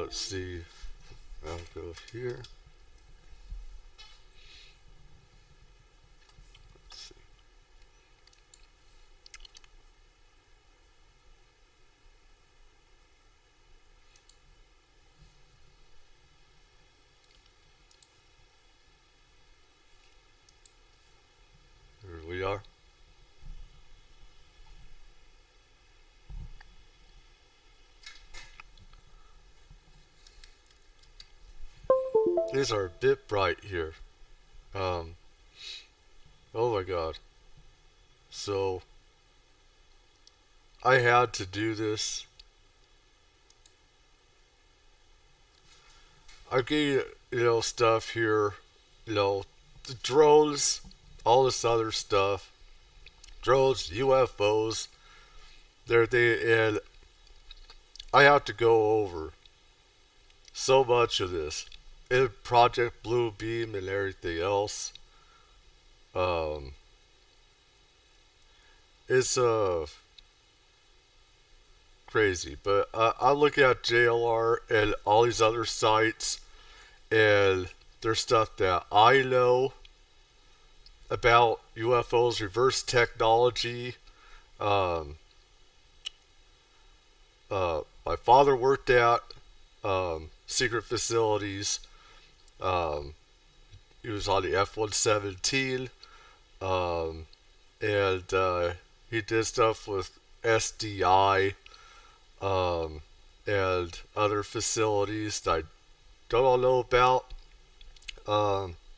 let's see. I'll go here. Let's see. Here we are. These are a bit bright here. Oh my god. So, I had to do this. I'm getting, stuff here, the drones, all this other stuff. Drones, UFOs, and I have to go over so much of this. In Project Blue Beam and everything else. It's crazy, but I look at JLR and all these other sites, and there's stuff that I know about UFOs, reverse technology. Um, my father worked at secret facilities. Um, he was on the F-117, and he did stuff with SDI, and other facilities that I don't know about.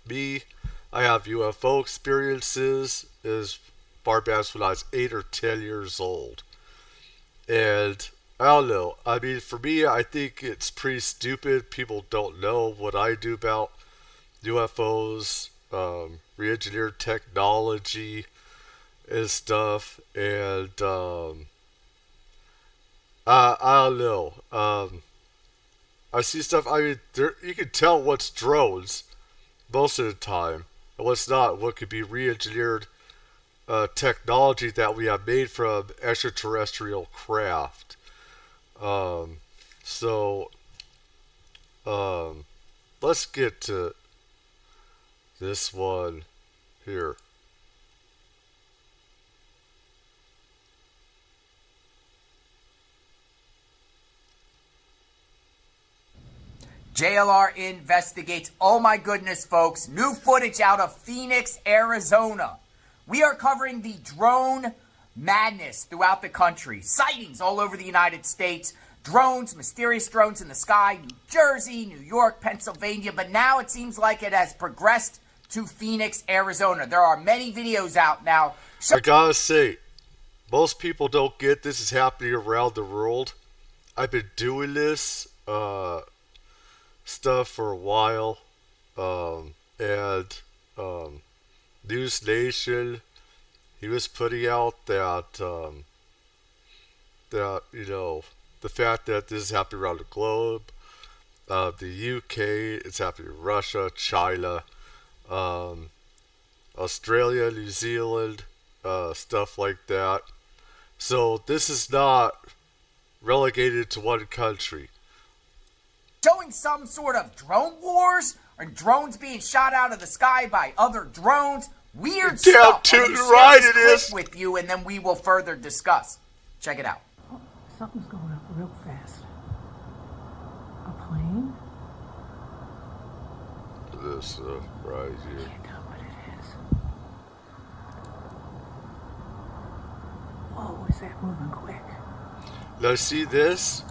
Me, I have UFO experiences as far back as when I was 8 or 10 years old. And I don't know. I mean, for me, I think it's pretty stupid. People don't know what I do about UFOs, re-engineered technology, and stuff. And I don't know. I see stuff. I mean, you can tell what's drones most of the time, and what's not. What could be re-engineered technology that we have made from extraterrestrial craft. So, let's get to this one here. JLR investigates. Oh my goodness, folks. New footage out of Phoenix, Arizona. We are covering the drone madness throughout the country. Sightings all over the United States. Drones, mysterious drones in the sky. New Jersey, New York, Pennsylvania. But now it seems like it has progressed to Phoenix, Arizona. There are many videos out now. I gotta say, most people don't get this is happening around the world. I've been doing this, stuff for a while, and News Nation, he was putting out that the fact that this is happening around the globe. The UK, it's happening in Russia, China, Australia, New Zealand, stuff like that. So this is not relegated to one country. Showing some sort of drone wars or drones being shot out of the sky by other drones. Weird stuff. Damn right it is. With you, and then we will further discuss. Check it out. Oh, something's going up real fast. A plane? This right here. Can't tell what it is. Whoa, is that moving quick? Now see this?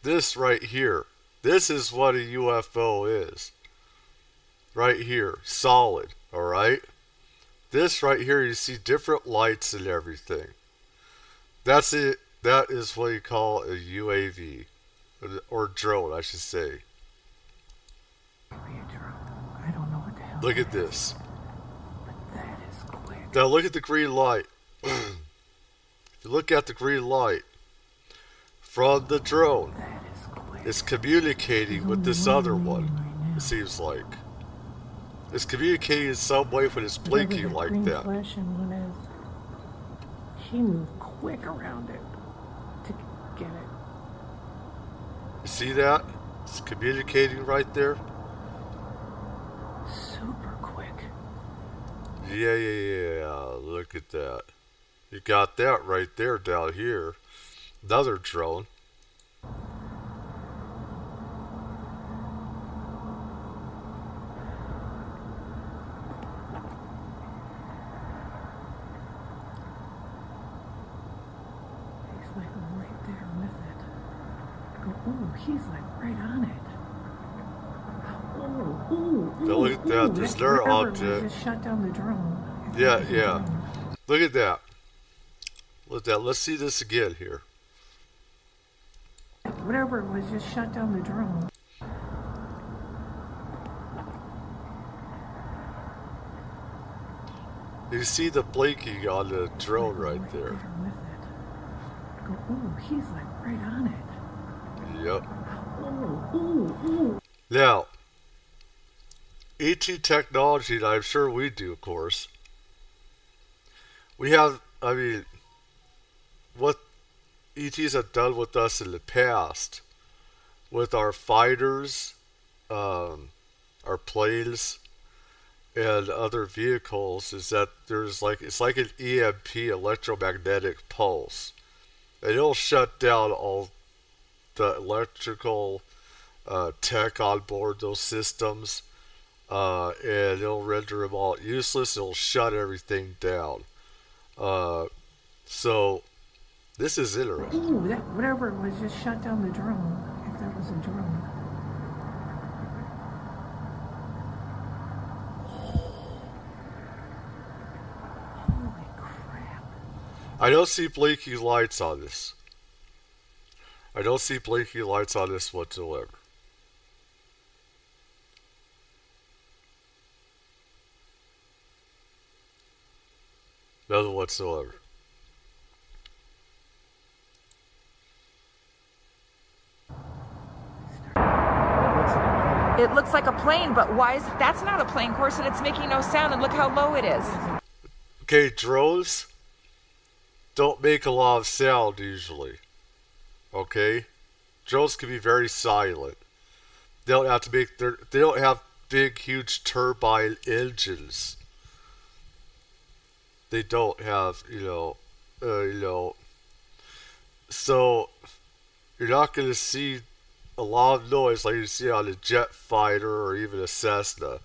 This right here. This is what a UFO is. Right here. Solid. Alright? This right here, you see different lights and everything. That's it. That is what you call a UAV. Or drone, I should say. I don't know what the hell. Look at this. But that is quick. Now look at the green light. If you look at the green light from the drone, it's communicating with this other one. It seems like it's communicating in some way when it's blinking like that. She moved quick around it to get it. You see that? It's communicating right there. Super quick. Yeah. Look at that. You got that right there down here. Another drone. He's like right there with it. Oh, he's like right on it. Now look at that. There's their object. Just shut down the drone. Yeah. Look at that. Look at that. Let's see this again here. Whatever it was, just shut down the drone. You see the blinking on the drone right there. With it. Oh, he's like right on it. Yep. Oh. Now, ET technology, and I'm sure we do, of course. We have, what ETs have done with us in the past, with our fighters, our planes, and other vehicles, is that it's like an EMP, electromagnetic pulse. And it'll shut down all the electrical tech on board those systems, and it'll render them all useless. It'll shut everything down. So this is interesting. Ooh, that whatever it was, just shut down the drone. If that was a drone. Holy crap! I don't see blinking lights on this. I don't see blinking lights on this whatsoever. None whatsoever. It looks like a plane, but why is that's not a plane, course, and it's making no sound, and look how low it is. Okay, drones don't make a lot of sound usually. Okay? Drones can be very silent. They don't have to make they don't have big huge turbine engines. They don't have, so you're not going to see a lot of noise like you see on a jet fighter or even a Cessna.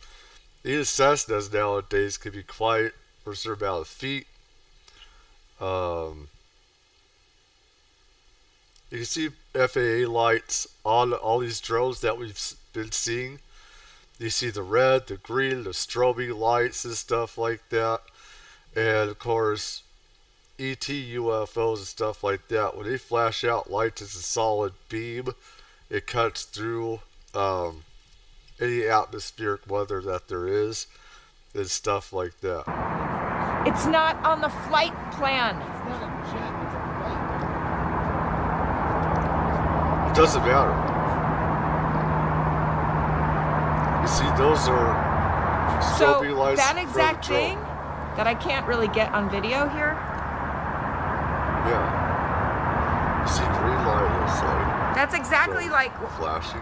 Even Cessnas nowadays can be quiet for a certain amount of feet. You can see FAA lights on all these drones that we've been seeing. You see the red, the green, the strobing lights and stuff like that. And of course, ET UFOs and stuff like that, when they flash out lights as a solid beam, it cuts through any atmospheric weather that there is and stuff like that. It's not on the flight plan. It's not a jet, it's a plane. It doesn't matter. You see, those are So strobing lights that from the exact drone. thing that I can't really get on video here, Yeah. You see green light, looks like. that's exactly So, like, flashing.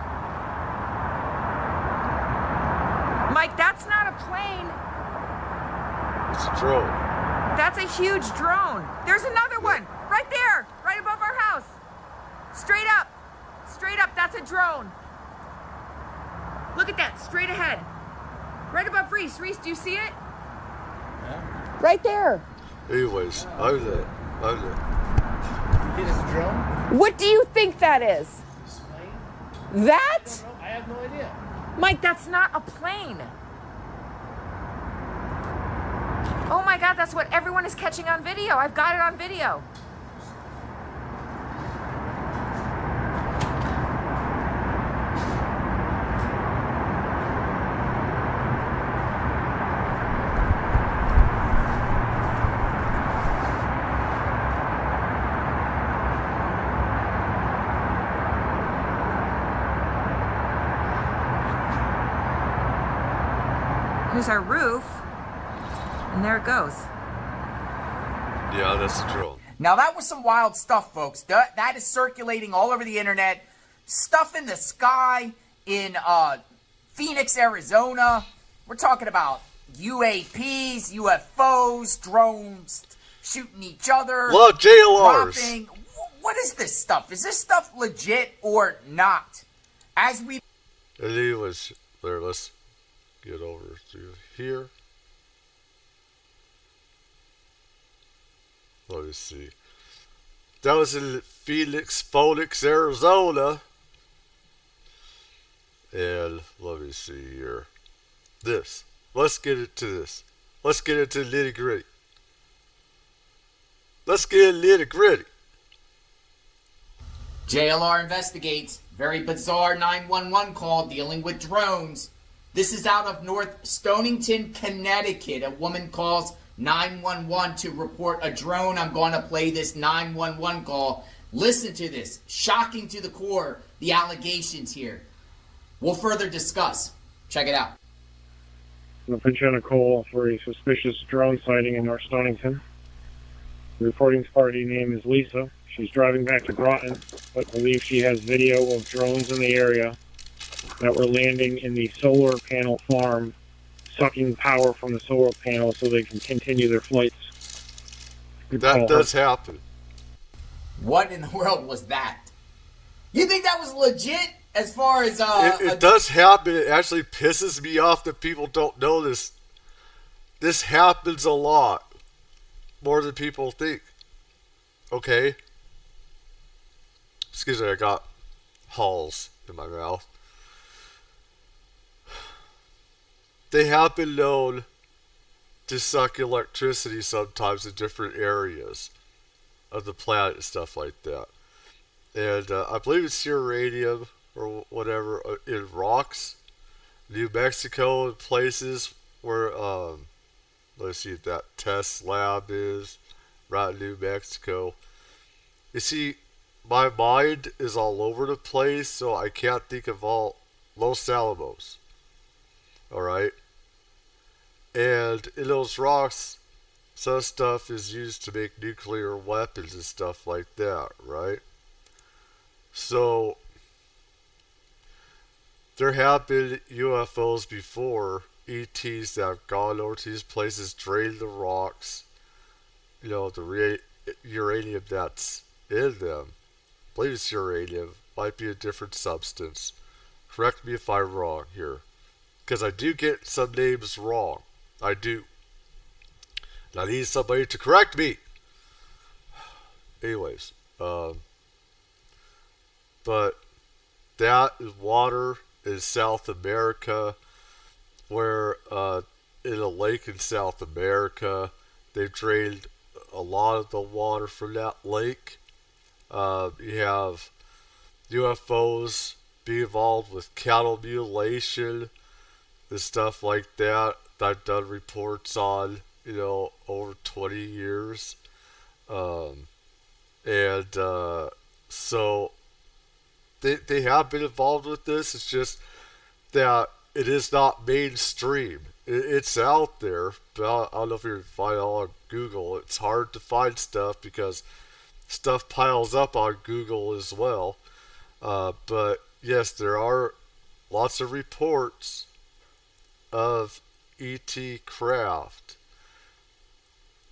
Mike, that's not a plane. It's a drone. That's a huge drone. There's another one right there, right above our house. Straight up, that's a drone. Look at that, straight ahead. Right above Reese. Reese, do you see it? Yeah. Right there. Anyways, I'm there. It is a drone? What do you think that is? This plane? That? No, I have no idea. Mike, that's not a plane. Oh my God, that's what everyone is catching on video. I've got it on video. Here's our roof, and there it goes. Yeah, that's a drone. Now that was some wild stuff, folks. That is circulating all over the internet. stuff in the sky in Phoenix, Arizona. We're talking about UAPs, UFOs, drones shooting each other. Well, JLRs. Dropping. What is this stuff? Is this stuff legit or not? As we... Anyways, there, let's get over to here. Let me see. That was in Phoenix, Arizona. And let me see here. This. Let's get into this. Let's get into nitty gritty. Let's get nitty gritty. JLR investigates. Very bizarre 911 call dealing with drones. This is out of North Stonington, Connecticut. A woman calls 911 to report a drone. I'm going to play this 911 call. Listen to this. Shocking to the core, the allegations here. We'll further discuss. Check it out. I'll put you on a call for a suspicious drone sighting in North Stonington. The reporting party name is Lisa. She's driving back to Groton, but believes she has video of drones in the area that were landing in the solar panel farm, sucking power from the solar panel so they can continue their flights. That does happen. What in the world was that? You think that was legit as far as... It does happen. It actually pisses me off that people don't know this. This happens a lot. More than people think. Okay? Excuse me, I got halls in my mouth. They have been known to suck electricity sometimes in different areas of the planet and stuff like that. And I believe it's uranium or whatever in rocks, New Mexico, and places where, let's see, that test lab is, right in New Mexico. You see, my mind is all over the place, so I can't think of all Los Alamos. Alright? And in those rocks, some stuff is used to make nuclear weapons and stuff like that, right? So, there have been UFOs before, ETs that have gone over to these places, drained the rocks, you know, the uranium that's in them. I believe it's uranium, might be a different substance. Correct me if I'm wrong here, because I do get some names wrong. I do. And I need somebody to correct me. Anyways, but that is water in South America, where in a lake in South America, they've drained a lot of the water from that lake. You have UFOs be involved with cattle mutilation and stuff like that. I've done reports on, you know, over 20 years. So they have been involved with this. It's just that it is not mainstream. It's out there, but I don't know if you can find it all on Google. It's hard to find stuff because stuff piles up on Google as well. But yes, there are lots of reports of ET craft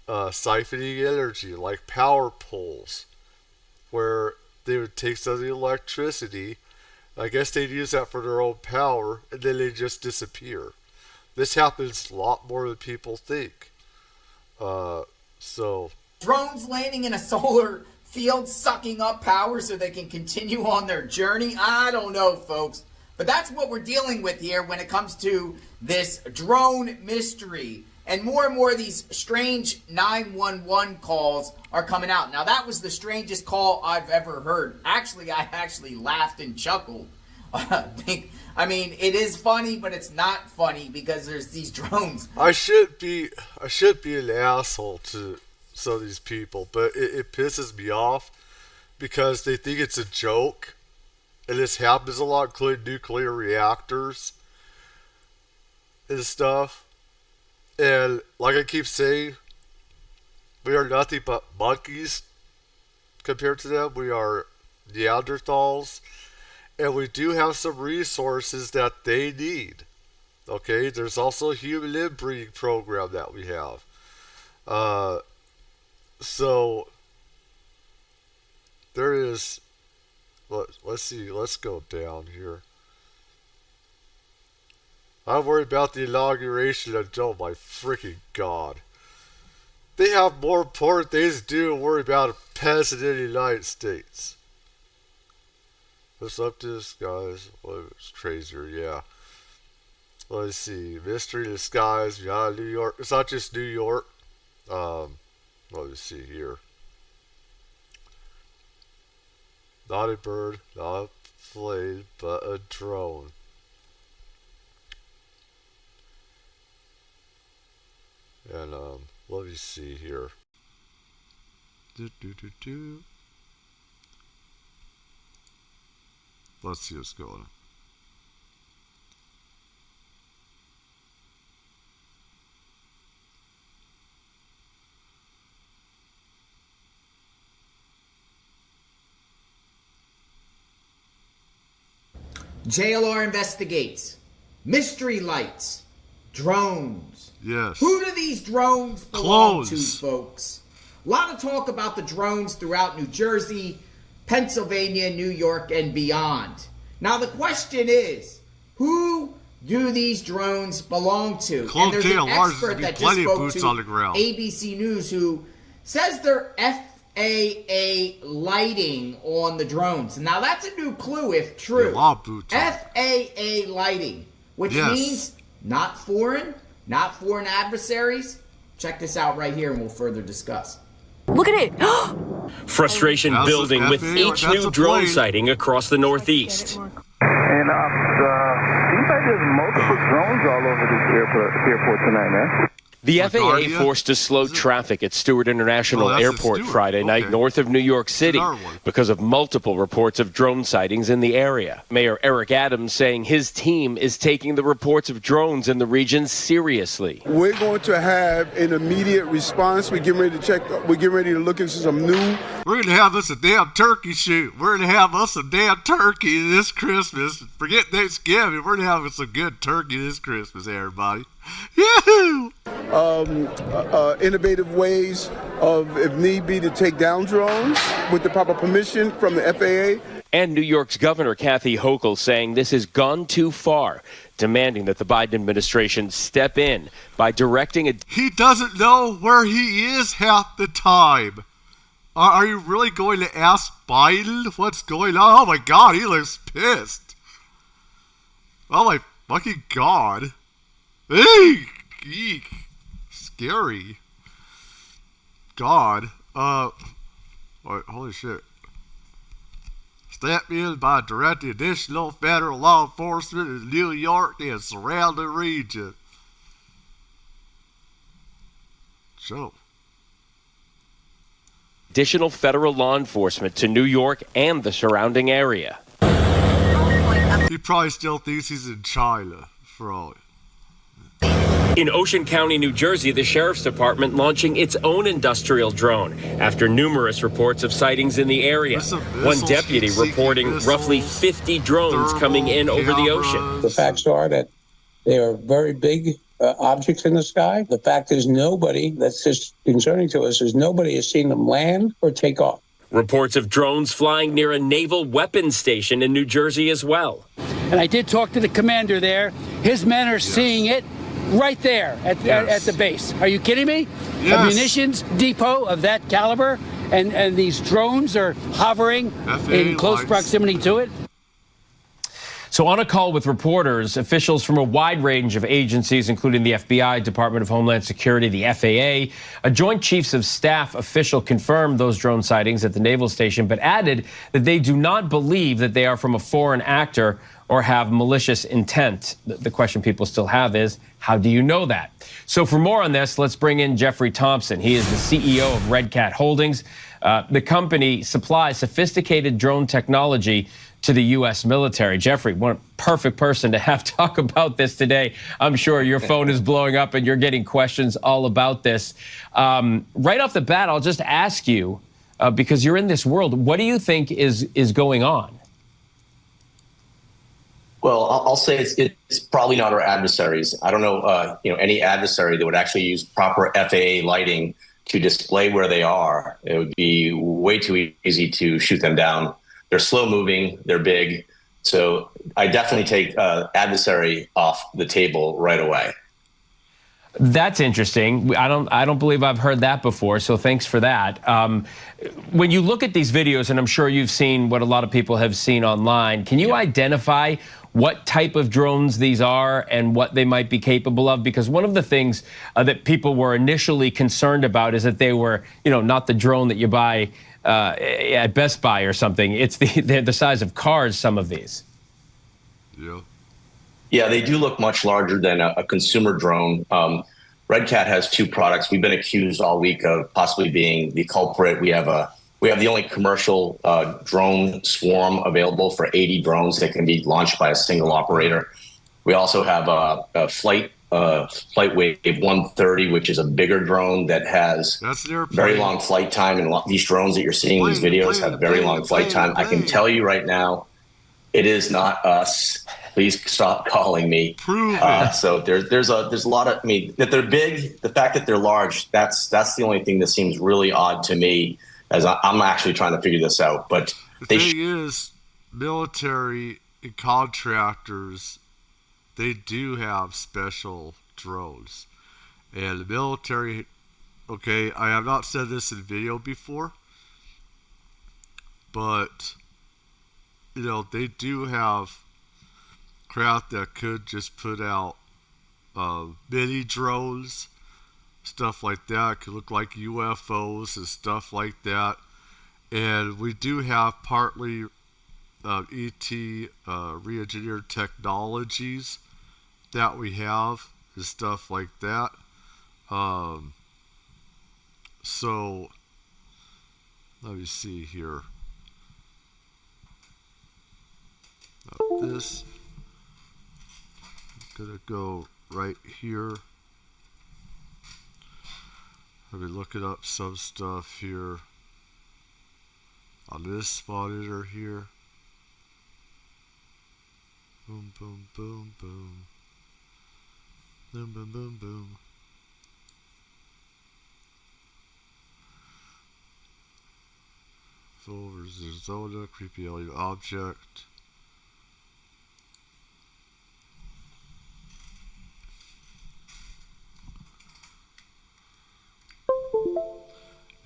siphoning energy, like power poles, where they would take some of the electricity. I guess they'd use that for their own power, and then they just disappear. This happens a lot more than people think. Drones landing in a solar field sucking up power so they can continue on their journey? I don't know, folks. But that's what we're dealing with here when it comes to this drone mystery. And more of these strange 911 calls are coming out. Now, that was the strangest call I've ever heard. Actually, I actually laughed and chuckled. I mean, it is funny, but it's not funny because there's these drones. I should be an asshole to some of these people, but it pisses me off because they think it's a joke. And this happens a lot, including nuclear reactors and stuff. And like I keep saying, we are nothing but monkeys compared to them. We are Neanderthals. and we do have some resources that they need. Okay, there's also a human inbreeding program that we have. So there is. Let's see. Let's go down here. I'm worried about the inauguration of. Oh my freaking god! They have more important things to do than worry about a president of the United States. What's up to this, guys? Well, it's crazier, yeah. Let's see. Mystery in the skies beyond New York. It's not just New York. Let's see here. Not a bird, not a plane, but a drone. And let me see here. Let's see what's going on. JLR investigates. Mystery lights. Drones. Yes. Who do these drones belong to, Clones. folks? A lot of talk about the drones throughout New Jersey, Pennsylvania, New York, and beyond. Now the question is, who do these drones belong to? Clone And there's an JLRs expert would be that just plenty of spoke boots to on the ground. ABC News who says they're FAA lighting on the drones. Now that's a new clue if true. Yeah, a lot of boots on. FAA lighting, which Yes. means not foreign adversaries. Check this out right here and we'll further discuss. Look at it. Frustration That's building a with FAA, each that's new a drone plane. sighting across the Northeast. And seems like there's multiple drones all over this airport tonight, man. The FAA LaGuardia? forced to slow traffic at Stewart International Oh, that's at Airport Stewart. Friday night Okay. north of New York City Another one. because of multiple reports of drone sightings in the area. Mayor Eric Adams saying his team is taking the reports of drones in the region seriously. We're going to have an immediate response. We're getting ready to check. We're getting ready to look into some new. We're gonna have us a damn turkey shoot. We're gonna have us a damn turkey this Christmas. Forget Thanksgiving. We're gonna have us a good turkey this Christmas, everybody. Yahoo! Innovative ways of, if need be, to take down drones with the proper permission from the FAA. And New York's Governor Kathy Hochul saying this has gone too far, demanding that the Biden administration step in by directing a He doesn't know where he is half the time. Are you really going to ask Biden what's going on? Oh my god, he looks pissed. Oh my fucking god. Eek. Scary. God. Wait, holy shit. Step in by directing additional federal law enforcement in New York and surrounding region. So. additional federal law enforcement to New York and the surrounding area. He probably still thinks he's in China, for all it. In Ocean County, New Jersey, the Sheriff's Department launching its own industrial drone after numerous reports of sightings in the area. One deputy reporting roughly 50 drones coming in over the ocean. The facts are that they are very big objects in the sky. The fact is that's just concerning to us, is nobody has seen them land or take off. Reports of drones flying near a naval weapons station in New Jersey as well. And I did talk to the commander there. His men are seeing it right there at the base. Are you kidding me? Yes. A munitions depot of that caliber, and these drones are hovering in close proximity to it. So on a call with reporters, officials from a wide range of agencies, including the FBI, Department of Homeland Security, the FAA, a Joint Chiefs of Staff official confirmed those drone sightings at the naval station, but added that they do not believe that they are from a foreign actor or have malicious intent. The question people still have is, how do you know that? So for more on this, let's bring in Jeffrey Thompson. He is the CEO of Red Cat Holdings. The company supplies sophisticated drone technology to the U.S. military. Jeffrey, one perfect person to have talk about this today. I'm sure your phone is blowing up and you're getting questions all about this. Right off the bat, I'll just ask you, because you're in this world, what do you think is going on? Well, I'll say it's probably not our adversaries. I don't know, any adversary that would actually use proper FAA lighting to display where they are. It would be way too easy to shoot them down. They're slow moving. They're big. So I definitely take adversary off the table right away. That's interesting. I don't believe I've heard that before, so thanks for that. When you look at these videos, and I'm sure you've seen what a lot of people have seen online, can you identify what type of drones these are and what they might be capable of? Because one of the things that people were initially concerned about is that they were, not the drone that you buy at Best Buy or something. It's they're the size of cars, some of these. Yeah. Yeah, they do look much larger than a consumer drone. Red Cat has two products. We've been accused all week of possibly being the culprit. We have the only commercial drone swarm available for 80 drones that can be launched by a single operator. We also have a Flight Wave 130, which is a bigger drone that has very long flight time. And these drones that you're seeing in these videos have very long flight time. I can tell you right now, it is not us. Please stop calling me. So there's a lot of, that they're big, the fact that they're large, that's the only thing that seems really odd to me, as I'm actually trying to figure this out. But the thing is, military and contractors, they do have special drones. And the military, okay, I have not said this in video before, but, they do have craft that could just put out mini drones, stuff like that. Could look like UFOs and stuff like that. And we do have partly ET re-engineered technologies that we have and stuff like that. So let me see here. This. Gonna go right here. Let me look up some stuff here on this monitor here. Boom, boom, boom, boom. Boom, boom, boom, boom. Full Arizona, creepy alien object.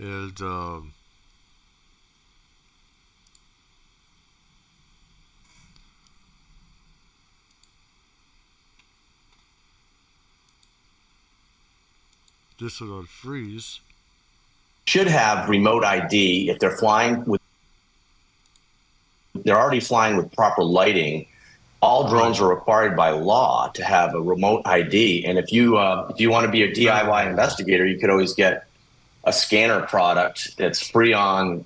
And this one on freeze. Should have remote ID if they're flying with. They're already flying with proper lighting. All drones are required by law to have a remote ID. And if you want to be a DIY investigator, you could always get a scanner product that's free on,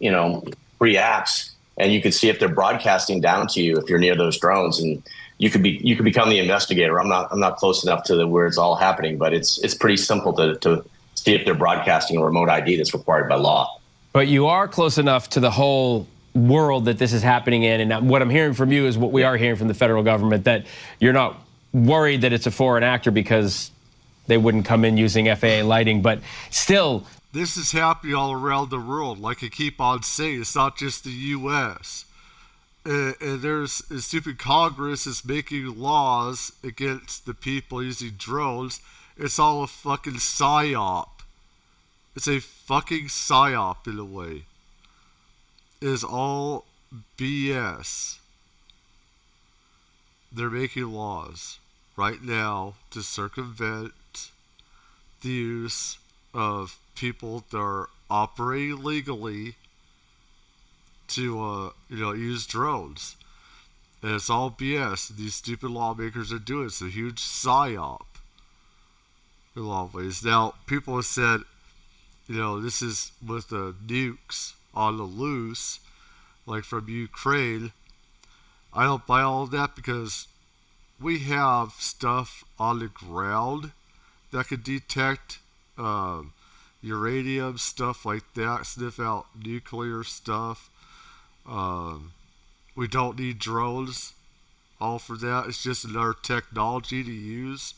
free apps, and you could see if they're broadcasting down to you if you're near those drones, and you could become the investigator. I'm not close enough to where it's all happening, but it's pretty simple to see if they're broadcasting a remote ID that's required by law. But you are close enough to the whole world that this is happening in, and what I'm hearing from you is what we are hearing from the federal government, that you're not worried that it's a foreign actor because they wouldn't come in using FAA lighting, but still. This is happening all around the world. Like I keep on saying, it's not just the U.S. And there's a stupid Congress is making laws against the people using drones. It's all a fucking psyop. It's a fucking psyop in a way. It is all BS. They're making laws right now to circumvent the use of people that are operating legally to use drones, and it's all BS. These stupid lawmakers are doing it's a huge psyop in a lot of ways. Now people have said, this is with the nukes on the loose, like from Ukraine. I don't buy all of that because we have stuff on the ground that could detect uranium, stuff like that, sniff out nuclear stuff. We don't need drones all for that. It's just another technology to use.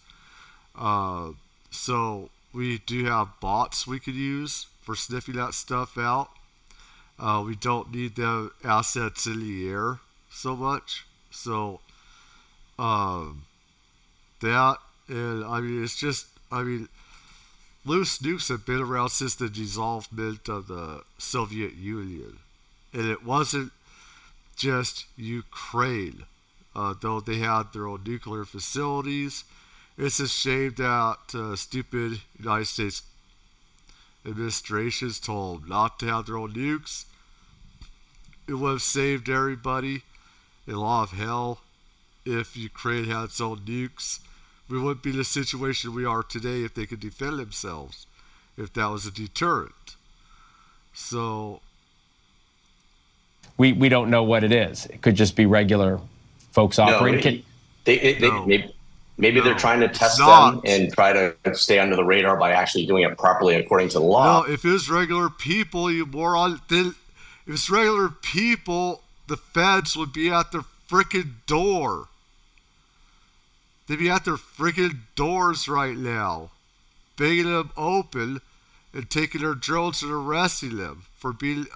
So we do have bots we could use for sniffing that stuff out. We don't need the assets in the air so much. So that, and I mean, it's just, I mean, loose nukes have been around since the dissolvement of the Soviet Union. And it wasn't just Ukraine, though they had their own nuclear facilities. It's a shame that stupid United States administrations told them not to have their own nukes. It would have saved everybody a lot of hell if Ukraine had its own nukes. We wouldn't be in the situation we are today if they could defend themselves, if that was a deterrent. So we don't know what it is. It could just be regular folks operating. Maybe they're trying to test them and try to stay under the radar by actually doing it properly according to the law. No, if it's regular people, you moron. If it's regular people, the feds would be at their freaking door. They'd be at their freaking doors right now, begging them open and taking their drones and arresting them for being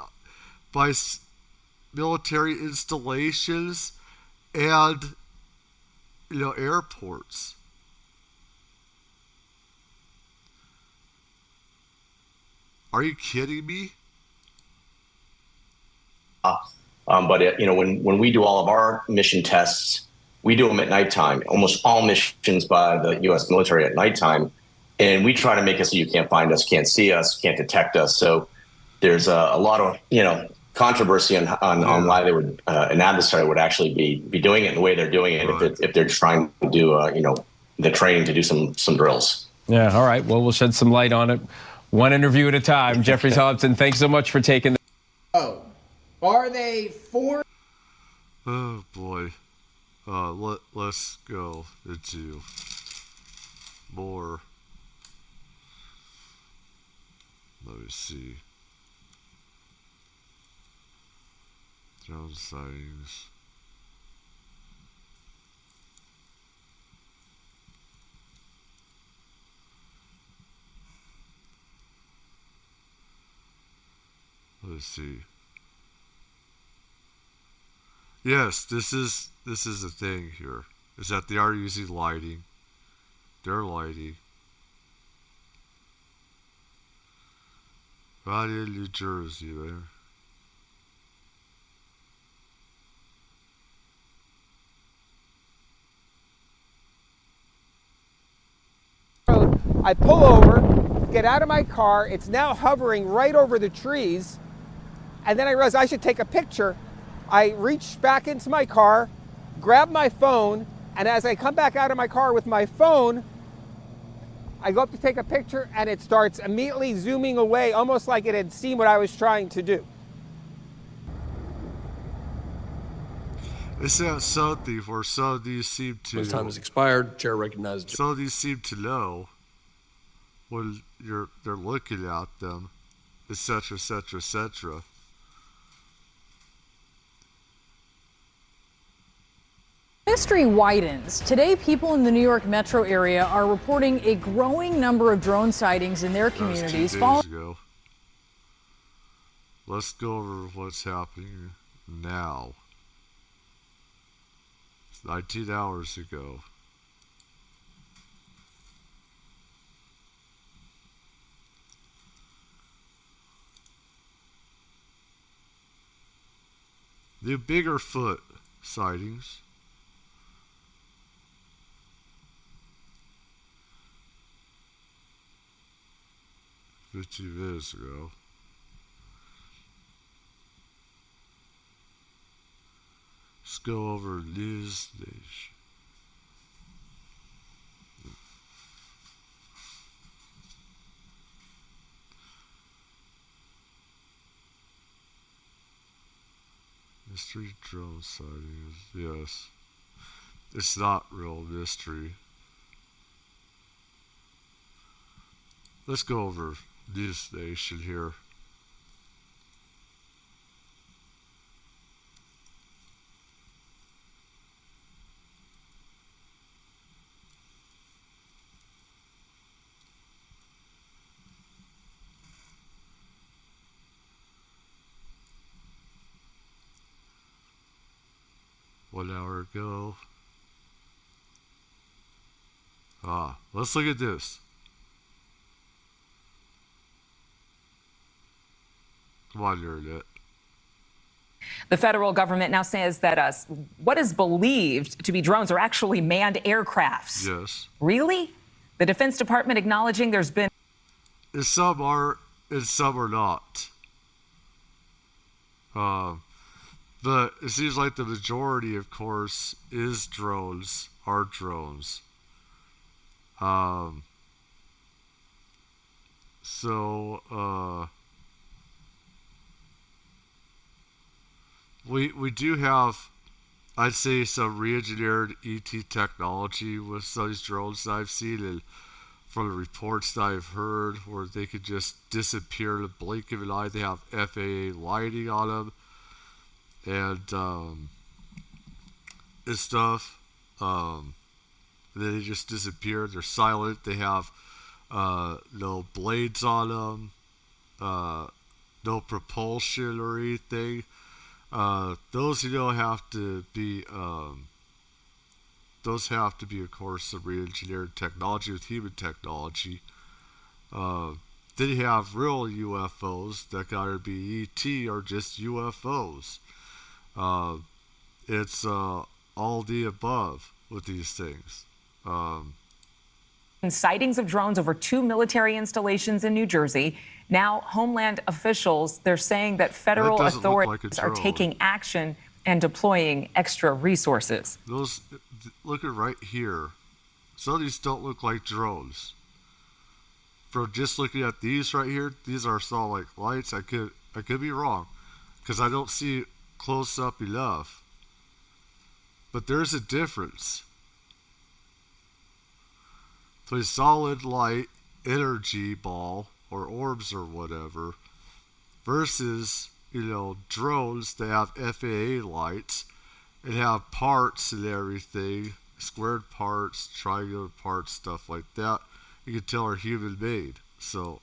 by military installations and, you know, airports. Are you kidding me? But when we do all of our mission tests, we do them at nighttime. Almost all missions by the U.S. military at nighttime, and we try to make it so you can't find us, can't see us, can't detect us. So there's a lot of controversy on why they would an adversary would actually be doing it the way they're doing it, right, if they're trying to do the training to do some drills. Yeah. All right. Well, we'll shed some light on it, one interview at a time. Jeffrey Hobson, thanks so much for taking. Are they for? Oh boy. Let's go into more. Let me see. Drone sightings. Let's see. Yes, this is the thing here, is that they are using lighting. They're lighting. Right in New Jersey there. I pull over, get out of my car, it's now hovering right over the trees, and then I realize I should take a picture. I reach back into my car, grab my phone, and as I come back out of my car with my phone, I go up to take a picture and it starts immediately zooming away, almost like it had seen what I was trying to do. It's that something where some of these seem to... His time has expired. Chair recognized. Some of these seem to know when they're looking at them, etc., etc., etc. Mystery widens. Today, people in the New York metro area are reporting a growing number of drone sightings in their communities. Let's go over what's happening now. It's 19 hours ago. The Biggerfoot sightings. 15 minutes ago. Let's go over News Nation. Mystery drone sightings. Yes. It's not real mystery. Let's go over News Nation here. 1 hour ago. Let's look at this. Come on, Internet. The federal government now says that what is believed to be drones are actually manned aircrafts. Yes. Really? The Defense Department acknowledging there's been... And some are, and some are not. But it seems like the majority, of course, are drones. We do have, I'd say, some re-engineered ET technology with some of these drones that I've seen, and from the reports that I've heard, where they could just disappear in a blink of an eye. They have FAA lighting on them and stuff. And then they just disappear. They're silent. They have no blades on them, no propulsion or anything. Those have to be of course some re-engineered technology with human technology. Then you have real UFOs that gotta be ET or just UFOs. It's all the above with these things. sightings of drones over 2 military installations in New Jersey. Now, Homeland officials, they're saying that federal authorities are taking action and deploying extra resources. Those, look at right here. Some of these don't look like drones. From just looking at these right here, these are saw like lights. I could be wrong, because I don't see it close up enough. But there's a difference. So a solid light energy ball or orbs or whatever versus, drones that have FAA lights and have parts and everything, squared parts, triangular parts, stuff like that. You can tell are human made. So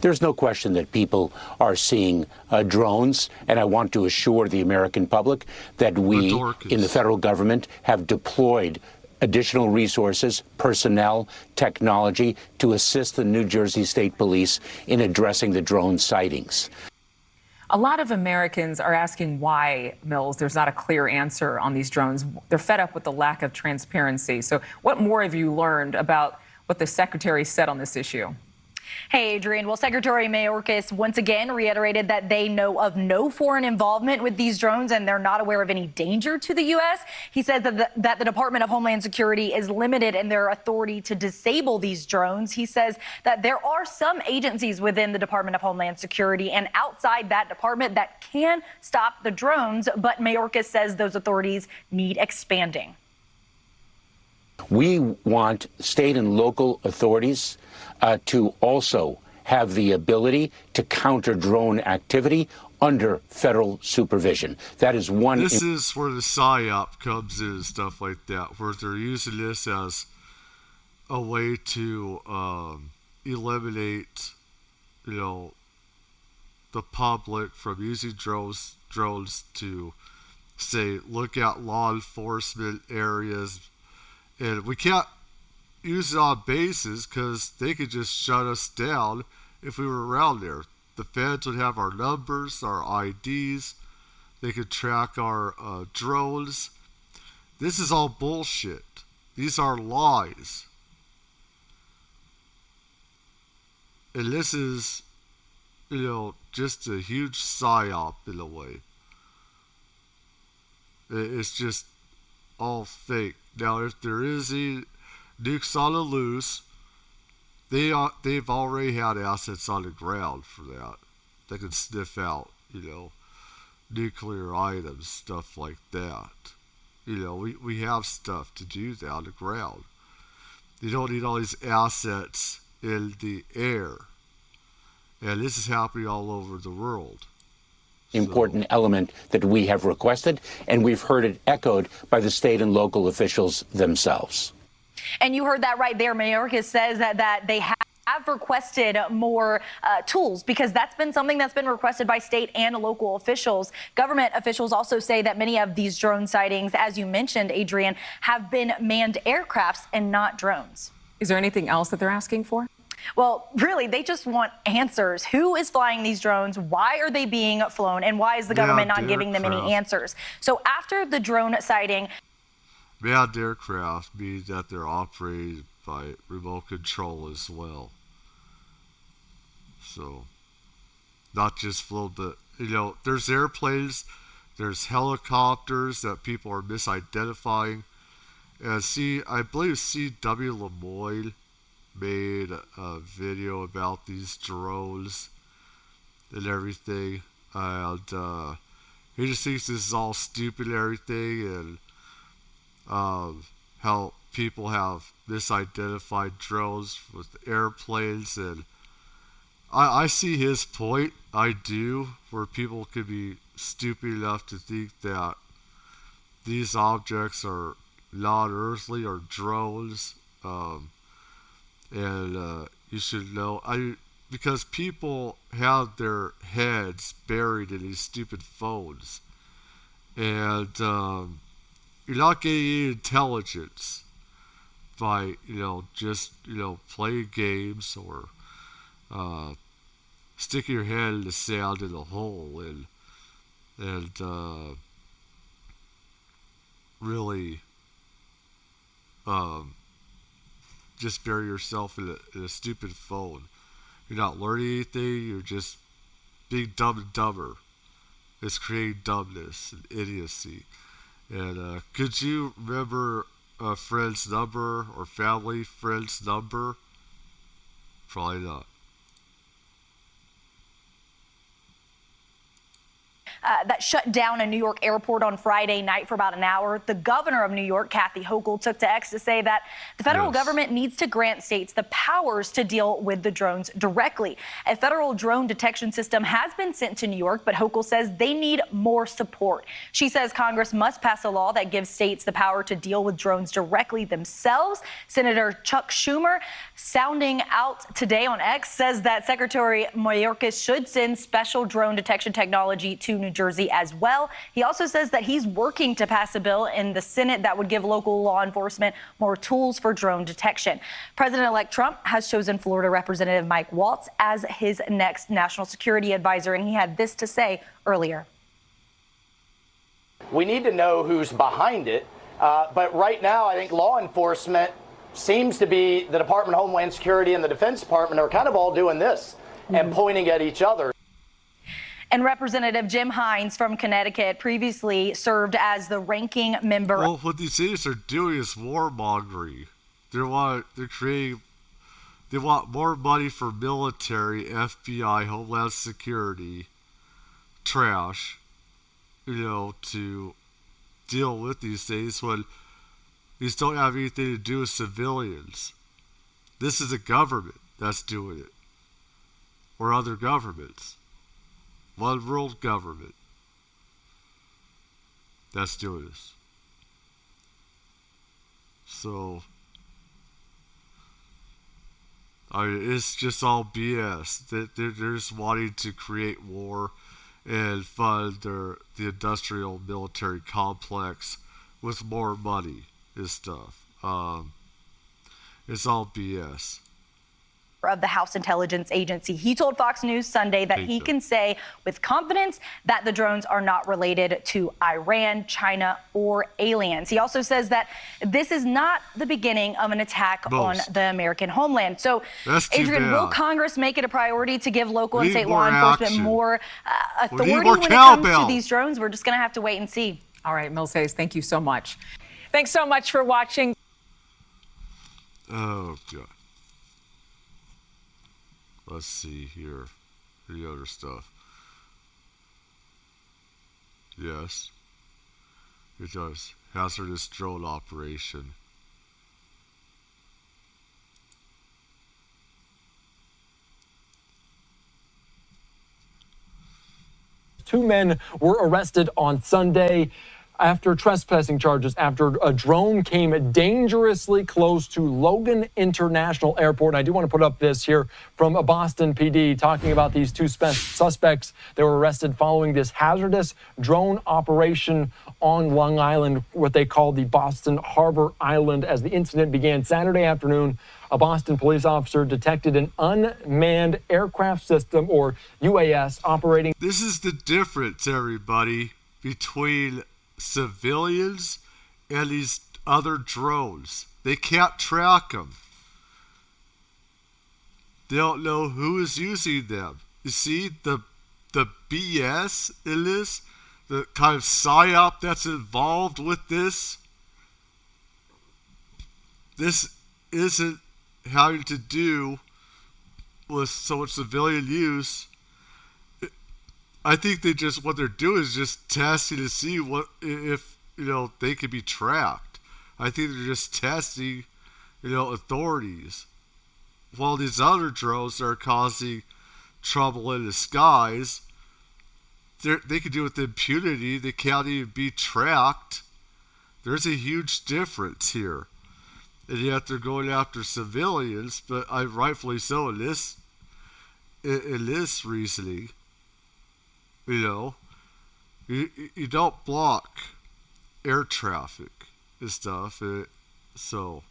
there's no question that people are seeing drones, and I want to assure the American public that we in the federal government have deployed additional resources, personnel, technology to assist the New Jersey State Police in addressing the drone sightings. A lot of Americans are asking why, Mills, there's not a clear answer on these drones. They're fed up with the lack of transparency. So what more have you learned about what the secretary said on this issue? Hey, Adrian. Well, Secretary Mayorkas once again reiterated that they know of no foreign involvement with these drones and they're not aware of any danger to the U.S. He says that the Department of Homeland Security is limited in their authority to disable these drones. He says that there are some agencies within the Department of Homeland Security and outside that department that can stop the drones, but Mayorkas says those authorities need expanding. We want state and local authorities to also have the ability to counter drone activity under federal supervision. That is one. This is where the Psyops comes in and stuff like that, where they're using this as a way to eliminate, the public from using drones to, say, look at law enforcement areas. And we can't use it on bases because they could just shut us down if we were around there. The feds would have our numbers, our IDs. They could track our drones. This is all bullshit. These are lies. And this is, just a huge psyop in a way. It's just all fake. Now, if there is a nukes on the loose, they've already had assets on the ground for that. They can sniff out, nuclear items, stuff like that. We have stuff to do that on the ground. You don't need all these assets in the air. And this is happening all over the world. Important element that we have requested, and we've heard it echoed by the state and local officials themselves. And you heard that right there. Mayorkas says that they have have requested more tools because that's been something that's been requested by state and local officials. Government officials also say that many of these drone sightings, as you mentioned, Adrian, have been manned aircrafts and not drones. Is there anything else that they're asking for? Well, really, they just want answers. Who is flying these drones? Why are they being flown? And why is the government not giving them any answers? So after the drone sighting... Manned aircraft means that they're operated by remote control as well. So, not just flown, but, there's airplanes, there's helicopters that people are misidentifying. And I believe C.W. Lemoyne made a video about these drones and everything. And he just thinks this is all stupid and everything. And how people have misidentified drones with airplanes, and I see his point. I do, where people could be stupid enough to think that these objects are non-earthly or drones, and you should know, because people have their heads buried in these stupid phones, and you're not getting any intelligence by, just, playing games or sticking your head in the sand in a hole and really just bury yourself in a stupid phone. You're not learning anything, you're just being dumb and dumber. It's creating dumbness and idiocy. And could you remember a friend's number or family friend's number? Probably not. That shut down a New York airport on Friday night for about an hour. The governor of New York, Kathy Hochul, took to X to say that the federal government needs to grant states the powers to deal with the drones directly. A federal drone detection system has been sent to New York, but Hochul says they need more support. She says Congress must pass a law that gives states the power to deal with drones directly themselves. Senator Chuck Schumer, sounding out today on X, says that Secretary Mayorkas should send special drone detection technology to New Jersey as well. He also says that he's working to pass a bill in the Senate that would give local law enforcement more tools for drone detection. President-elect Trump has chosen Florida Representative Mike Waltz as his next national security advisor, and he had this to say earlier. We need to know who's behind it, but right now I think law enforcement seems to be the Department of Homeland Security and the Defense Department are kind of all doing this and pointing at each other. And Representative Jim Hines from Connecticut previously served as the ranking member. Well, what these idiots are doing is warmongering. They want more money for military, FBI, Homeland Security, trash, to deal with these things when these don't have anything to do with civilians. This is a government that's doing it, or other governments. One world government that's doing this. So, it's just all BS. They're just wanting to create war and fund the industrial military complex with more money and stuff. It's all BS. Of the House Intelligence Agency. He told Fox News Sunday that he can say with confidence that the drones are not related to Iran, China, or aliens. He also says that this is not the beginning of an attack on the American homeland. So, Adrian, will Congress make it a priority to give local and state law enforcement more authority when it comes to these drones? We're just going to have to wait and see. All right, Mills Hayes, thank you so much. Thanks so much for watching. Oh, God. Let's see here. The other stuff. Yes. It does. Hazardous drone operation. Two men were arrested on Sunday after trespassing charges after a drone came dangerously close to Logan International Airport. And I do want to put up this here from a Boston PD talking about these two suspects that were arrested following this hazardous drone operation on Long Island, what they call the Boston Harbor Island. As the incident began Saturday afternoon, a Boston police officer detected an unmanned aircraft system, or UAS, operating. This is the difference, everybody, between civilians and these other drones. They can't track them. They don't know who is using them. You see the BS in this, the kind of psyop that's involved with this. This isn't having to do with so much civilian use. I think what they're doing is just testing to see if they can be tracked. I think they're just testing, authorities. While these other drones are causing trouble in the skies, they can do it with impunity. They can't even be tracked. There's a huge difference here. And yet they're going after civilians, but rightfully so in this reasoning. You don't block air traffic and stuff, so.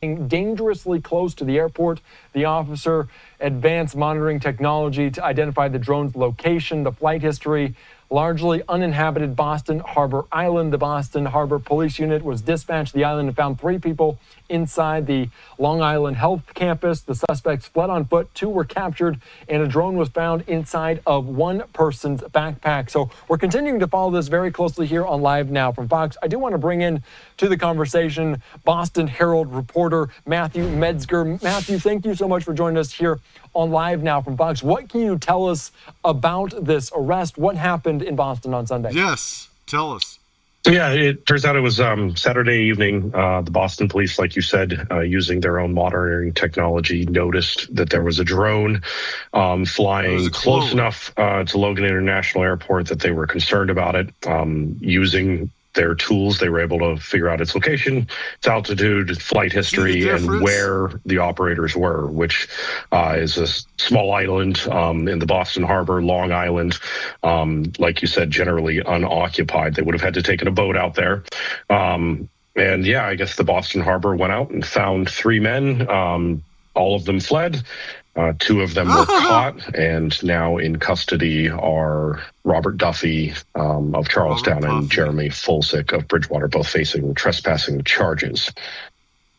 Dangerously close to the airport, the officer advanced monitoring technology to identify the drone's location, the flight history. Largely uninhabited Boston Harbor Island. The Boston Harbor Police Unit was dispatched to the island and found 3 people inside the Long Island Health Campus. The suspects fled on foot, 2 were captured, and a drone was found inside of one person's backpack. So we're continuing to follow this very closely here on Live Now from Fox. I do want to bring in to the conversation Boston Herald reporter Matthew Metzger. Matthew, thank you so much for joining us here on Live Now from Fox. What can you tell us about this arrest? What happened in Boston on Sunday? Yes, tell us. So yeah, it turns out it was Saturday evening. The Boston police, like you said, using their own monitoring technology, noticed that there was a drone flying close enough to Logan International Airport that they were concerned about it. Using their tools, they were able to figure out its location, its altitude, flight history, and where the operators were, which is a small island in the Boston Harbor, Long Island. Like you said, generally unoccupied. They would have had to take a boat out there. And yeah, I guess the Boston Harbor went out and found 3 men. All of them fled. 2 of them were caught, and now in custody are Robert Duffy of Charlestown and Jeremy Fulsick of Bridgewater, both facing trespassing charges.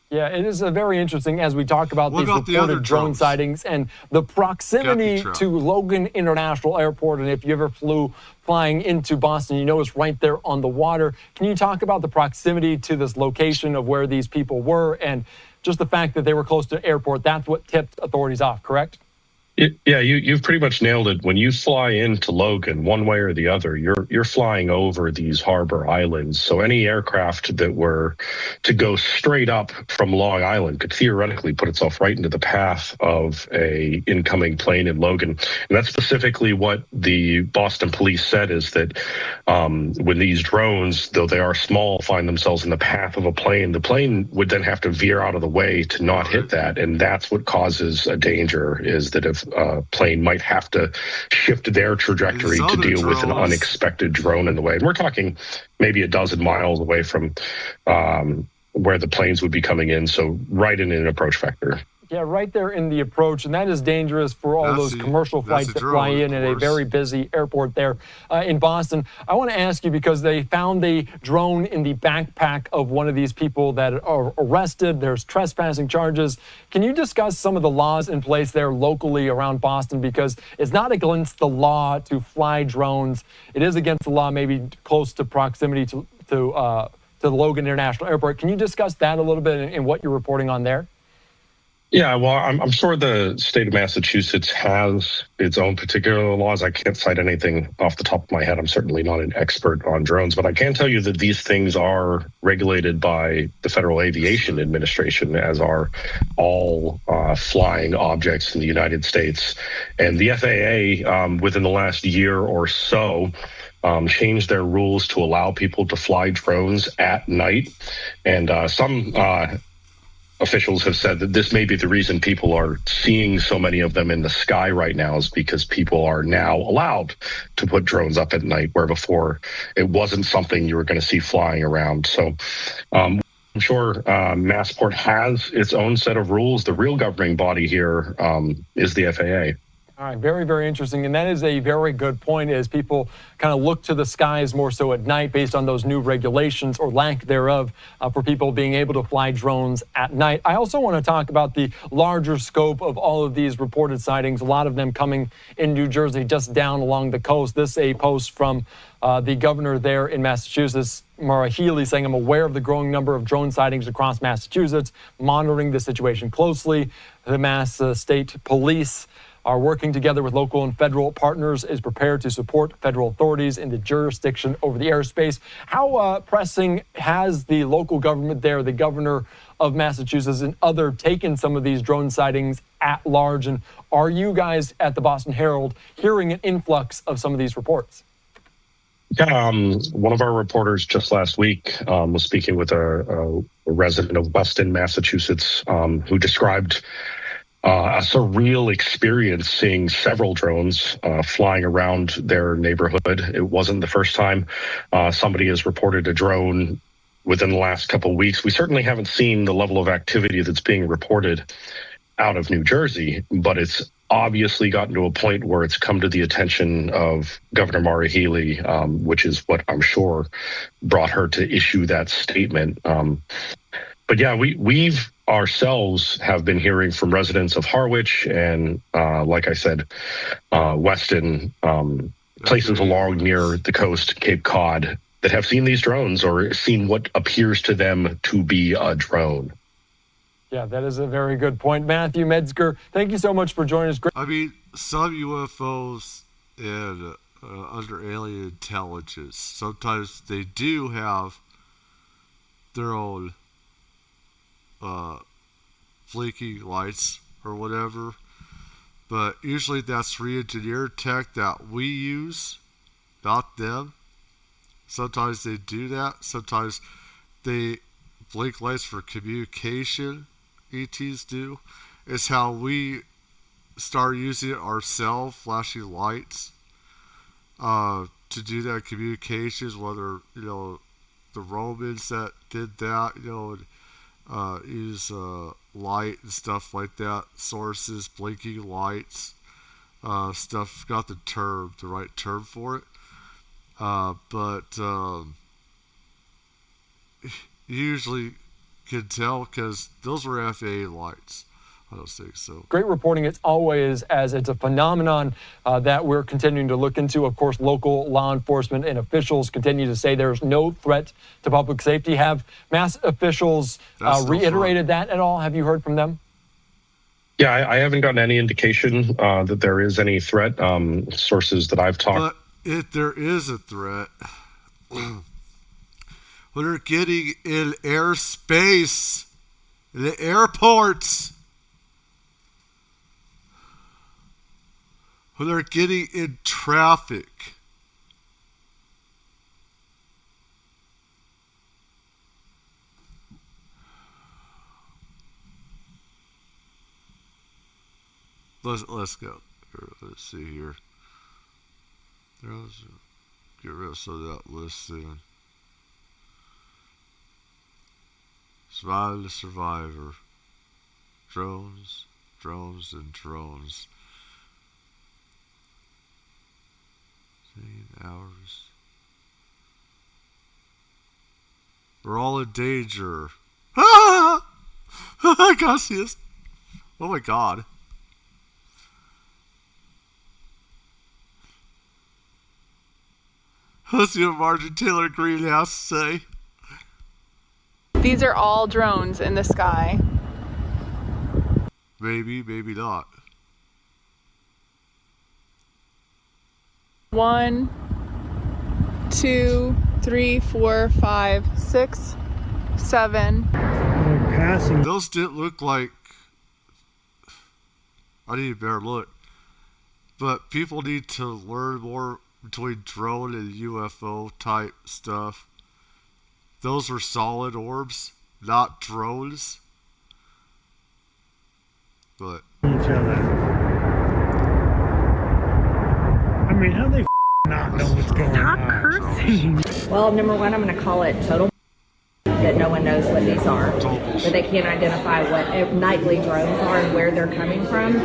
Yeah, it is very interesting as we talk about these reported drone sightings and the proximity to Logan International Airport. And if you ever flying into Boston, you know it's right there on the water. Can you talk about the proximity to this location of where these people were and just the fact that they were close to the airport? That's what tipped authorities off, correct? Yeah, you've pretty much nailed it. When you fly into Logan, one way or the other, you're flying over these harbor islands. So any aircraft that were to go straight up from Long Island could theoretically put itself right into the path of a incoming plane in Logan. And that's specifically what the Boston police said, is that when these drones, though they are small, find themselves in the path of a plane, the plane would then have to veer out of the way to not hit that. And that's what causes a danger, is that if plane might have to shift their trajectory to deal with an unexpected drone in the way. And we're talking maybe a dozen miles away from where the planes would be coming in, so right in an approach vector. Yeah, right there in the approach, and that is dangerous for all those commercial flights that fly in at a very busy airport there in Boston. I want to ask you, because they found the drone in the backpack of one of these people that are arrested. There's trespassing charges. Can you discuss some of the laws in place there locally around Boston? Because it's not against the law to fly drones. It is against the law, maybe close to proximity to the Logan International Airport. Can you discuss that a little bit and what you're reporting on there? Yeah, well, I'm sure the state of Massachusetts has its own particular laws. I can't cite anything off the top of my head. I'm certainly not an expert on drones, but I can tell you that these things are regulated by the Federal Aviation Administration, as are all flying objects in the United States. And the FAA, within the last year or so, changed their rules to allow people to fly drones at night. And some officials have said that this may be the reason people are seeing so many of them in the sky right now, is because people are now allowed to put drones up at night, where before it wasn't something you were going to see flying around. So I'm sure Massport has its own set of rules. The real governing body here is the FAA. All right, very, very interesting. And that is a very good point, as people kind of look to the skies more so at night based on those new regulations, or lack thereof, for people being able to fly drones at night. I also want to talk about the larger scope of all of these reported sightings, a lot of them coming in New Jersey, just down along the coast. This is a post from the governor there in Massachusetts, Maura Healey, saying, "I'm aware of the growing number of drone sightings across Massachusetts, monitoring the situation closely. The Mass State Police are working together with local and federal partners, is prepared to support federal authorities in the jurisdiction over the airspace." How pressing has the local government there, the governor of Massachusetts and other, taken some of these drone sightings at large? And are you guys at the Boston Herald hearing an influx of some of these reports? Yeah, one of our reporters just last week was speaking with a resident of Weston, Massachusetts, who described a surreal experience seeing several drones flying around their neighborhood. It wasn't the first time somebody has reported a drone within the last couple of weeks. We certainly haven't seen the level of activity that's being reported out of New Jersey, but it's obviously gotten to a point where it's come to the attention of Governor Maura Healey, which is what I'm sure brought her to issue that statement. But yeah, we've ourselves have been hearing from residents of Harwich and, like I said, Weston, places along near the coast, Cape Cod, that have seen these drones or seen what appears to them to be a drone. Yeah, that is a very good point. Matthew Metzger, thank you so much for joining us. I mean, some UFOs and under alien intelligence, sometimes they do have their own blinking lights or whatever, but usually that's re-engineered tech that we use, not them. Sometimes they do that. Sometimes they blink lights for communication. ETs do. It's how we start using it ourselves, flashing lights to do that communications. Whether the Romans that did that, use light and stuff like that, sources, blinking lights, stuff. Got the right term for it. But usually can tell because those were FAA lights. I don't think so. Great reporting, it's always, as it's a phenomenon that we're continuing to look into. Of course, local law enforcement and officials continue to say there's no threat to public safety. Have Mass officials reiterated that at all? Have you heard from them? Yeah, I haven't gotten any indication that there is any threat. Sources that I've talked. But if there is a threat, when they're getting in airspace, in the airports, when they're getting in traffic, let's go. Let's see here. Let's get rid of some of that list then. Survive the survivor. Drones, drones, and drones. 8 hours. We're all in danger. Ah! I gotta see this. Oh my god. Let's see what Marjorie Taylor Greene has to say. These are all drones in the sky. Maybe, maybe not. 1, 2, 3, 4, 5, 6, 7. Passing. Those didn't look like. I need a better look. But people need to learn more between drone and UFO type stuff. Those were solid orbs, not drones. But each other. I mean, how they not know what's going on? Cursing. Well, number one, I'm going to call it total that no one knows what these are, but they can't identify what nightly drones are and where they're coming from.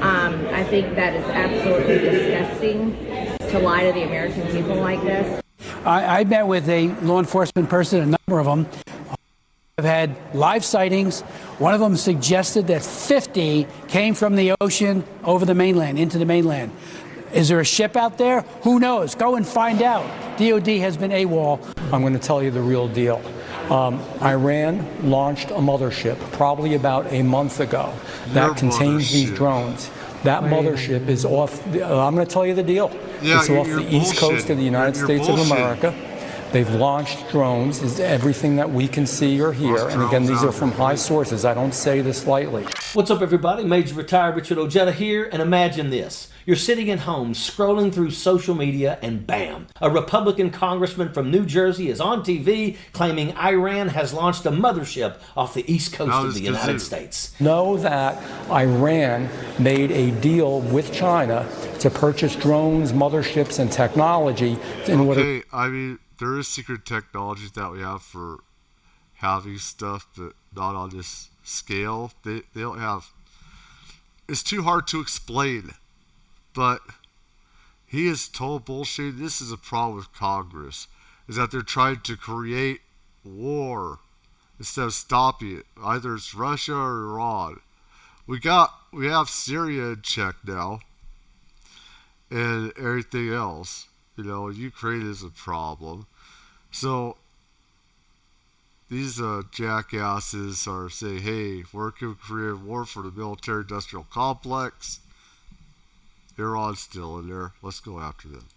I think that is absolutely disgusting to lie to the American people like this. I met with a law enforcement person, a number of them have had live sightings. One of them suggested that 50 came from the ocean over the mainland, into the mainland. Is there a ship out there? Who knows? Go and find out. DOD has been AWOL. I'm going to tell you the real deal. Iran launched a mothership probably about a month ago that contains these drones. That mothership is off, I'm going to tell you the deal. It's off the east coast of the United States of America. They've launched drones, is everything that we can see or hear. And again, these are from high sources. I don't say this lightly. What's up, everybody? Major Retired Richard Ojeda here, and imagine this. You're sitting at home scrolling through social media and bam, a Republican congressman from New Jersey is on TV claiming Iran has launched a mothership off the east coast of the United States. Know that Iran made a deal with China to purchase drones, motherships, and technology in order... I mean, there is secret technology that we have for having stuff, but not on this scale. They don't have... It's too hard to explain. But he is total bullshit. This is a problem with Congress, is that they're trying to create war instead of stopping it. Either it's Russia or Iran. We have Syria in check now, and everything else. You know, Ukraine is a problem. So these jackasses are saying, hey, we're going to create war for the military-industrial complex. Iran's still in there. Let's go after them.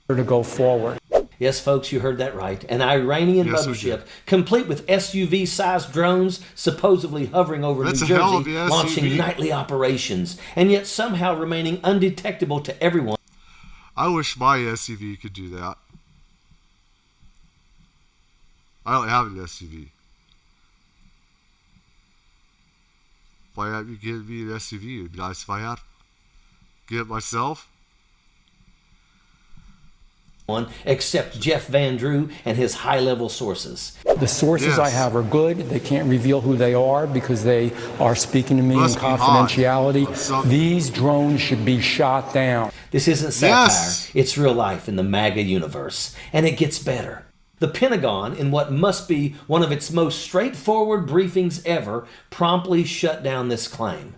To go forward. Yes, folks, you heard that right. An Iranian mothership, complete with SUV-sized drones, supposedly hovering over New Jersey, launching nightly operations, and yet somehow remaining undetectable to everyone. I wish my SUV could do that. I don't have an SUV. Why haven't you given me an SUV? It'd be nice if I had. Get it myself? Except Jeff Van Drew and his high-level sources. The sources I have are good. They can't reveal who they are because they are speaking to me in confidentiality. These drones should be shot down. This isn't satire. It's real life in the MAGA universe. And it gets better. The Pentagon, in what must be one of its most straightforward briefings ever, promptly shut down this claim.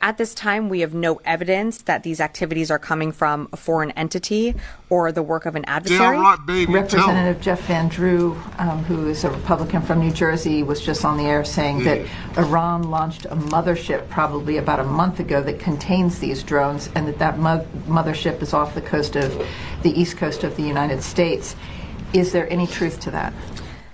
At this time, we have no evidence that these activities are coming from a foreign entity or the work of an adversary. Representative Jeff Van Drew, who is a Republican from New Jersey, was just on the air saying that Iran launched a mothership probably about a month ago that contains these drones, and that mothership is off the coast of the east coast of the United States. Is there any truth to that?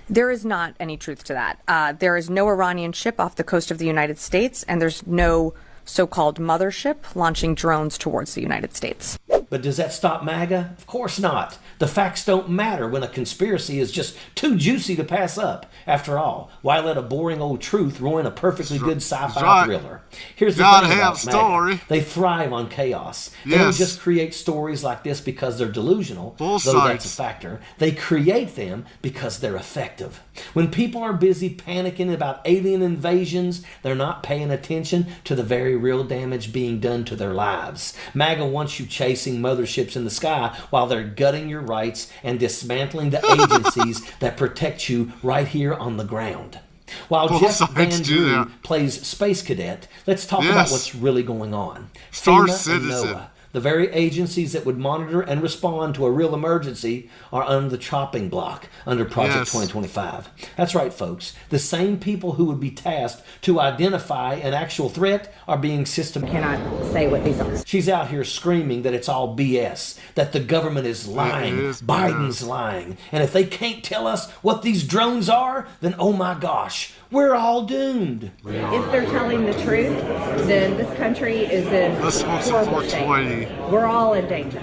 There is not any truth to that. There is no Iranian ship off the coast of the United States, and there's no so-called mothership launching drones towards the United States. But does that stop MAGA? Of course not. The facts don't matter when a conspiracy is just too juicy to pass up. After all, why let a boring old truth ruin a perfectly good sci-fi thriller? Here's the thing about MAGA. They thrive on chaos. They don't just create stories like this because they're delusional, though that's a factor. They create them because they're effective. When people are busy panicking about alien invasions, they're not paying attention to the very real damage being done to their lives. MAGA wants you chasing motherships in the sky while they're gutting your rights and dismantling the agencies that protect you right here on the ground. While Jeff Van Drew plays Space Cadet, let's talk about what's really going on. FEMA and NOAA, the very agencies that would monitor and respond to a real emergency, are on the chopping block under Project 2025. That's right, folks. The same people who would be tasked to identify an actual threat are being Cannot say what these are. She's out here screaming that it's all BS, that the government is lying, Biden's lying, and if they can't tell us what these drones are, then oh my gosh, we're all doomed. If they're telling the truth, then this country is in horrible shape. We're all in danger.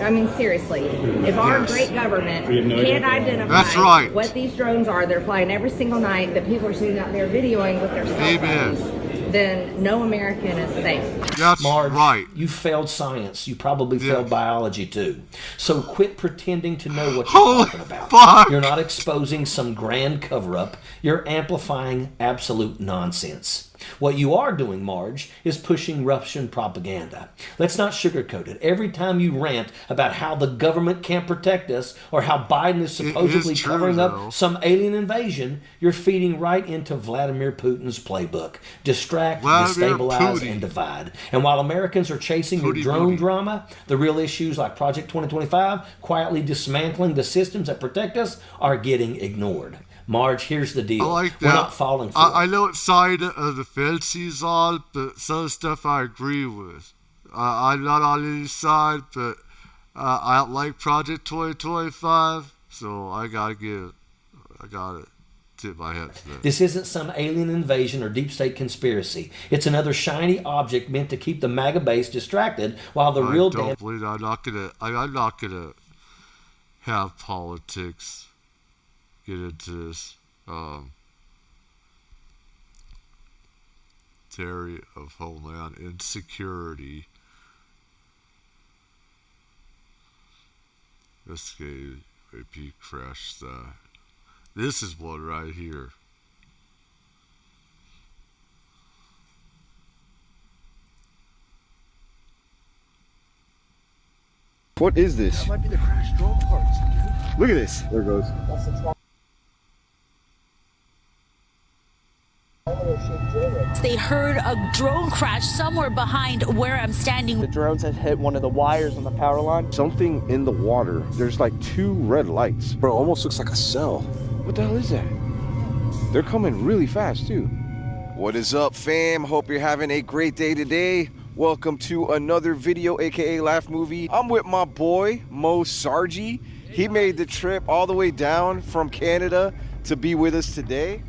I mean, seriously, if our great government can't identify That's right. what these drones are, they're flying every single night, that people are sitting out there videoing with their cell phones, then no American is safe. That's Marge, right. You failed science. You probably failed biology too. So quit pretending to know what you're talking about. Fuck. You're not exposing some grand cover-up. You're amplifying absolute nonsense. What you are doing, Marge, is pushing Russian propaganda. Let's not sugarcoat it. Every time you rant about how the government can't protect us or how Biden is supposedly covering up some alien invasion, you're feeding right into Vladimir Putin's playbook. Distract, destabilize, and divide. And while Americans are chasing your drone drama, the real issues like Project 2025, quietly dismantling the systems that protect us, are getting ignored. Marge, here's the deal. I like that. We're not falling for it. I know what side of the fence he's on, but some stuff I agree with. I'm not on any side, but I don't like Project 2025, so I gotta tip my hat to that. This isn't some alien invasion or deep state conspiracy. It's another shiny object meant to keep the MAGA base distracted while the real damn... I'm not gonna have politics get into this area of homeland insecurity. Escape AP crash site. This is one right here. What is this? That might be the crash drone parts. Look at this. There it goes. They heard a drone crash somewhere behind where I'm standing. The drones had hit one of the wires on the power line. Something in the water. There's like 2 red lights. Bro, almost looks like a cell. What the hell is that? They're coming really fast too. What is up, fam? Hope you're having a great day today. Welcome to another video, aka Laugh Movie. I'm with my boy, Mo Sargi. He made the trip all the way down from Canada to be with us today.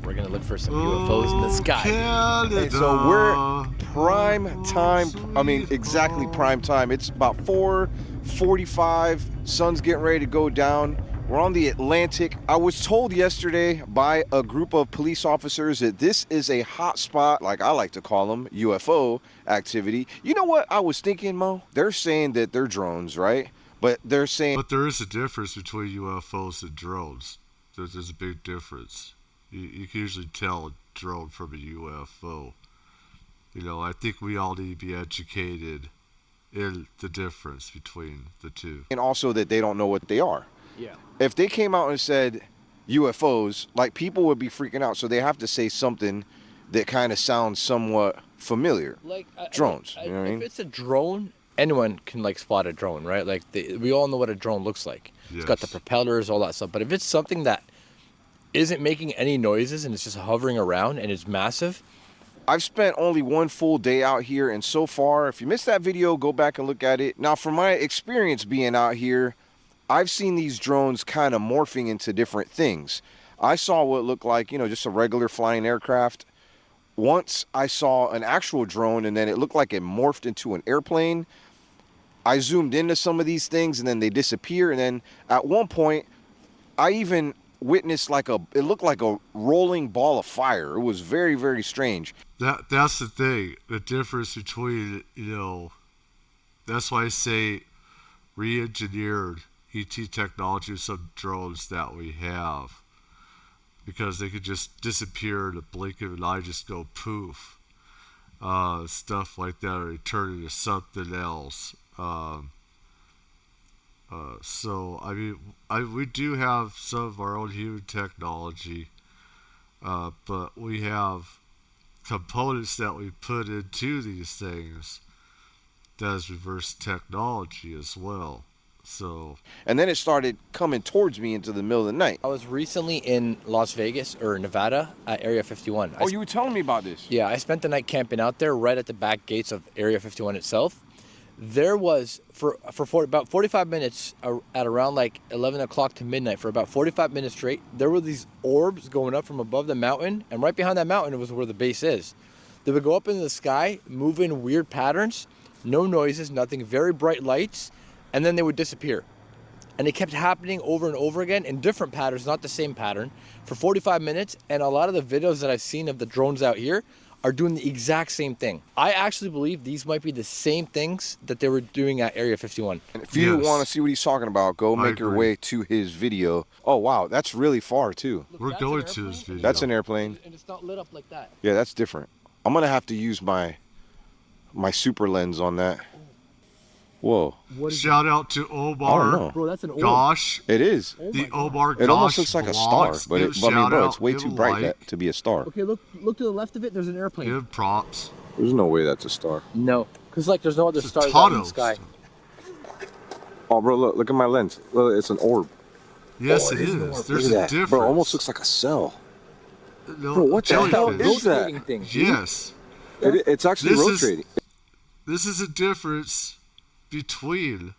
We're gonna look for some UFOs in the sky. Okay, so we're prime time. I mean, exactly prime time. It's about 4:45. Sun's getting ready to go down. We're on the Atlantic. I was told yesterday by a group of police officers that this is a hot spot, like I like to call them, UFO activity. You know what I was thinking, Mo? They're saying that they're drones, right? But they're saying... But there is a difference between UFOs and drones. There's a big difference. You can usually tell a drone from a UFO. You know, I think we all need to be educated in the difference between the two. And also that they don't know what they are. Yeah. If they came out and said UFOs, like, people would be freaking out. So they have to say something that kind of sounds somewhat familiar. Like drones. You know what I mean? If it's a drone, anyone can like spot a drone, right? Like we all know what a drone looks like. Yes. It's got the propellers, all that stuff. But if it's something that isn't making any noises and it's just hovering around and it's massive. I've spent only one full day out here, and so far, if you missed that video, go back and look at it. Now, from my experience being out here, I've seen these drones kind of morphing into different things. I saw what looked like, you know, just a regular flying aircraft. Once I saw an actual drone, and then it looked like it morphed into an airplane. I zoomed into some of these things, and then they disappear. And then at one point, I even witnessed it looked like a rolling ball of fire. It was very, very strange. That's the thing. The difference between, you know, that's why I say re-engineered ET technology with some drones that we have. Because they could just disappear in a blink of an eye, just go poof. Stuff like that, or turn into something else. So, I mean, we do have some of our own human technology, but we have components that we put into these things that is reverse technology as well. So, and then it started coming towards me into the middle of the night. I was recently in Las Vegas or Nevada at Area 51. Oh, you were telling me about this? Yeah, I spent the night camping out there right at the back gates of Area 51 itself. There was, for about 45 minutes, at around like 11 o'clock to midnight, for about 45 minutes straight, there were these orbs going up from above the mountain, and right behind that mountain was where the base is. They would go up into the sky, move in weird patterns, no noises, nothing, very bright lights, and then they would disappear. And it kept happening over and over again in different patterns, not the same pattern, for 45 minutes. And a lot of the videos that I've seen of the drones out here are doing the exact same thing. I actually believe these might be the same things that they were doing at Area 51. And if you want to see what he's talking about, go make your way to his video. Oh, wow, that's really far, too. Look, we're going to his video. That's an airplane. And it's not lit up like that. Yeah, that's different. I'm going to have to use my super lens on that. Whoa. Shout out to Omar. I don't know. Bro, that's an orb. Gosh. It is. The Omar Gosh. It almost looks like a star, but I mean, bro, it's way too bright like. to be a star. Okay, look to the left of it. There's an airplane. Give props. There's no way that's a star. No, because like there's no other stars out in the sky. Oh, bro, look at my lens. Look, it's an orb. Yes, it is. There's a difference. Bro, it almost looks like a cell. No, bro, what the hell is that? Thing. Yes. It's actually rotating. This is a difference between.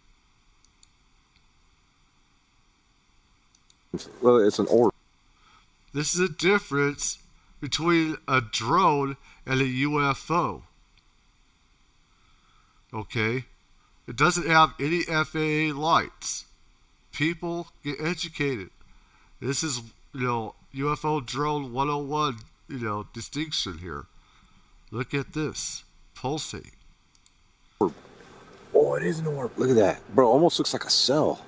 Well, it's an orb. This is a difference between a drone and a UFO. Okay? It doesn't have any FAA lights. People get educated. This is, UFO drone 101, distinction here. Look at this. Pulsing. Oh, it is an orb. Look at that. Bro, almost looks like a cell.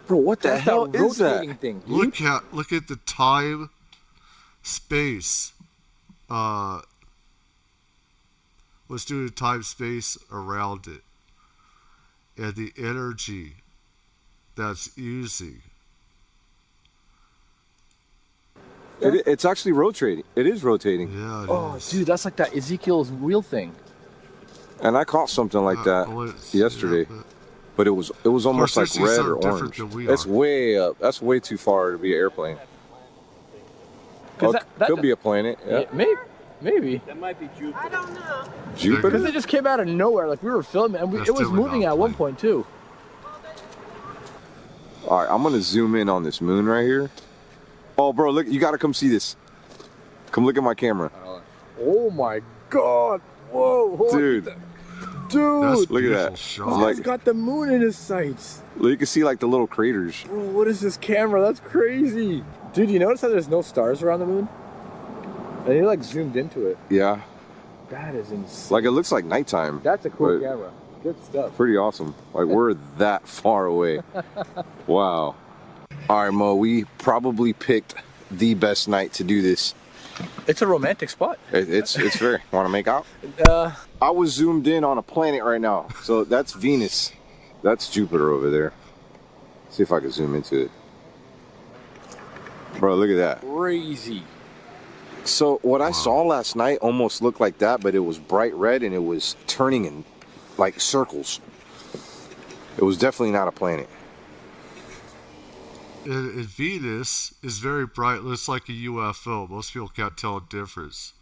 Bro, what the hell is that? Thing, look at the time, space. Let's do the time space around it. And the energy that's using. It's actually rotating. It is rotating. Yeah, it is. Dude, that's like that Ezekiel's wheel thing. And I caught something like that yesterday. Yeah, but it was almost like red or orange. It's way up. That's way too far to be an airplane. Well, could be a planet. Yeah. Maybe. That might be Jupiter. I don't know. Jupiter? Because it just came out of nowhere. Like, we were filming, and it was moving at one point, too. All right, I'm going to zoom in on this moon right here. Oh, bro, look, you got to come see this. Come look at my camera. Oh, my God. Whoa. Dude. Dude. Look at that. He's got the moon in his sights. You can see, like, the little craters. Bro, what is this camera? That's crazy. Dude, you notice how there's no stars around the moon? And he like zoomed into it. Yeah. That is insane. Like it looks like nighttime. That's a cool camera. Good stuff. Pretty awesome. Like we're that far away. Wow. All right, Mo, we probably picked the best night to do this. It's a romantic spot. It's very. Want to make out? I was zoomed in on a planet right now. So that's Venus. That's Jupiter over there. See if I can zoom into it. Bro, look at that. Crazy. So what I saw last night almost looked like that, but it was bright red and it was turning in like circles. It was definitely not a planet. And Venus is very bright, looks like a UFO. Most people can't tell a difference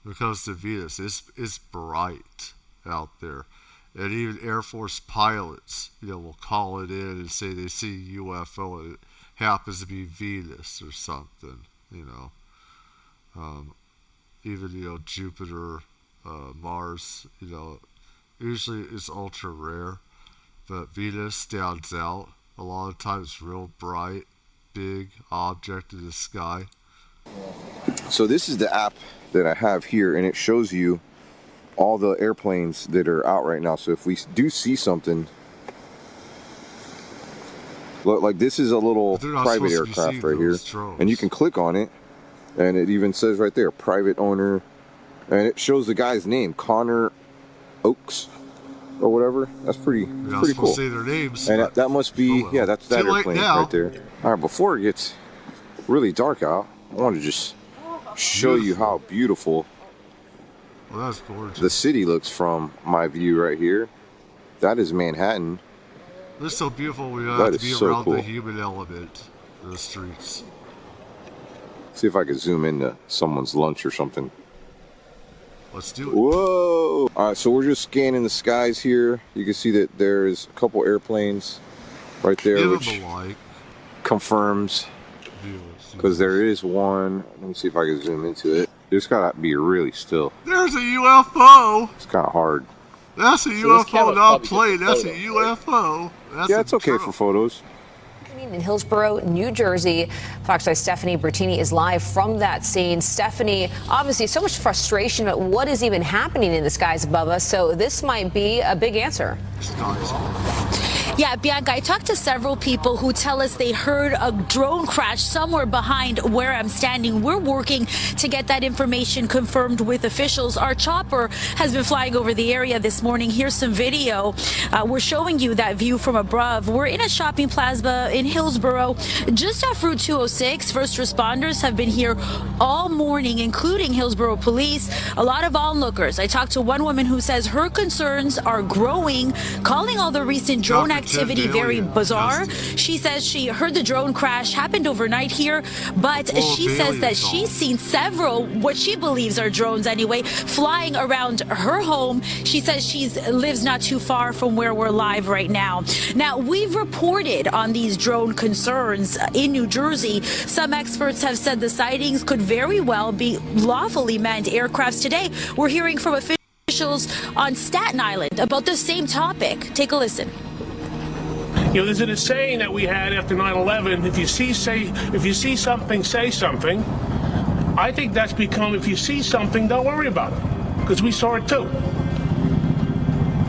when it comes to Venus. It's bright out there. And even Air Force pilots, will call it in and say they see a UFO and it happens to be Venus or something, even, Jupiter, Mars, usually it's ultra rare, but Venus stands out. A lot of times real bright, big object in the sky. So this is the app that I have here, and it shows you all the airplanes that are out right now. So if we do see something, look, like this is a little private aircraft right here, and you can click on it, and it even says right there, private owner, and it shows the guy's name, Connor Oakes or whatever. That's pretty cool. Say their names, and that must be, yeah, that's that airplane right there. All right, before it gets really dark out, I want to just show you how beautiful that's gorgeous. The city looks from my view right here. That is Manhattan. It's so beautiful. We have to be around the human element in the streets. See if I can zoom into someone's lunch or something. Let's do it. Whoa! All right, so we're just scanning the skies here. You can see that there's a couple airplanes right there, which confirms, because there is one. Let me see if I can zoom into it. It's gotta be really still. There's a UFO! It's kind of hard. That's a UFO, not a plane. That's a UFO. That's yeah, it's okay for photos. In Hillsborough, New Jersey. Fox 5's Stephanie Bertini is live from that scene. Stephanie, obviously so much frustration about what is even happening in the skies above us, so this might be a big answer. Yeah, Bianca, I talked to several people who tell us they heard a drone crash somewhere behind where I'm standing. We're working to get that information confirmed with officials. Our chopper has been flying over the area this morning. Here's some video. We're showing you that view from above. We're in a shopping plaza in Hillsborough, just off Route 206. First responders have been here all morning, including Hillsborough police, a lot of onlookers. I talked to one woman who says her concerns are growing, calling all the recent drone activity very bizarre. She says she heard the drone crash happened overnight here, but she says that she's seen several, what she believes are drones anyway, flying around her home. She says she lives not too far from where we're live right now. Now, we've reported on these drone concerns in New Jersey. Some experts have said the sightings could very well be lawfully manned aircrafts today. We're hearing from officials on Staten Island about the same topic. Take a listen. You know, there's a saying that we had after 9/11: if you see something, say something. I think that's become, if you see something, don't worry about it, because we saw it too.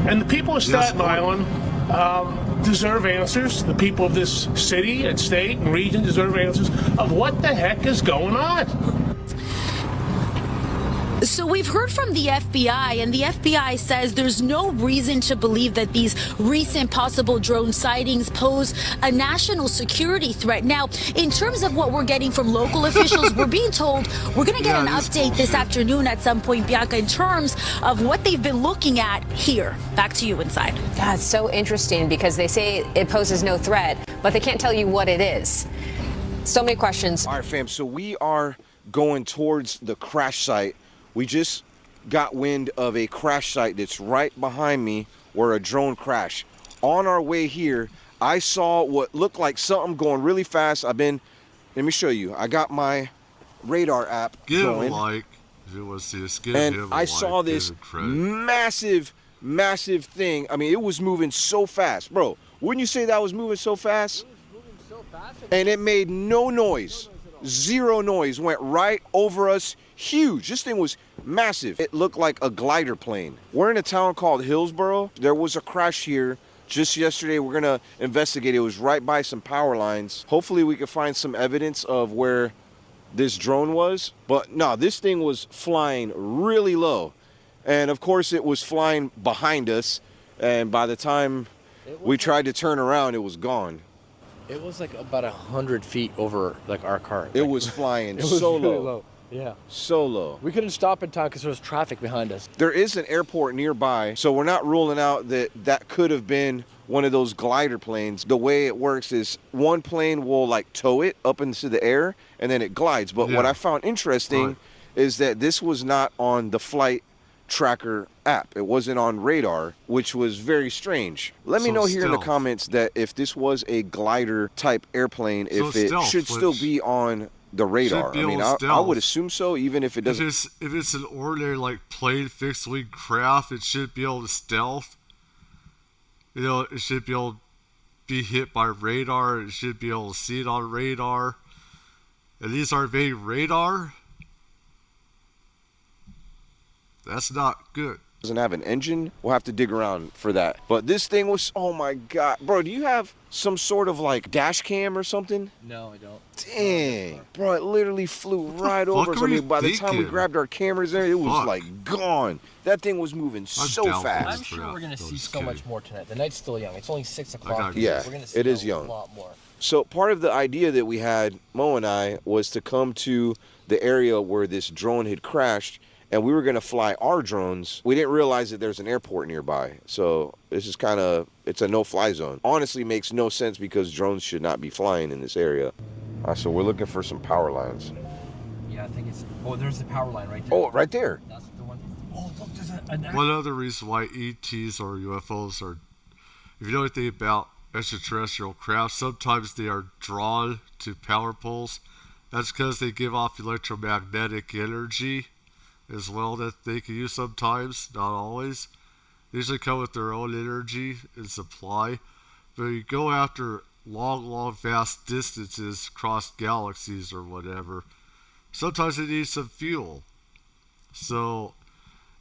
And the people of Staten Island deserve answers. The people of this city and state and region deserve answers of what the heck is going on. So we've heard from the FBI, and the FBI says there's no reason to believe that these recent possible drone sightings pose a national security threat. Now, in terms of what we're getting from local officials, we're being told we're going to get an update this afternoon at some point, Bianca, in terms of what they've been looking at here. Back to you inside. Yeah, it's so interesting because they say it poses no threat, but they can't tell you what it is. So many questions. All right, fam, so we are going towards the crash site. We just got wind of a crash site that's right behind me where a drone crashed. On our way here, I saw what looked like something going really fast. Let me show you. I got my radar app going. And I saw this massive thing. I mean, it was moving so fast. Bro, wouldn't you say that was moving so fast? It was moving so fast. And it made no noise. Zero noise. Went right over us. Huge. This thing was massive. It looked like a glider plane. We're in a town called Hillsborough. There was a crash here just yesterday. We're gonna investigate. It was right by some power lines. Hopefully we can find some evidence of where this drone was. But no, this thing was flying really low. And of course it was flying behind us. And by the time we tried to turn around, it was gone. It was like about 100 feet over like our car. It was flying so low. Yeah. So low. We couldn't stop in time because there was traffic behind us. There is an airport nearby, so we're not ruling out that could have been one of those glider planes. The way it works is one plane will like tow it up into the air and then it glides. But what I found interesting is that this was not on the flight tracker app. It wasn't on radar, which was very strange. Let me know here in the comments that if this was a glider type airplane, if it should still be on the radar. I mean, I would assume so, even if it doesn't. If it's an ordinary like plane, fixed wing craft, it should be able to stealth. You know, it should be able to be hit by radar. It should be able to see it on radar. And these aren't very radar. That's not good. Doesn't have an engine. We'll have to dig around for that. But this thing was, oh my God. Bro, do you have some sort of like dash cam or something? No, I don't. Dang. Bro, it literally flew right over us. I mean, by the time we grabbed our cameras there, it was like gone. That thing was moving so fast. I'm sure we're going to see so much more tonight. The night's still young. It's only 6 o'clock. Yeah, we're gonna see it is young. A lot more. So part of the idea that we had, Mo and I, was to come to the area where this drone had crashed, and we were going to fly our drones. We didn't realize that there's an airport nearby. So this is kind of, it's a no-fly zone. Honestly, makes no sense because drones should not be flying in this area. All right, so we're looking for some power lines. Yeah, I think it's, oh, there's the power line right there. Oh, right there. That's the one. Oh, look, there's a... One other reason why ETs or UFOs are, if you know anything about extraterrestrial craft, sometimes they are drawn to power poles. That's because they give off electromagnetic energy as well that they can use sometimes, not always. They usually come with their own energy and supply. But you go after long, vast distances across galaxies or whatever, sometimes it needs some fuel. So,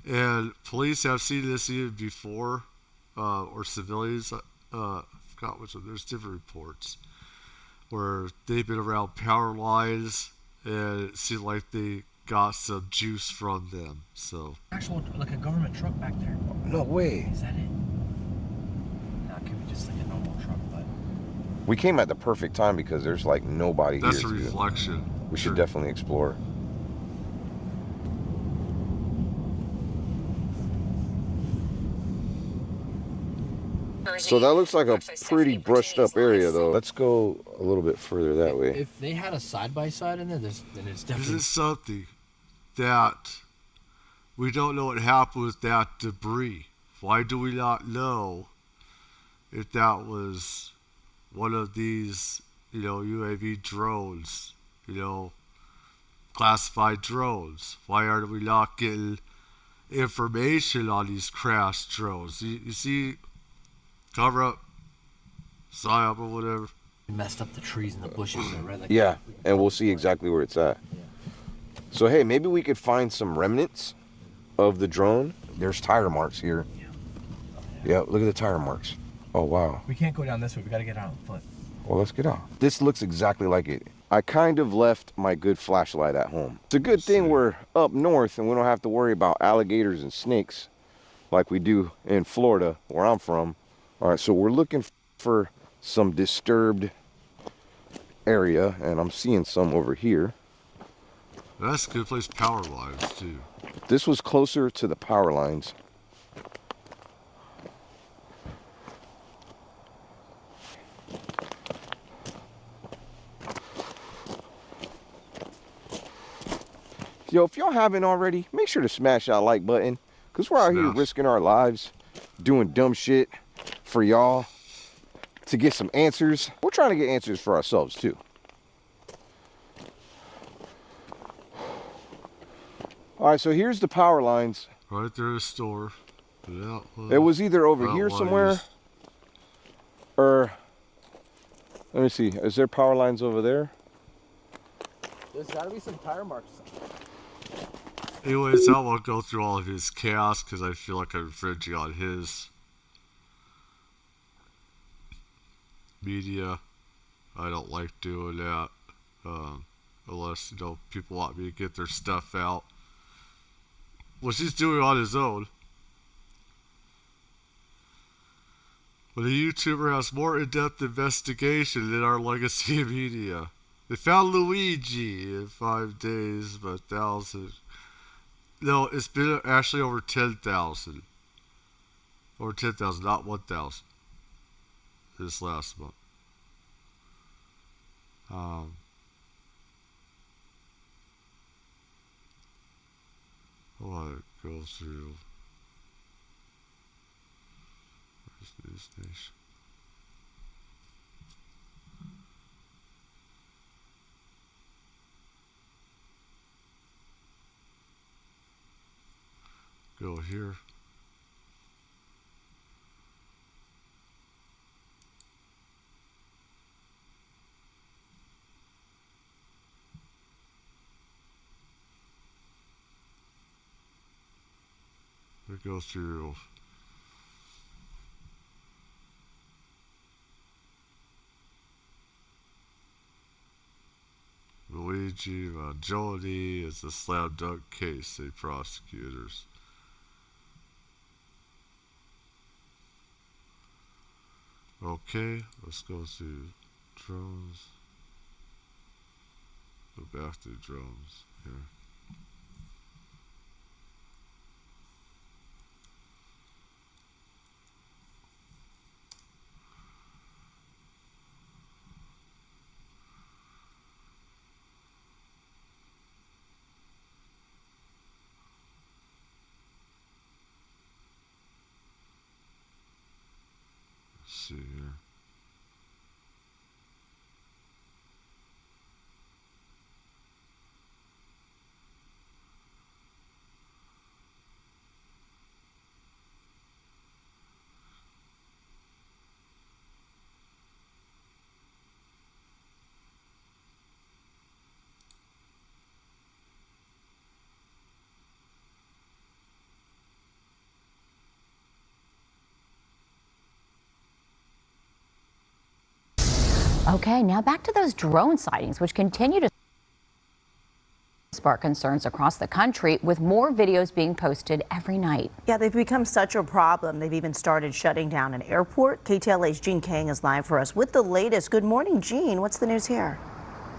and police have seen this even before, or civilians. I forgot which one. There's different reports where they've been around power lines, and it seemed like they got some juice from them. So Actual, like a government truck back there. No way. Is that it? No, it could be just like a normal truck, but. We came at the perfect time because there's like nobody here. That's a reflection. We should definitely explore. So that looks like a pretty brushed up area though. Let's go a little bit further that way. If they had a side-by-side in there, then it's definitely... This is something that we don't know what happened with that debris. Why do we not know if that was one of these, UAV drones, classified drones? Why are we not getting information on these crashed drones? You see, cover up, Psyops or whatever. We messed up the trees and the bushes there, right? Like Yeah, and we'll see exactly where it's at. Yeah. So hey, maybe we could find some remnants of the drone. There's tire marks here. Yeah, look at the tire marks. Oh wow. We can't go down this way. We got to get out on foot. Well, let's get out. This looks exactly like it. I kind of left my good flashlight at home. It's a good thing we're up north and we don't have to worry about alligators and snakes like we do in Florida, where I'm from. All right, so we're looking for some disturbed area, and I'm seeing some over here. That's a good place, power lines too. This was closer to the power lines. Yo, if y'all haven't already, make sure to smash that like button, because we're out here risking our lives, doing dumb shit for y'all to get some answers. We're trying to get answers for ourselves too. All right, so here's the power lines. Right there, the store. It was either over here somewhere, or let me see. Is there power lines over there? There's got to be some tire marks. Anyways, I won't go through all of his chaos because I feel like I'm infringing on his media. I don't like doing that unless people want me to get their stuff out, which he's doing on his own. But a YouTuber has more in-depth investigation than our legacy media. They found Luigi in 5 days, but 1,000. No, it's been actually over 10,000. Over 10,000, not 1,000. This last month. I want to go through this nation. Go here. We go through Luigi Jody is a slam dunk case, say prosecutors. Okay, let's go to drones. Go back to drones here. See here. Okay, now back to those drone sightings, which continue to spark concerns across the country, with more videos being posted every night. Yeah, they've become such a problem. They've even started shutting down an airport. KTLA's Gene Kang is live for us with the latest. Good morning, Gene. What's the news here?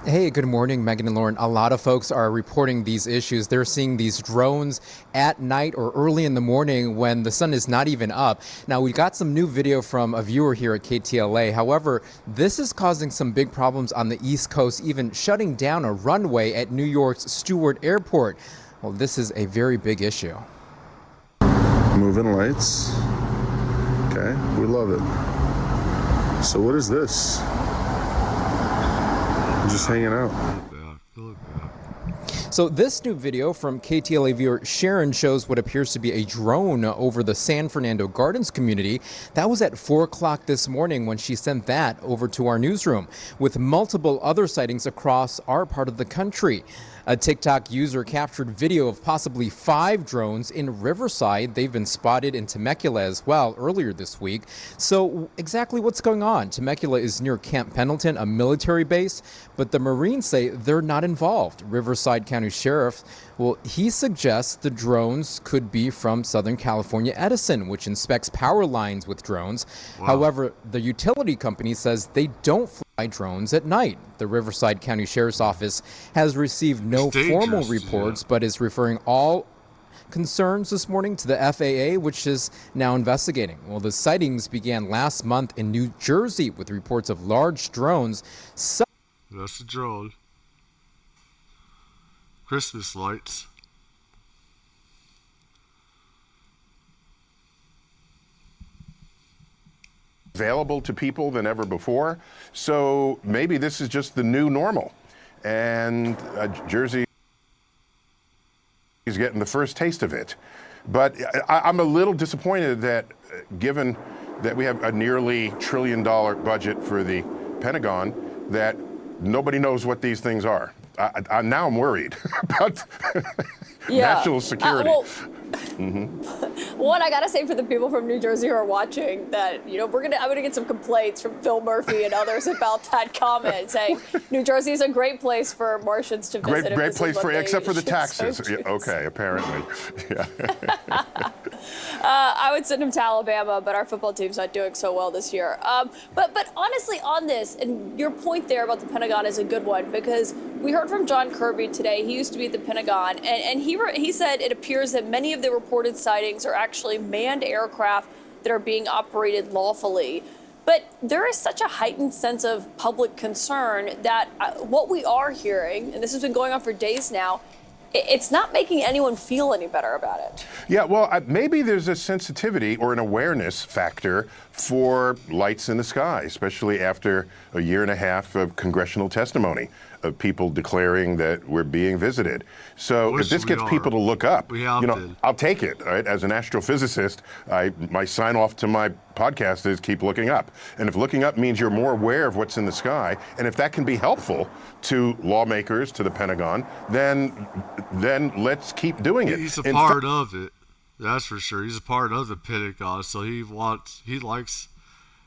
Hey, good morning, Megan and Lauren. A lot of folks are reporting these issues. They're seeing these drones at night or early in the morning when the sun is not even up. Now, we got some new video from a viewer here at KTLA. However, this is causing some big problems on the East Coast, even shutting down a runway at New York's Stewart Airport. Well, this is a very big issue. Moving lights. Okay, we love it. So what is this? Just hanging out. So this new video from KTLA viewer Sharon shows what appears to be a drone over the San Fernando Gardens community. That was at 4 o'clock this morning when she sent that over to our newsroom, with multiple other sightings across our part of the country. A TikTok user captured video of possibly 5 drones in Riverside. They've been spotted in Temecula as well earlier this week. So exactly what's going on? Temecula is near Camp Pendleton, a military base, but the Marines say they're not involved. Riverside County Sheriff, well, he suggests the drones could be from Southern California Edison, which inspects power lines with drones. Wow. However, the utility company says they don't fly drones at night. The Riverside County Sheriff's Office has received no formal reports, but is referring all concerns this morning to the FAA, which is now investigating. Well, the sightings began last month in New Jersey with reports of large drones. That's a drone. Christmas lights. Available to people than ever before. So maybe this is just the new normal. And Jersey is getting the first taste of it. But I'm a little disappointed that given that we have a nearly $1 trillion budget for the Pentagon, that nobody knows what these things are. Now I'm worried about national security. One, I gotta say for the people from New Jersey who are watching that, I'm gonna get some complaints from Phil Murphy and others about that comment, saying New Jersey is a great place for Martians to visit. Great place for, except for the taxes. Yeah, okay, apparently. Yeah. I would send him to Alabama, but our football team's not doing so well this year. But honestly, on this, and your point there about the Pentagon is a good one, because we heard from John Kirby today. He used to be at the Pentagon, and he said it appears that many of the reported sightings are actually manned aircraft that are being operated lawfully. But there is such a heightened sense of public concern that what we are hearing, and this has been going on for days now, it's not making anyone feel any better about it. Yeah, well, maybe there's a sensitivity or an awareness factor for lights in the sky, especially after a year and a half of congressional testimony of people declaring that we're being visited. So if this gets people to look up, I'll take it. Right? As an astrophysicist, my sign off to my podcast is keep looking up. And if looking up means you're more aware of what's in the sky, and if that can be helpful to lawmakers, to the Pentagon, then let's keep doing it. He's a part of it. That's for sure. He's a part of the Pentagon, so he likes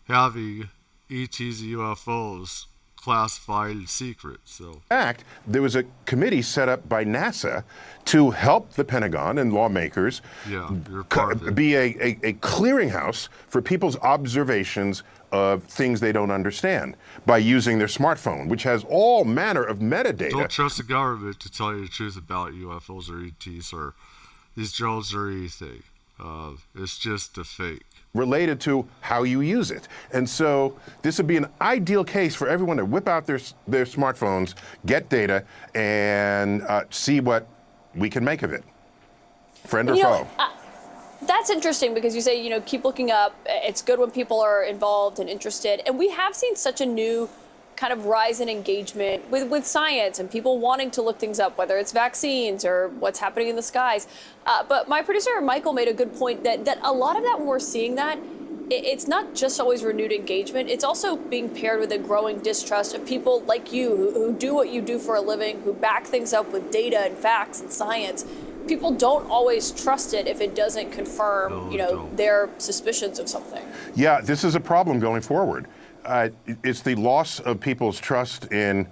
having ETs and UFOs classified and secret. So, in fact, there was a committee set up by NASA to help the Pentagon and lawmakers be a clearinghouse for people's observations of things they don't understand by using their smartphone, which has all manner of metadata. Don't trust the government to tell you the truth about UFOs or ETs or these drones or anything. It's just a fake. Related to how you use it. And so this would be an ideal case for everyone to whip out their smartphones, get data, and see what we can make of it. Friend or foe? That's interesting because you say, keep looking up. It's good when people are involved and interested. And we have seen such a new kind of rise in engagement with science and people wanting to look things up, whether it's vaccines or what's happening in the skies. But my producer, Michael, made a good point that a lot of that, when we're seeing that, it's not just always renewed engagement. It's also being paired with a growing distrust of people like you who do what you do for a living, who back things up with data and facts and science. People don't always trust it if it doesn't confirm, their suspicions of something. Yeah, this is a problem going forward. it's the loss of people's trust in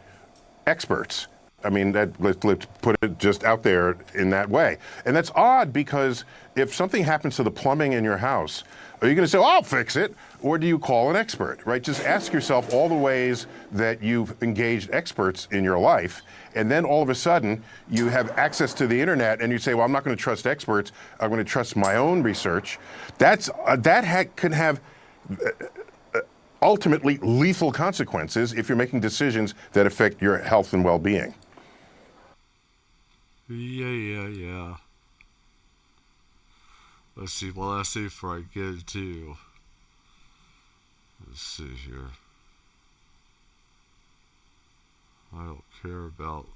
experts. I mean, let's put it just out there in that way. And that's odd because if something happens to the plumbing in your house, are you going to say, oh, I'll fix it? Or do you call an expert, right? Just ask yourself all the ways that you've engaged experts in your life. And then all of a sudden, you have access to the internet and you say, well, I'm not going to trust experts. I'm going to trust my own research. Can have ultimately lethal consequences if you're making decisions that affect your health and well-being. Yeah. Let's see. Well, let's see before I get into. Let's see here. I don't care about.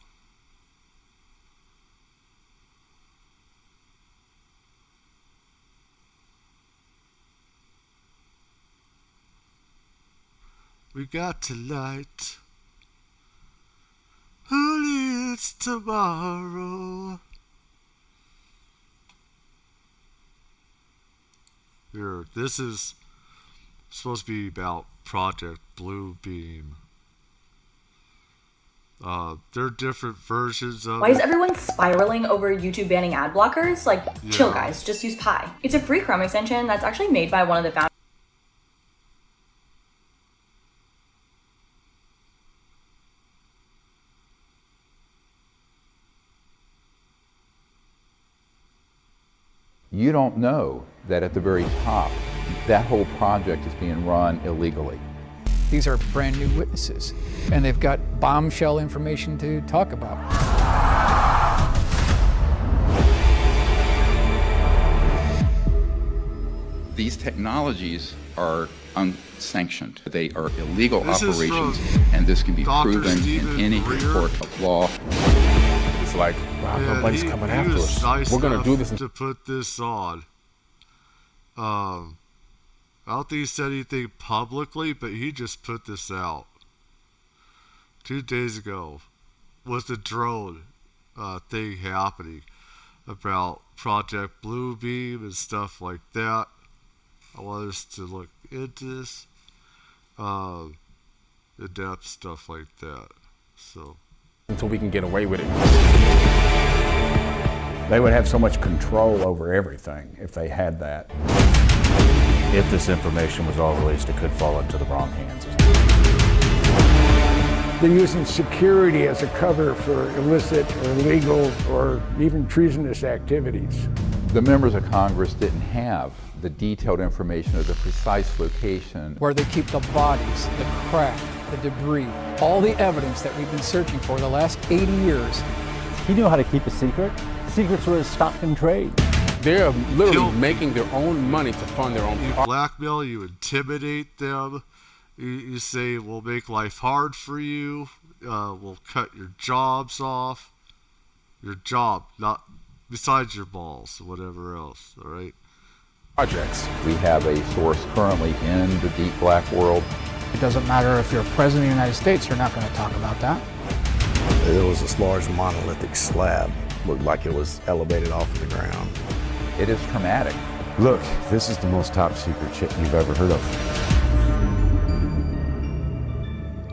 We got to light. Only it's tomorrow. Here, this is supposed to be about Project Blue Beam. There are different versions of Why is everyone spiraling over YouTube banning ad blockers? Like, chill guys, just use Pi. It's a free Chrome extension that's actually made by one of the founders. You don't know that at the very top, that whole project is being run illegally. These are brand new witnesses, and they've got bombshell information to talk about. These technologies are unsanctioned. They are illegal operations, and this can be proven in any court of law. It's like, wow, nobody's coming after us. Nice We're going to do this. To put this on. I don't think he said anything publicly, but he just put this out 2 days ago with the drone thing happening about Project Blue Beam and stuff like that. I want us to look into this, in-depth stuff like that. So until we can get away with it. They would have so much control over everything if they had that. If this information was all released, it could fall into the wrong hands. They're using security as a cover for illicit or illegal or even treasonous activities. The members of Congress didn't have the detailed information of the precise location. Where they keep the bodies, the craft, the debris, all the evidence that we've been searching for the last 80 years. He knew how to keep a secret. Secrets were his stock and trade. They're literally making their own money to fund their own. You blackmail, you intimidate them. You say, we'll make life hard for you. We'll cut your jobs off. Your job, not besides your balls, or whatever else, all right? Projects. We have a source currently in the deep black world. It doesn't matter if you're president of the United States, you're not going to talk about that. There was this large monolithic slab. Looked like it was elevated off of the ground. It is traumatic. Look, this is the most top secret shit you've ever heard of.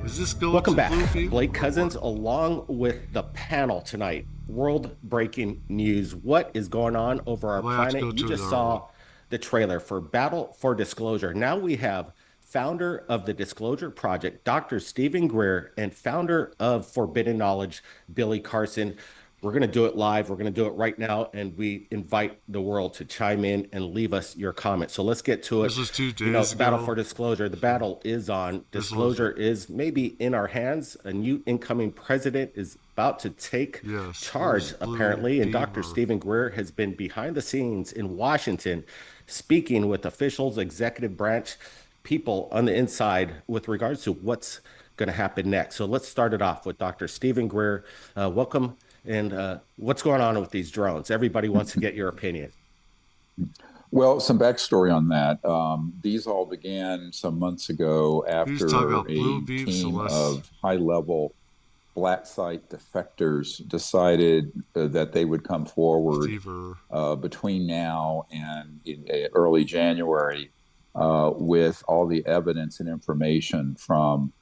Is this going Welcome to back. Bluebeam? Blake Cousins along with the panel tonight. World breaking news. What is going on over our planet? You just saw the trailer for Battle for Disclosure. Now we have founder of the Disclosure Project, Dr. Stephen Greer, and founder of Forbidden Knowledge, Billy Carson. We're going to do it live. We're going to do it right now, and we invite the world to chime in and leave us your comments. So let's get to it. This was 2 days ago. Battle for Disclosure. The battle is on. Disclosure is maybe in our hands. A new incoming president is about to take charge, apparently, and Dr. Stephen Greer has been behind the scenes in Washington, speaking with officials, executive branch, people on the inside with regards to what's going to happen next. So let's start it off with Dr. Stephen Greer. Welcome. And what's going on with these drones? Everybody wants to get your opinion. Well, some backstory on that. These all began some months ago after a team of high-level black site defectors decided that they would come forward between now and early January with all the evidence and information from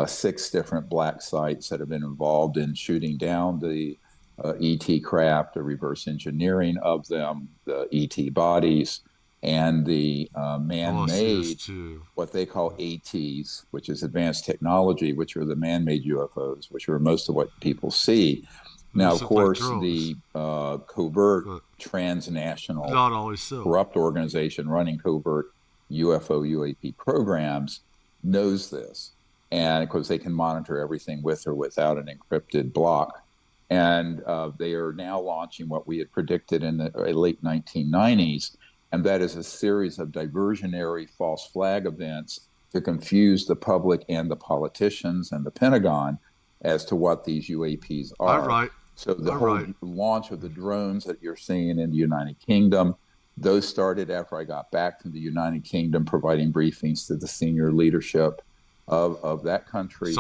6 different black sites that have been involved in shooting down the ET craft, the reverse engineering of them, the ET bodies, and the man-made, what they call ATs, which is advanced technology, which are the man-made UFOs, which are most of what people see. Now, of course, the covert, transnational, corrupt organization running covert UFO, UAP programs knows this. And of course, they can monitor everything with or without an encrypted block. And they are now launching what we had predicted in the late 1990s, and that is a series of diversionary false flag events to confuse the public and the politicians and the Pentagon as to what these UAPs are. All right. So the whole launch of the drones that you're seeing in the United Kingdom, those started after I got back from the United Kingdom, providing briefings to the senior leadership of that country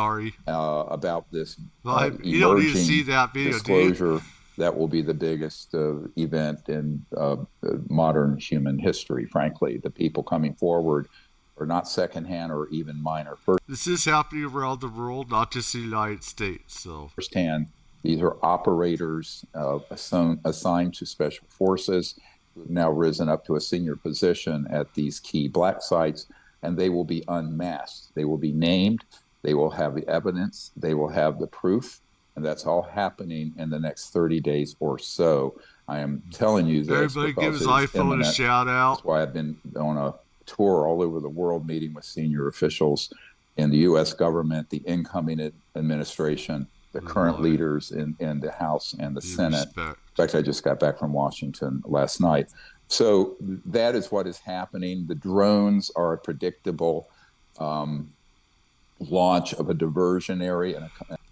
about this you don't need to see that video, disclosure that will be the biggest event in modern human history. Frankly, the people coming forward are not secondhand or even minor. This is happening around the world, not just the United States. So firsthand, these are operators assigned to special forces who have now risen up to a senior position at these key black sites, and they will be unmasked. They will be named. They will have the evidence. They will have the proof. And that's all happening in the next 30 days or so. I am telling you this. Everybody give his iPhone a shout out. That's why I've been on a tour all over the world, meeting with senior officials in the U.S. government, the incoming administration, the current leaders in the House and the Senate. In fact, I just got back from Washington last night. So that is what is happening. The drones are a predictable launch of a diversionary.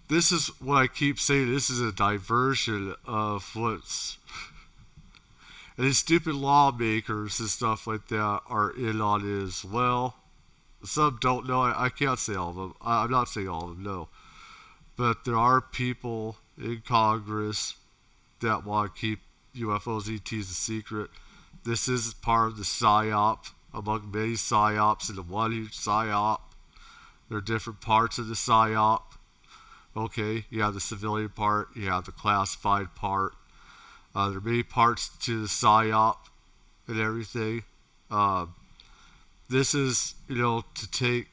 This is what I keep saying. This is a diversion of what's... And these stupid lawmakers and stuff like that are in on it as well. Some don't know. I can't say all of them. I'm not saying all of them, no. But there are people in Congress that want to keep UFOs, ETs a secret. This is part of the Psyop, among many Psyops, and the one huge Psyop. There are different parts of the Psyop. Okay, you have the civilian part, you have the classified part. There are many parts to the Psyop and everything. This is, to take...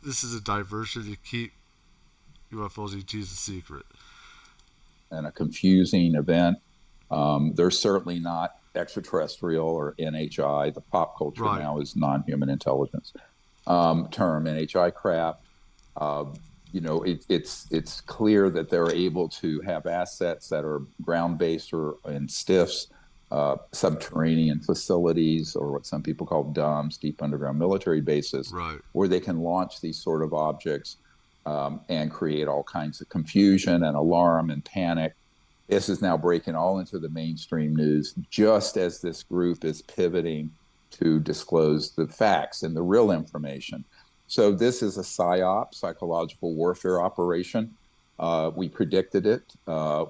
this is a diversion to keep UFOs, ETs a secret. And a confusing event. They're certainly not extraterrestrial or NHI. The pop culture now is non-human intelligence term, NHI craft. It's clear that they're able to have assets that are ground-based or in STIFs, subterranean facilities, or what some people call DUMBs, deep underground military bases, where they can launch these sort of objects and create all kinds of confusion and alarm and panic. This is now breaking all into the mainstream news, just as this group is pivoting to disclose the facts and the real information. So this is a PSYOP, psychological warfare operation. We predicted it.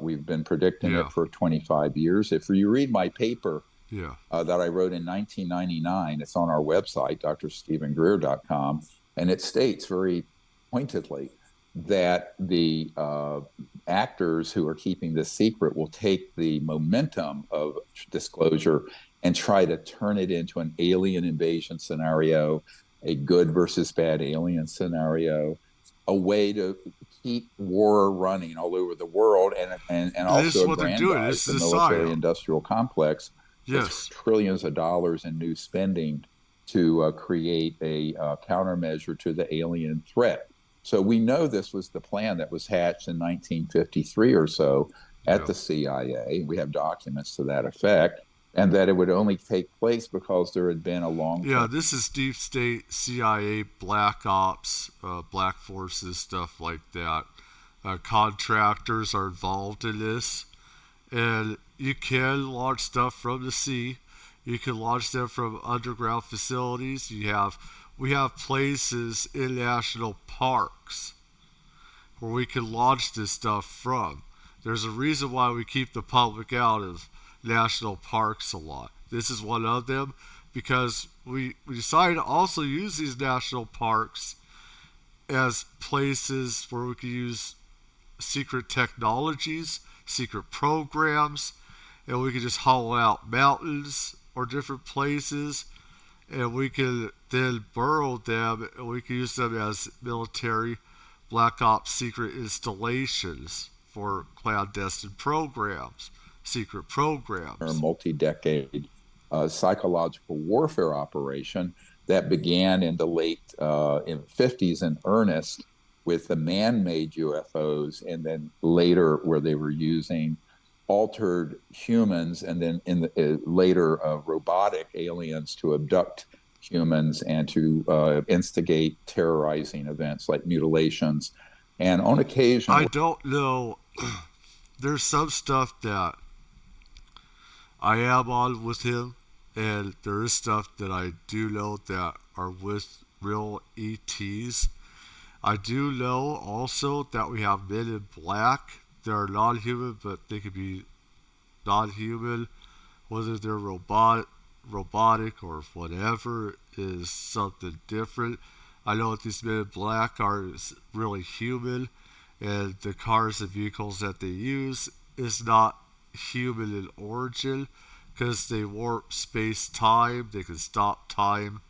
We've been predicting it for 25 years. If you read my paper that I wrote in 1999, it's on our website, drstephengreer.com, and it states very pointedly that the actors who are keeping this secret will take the momentum of disclosure and try to turn it into an alien invasion scenario, a good versus bad alien scenario, a way to keep war running all over the world, and also aggrandize the military-industrial complex. Yes, trillions of dollars in new spending to create a countermeasure to the alien threat. So we know this was the plan that was hatched in 1953 or so at the CIA. We have documents to that effect, and that it would only take place because there had been a long... Yeah, this is deep state, CIA, black ops, black forces, stuff like that. Contractors are involved in this, and you can launch stuff from the sea. You can launch them from underground facilities. We have places in national parks where we can launch this stuff from. There's a reason why we keep the public out of national parks a lot. this is one of them, because we decided to also use these national parks as places where we could use secret technologies, secret programs, and we could just hollow out mountains or different places, and we could then burrow them, and we could use them as military black ops secret installations for clandestine programs, secret programs. A multi-decade psychological warfare operation that began in the late in the 50s in earnest with the man-made UFOs, and then later where they were using altered humans, and then in the later robotic aliens to abduct humans and to instigate terrorizing events like mutilations. And on occasion, I don't know. There's some stuff that I am on with him, and there is stuff that I do know that are with real ETs. I do know also that we have men in black. They're non-human, but they could be non-human. Whether they're robotic or whatever is something different. I know that these men in black are really human, and the cars and vehicles that they use is not human in origin, because they warp space-time, they can stop time,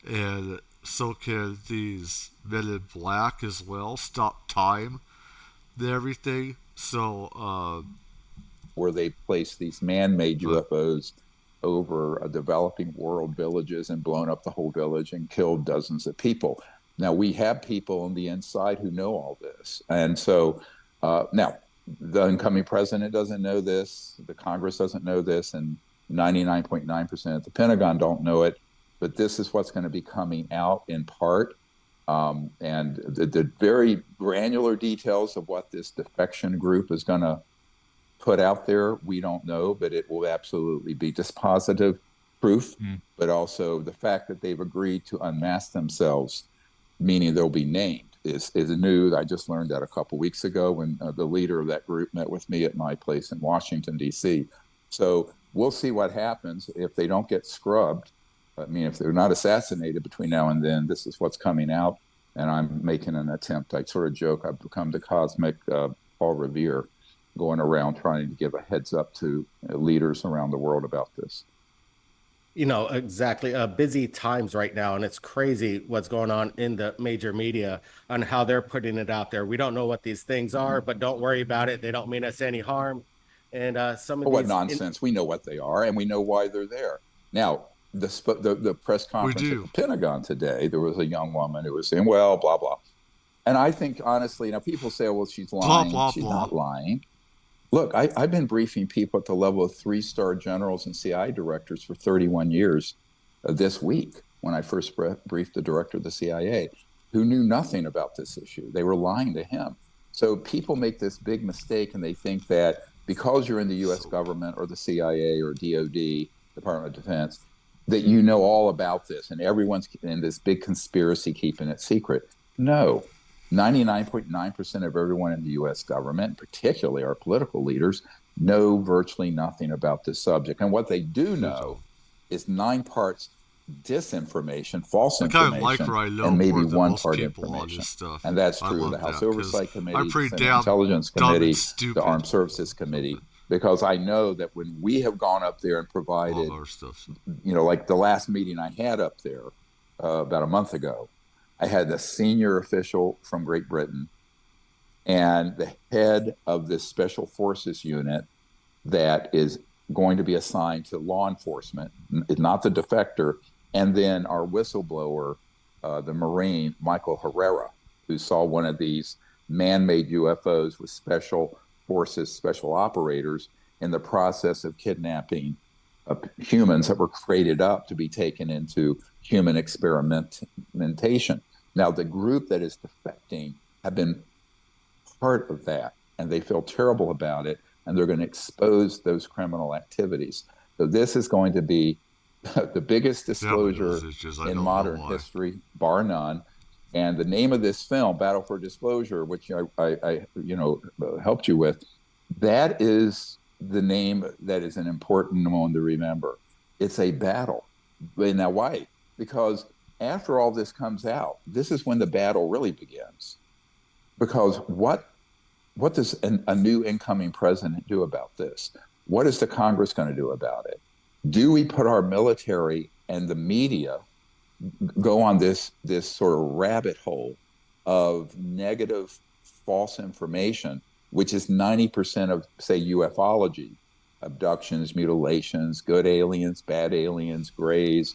and so can these men in black as well, stop time and everything. So where they place these man-made UFOs over a developing world villages and blown up the whole village and killed dozens of people. Now, we have people on the inside who know all this. And so now the incoming president doesn't know this, the Congress doesn't know this, and 99.9% at the Pentagon don't know it. But this is what's going to be coming out in part. And the very granular details of what this defection group is going to put out there, we don't know, but it will absolutely be dispositive proof. But also the fact that they've agreed to unmask themselves, meaning they'll be named, is new. I just learned that a couple weeks ago when the leader of that group met with me at my place in Washington, D.C. So we'll see what happens if they don't get scrubbed. I mean, if they're not assassinated between now and then, this is what's coming out. And I'm making an attempt. I sort of joke, I've become the cosmic Paul Revere, going around trying to give a heads up to leaders around the world about this. You know, exactly. Busy times right now, and it's crazy what's going on in the major media on how they're putting it out there. We don't know what these things are, but don't worry about it. They don't mean us any harm. And some of what nonsense. We know what they are, and we know why they're there. Now, the press conference at the Pentagon today, there was a young woman who was saying, well, blah, blah. And I think, honestly, now people say, well, she's lying. Blah, blah, she's blah. Not lying. Look, I've been briefing people at the level of 3-star generals and CIA directors for 31 years this week, when I first briefed the director of the CIA, who knew nothing about this issue. They were lying to him. So people make this big mistake, and they think that because you're in the U.S. government or the CIA or DOD, Department of Defense, that you know all about this, and everyone's in this big conspiracy keeping it secret. No. 99.9% of everyone in the U.S. government, particularly our political leaders, know virtually nothing about this subject. And what they do know is 9 parts disinformation, false information, and maybe 1 part information. And that's true of the House Oversight Committee, the Senate Intelligence Committee, the Armed Services Committee, because I know that when we have gone up there and provided, you know, like the last meeting I had up there about a month ago, I had a senior official from Great Britain and the head of this special forces unit that is going to be assigned to law enforcement, not the defector, and then our whistleblower, the Marine, Michael Herrera, who saw one of these man-made UFOs with special forces, special operators in the process of kidnapping humans that were crated up to be taken into human experimentation. Now, the group that is defecting have been part of that, and they feel terrible about it, and they're going to expose those criminal activities. So this is going to be the biggest disclosure in modern history, bar none. And the name of this film, Battle for Disclosure, which I helped you with, that is the name that is an important one to remember. It's a battle. Now, why? Because after all this comes out, this is when the battle really begins. Because what does a new incoming president do about this? What is the Congress going to do about it? Do we put our military and the media go on this sort of rabbit hole of negative false information, which is 90% of, say, ufology, abductions, mutilations, good aliens, bad aliens, grays?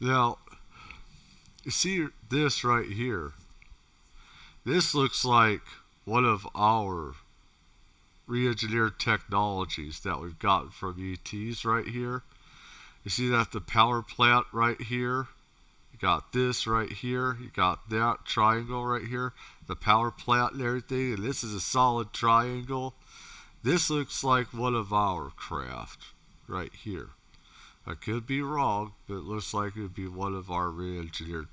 Now, you see this right here. This looks like one of our re-engineered technologies that we've gotten from ETs right here. You see that the power plant right here? You got this right here. You got that triangle right here. The power plant and everything. And this is a solid triangle. This looks like one of our craft right here. I could be wrong, but it looks like it would be one of our re-engineered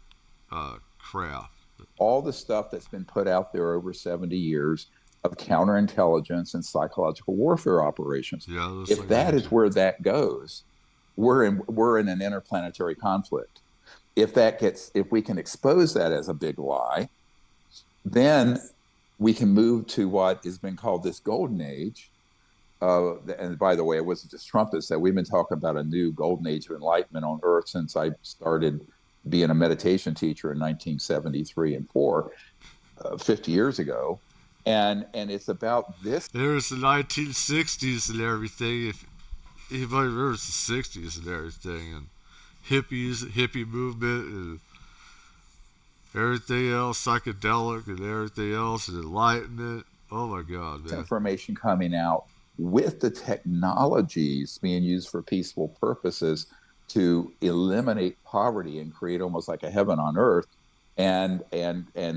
craft. All the stuff that's been put out there over 70 years of counterintelligence and psychological warfare operations. Yeah, if that is where that goes, we're in an interplanetary conflict. If we can expose that as a big lie, then we can move to what has been called this golden age. And by the way, it wasn't just Trump that said, we've been talking about a new golden age of enlightenment on Earth since I started being a meditation teacher in 1973 and 4, 50 years ago. And it's about this. There's the 1960s and everything. If anybody remembers the 60s and everything, and hippie movement and everything else, psychedelic and everything else, and enlightenment. Oh my God, man. Information coming out with the technologies being used for peaceful purposes to eliminate poverty and create almost like a heaven on earth, and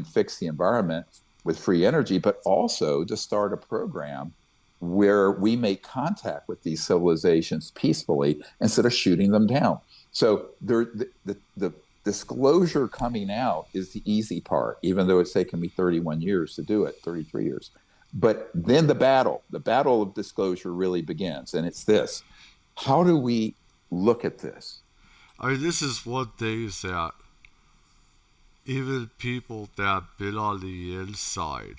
fix the environment with free energy, but also to start a program where we make contact with these civilizations peacefully instead of shooting them down. So the disclosure coming out is the easy part, even though it's taken me 31 years to do it, 33 years. But then the battle of disclosure really begins, and it's this. How do we look at this? I mean, this is one thing is that even people that have been on the inside,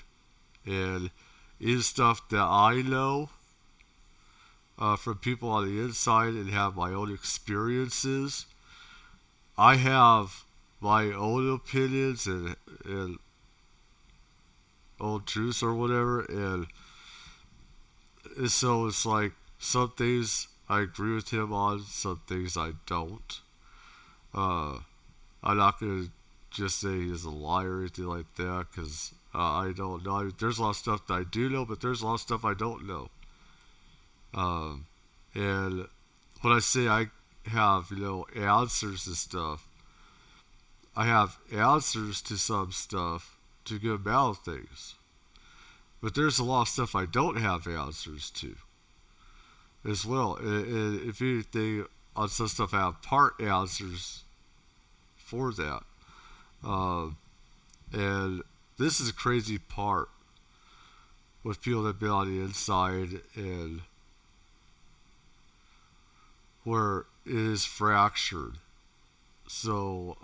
and is stuff that I know from people on the inside and have my own experiences. I have my own opinions and own truths or whatever, and so it's like some things I agree with him on, some things I don't. I'm not going to just say he's a liar or anything like that, because I don't know. I mean, there's a lot of stuff that I do know, but there's a lot of stuff I don't know. And when I say I have, answers to stuff, I have answers to some stuff to go about things. But there's a lot of stuff I don't have answers to as well. And if anything, on some stuff I have part answers for that. And this is a crazy part with people that have been on the inside and where it is fractured. So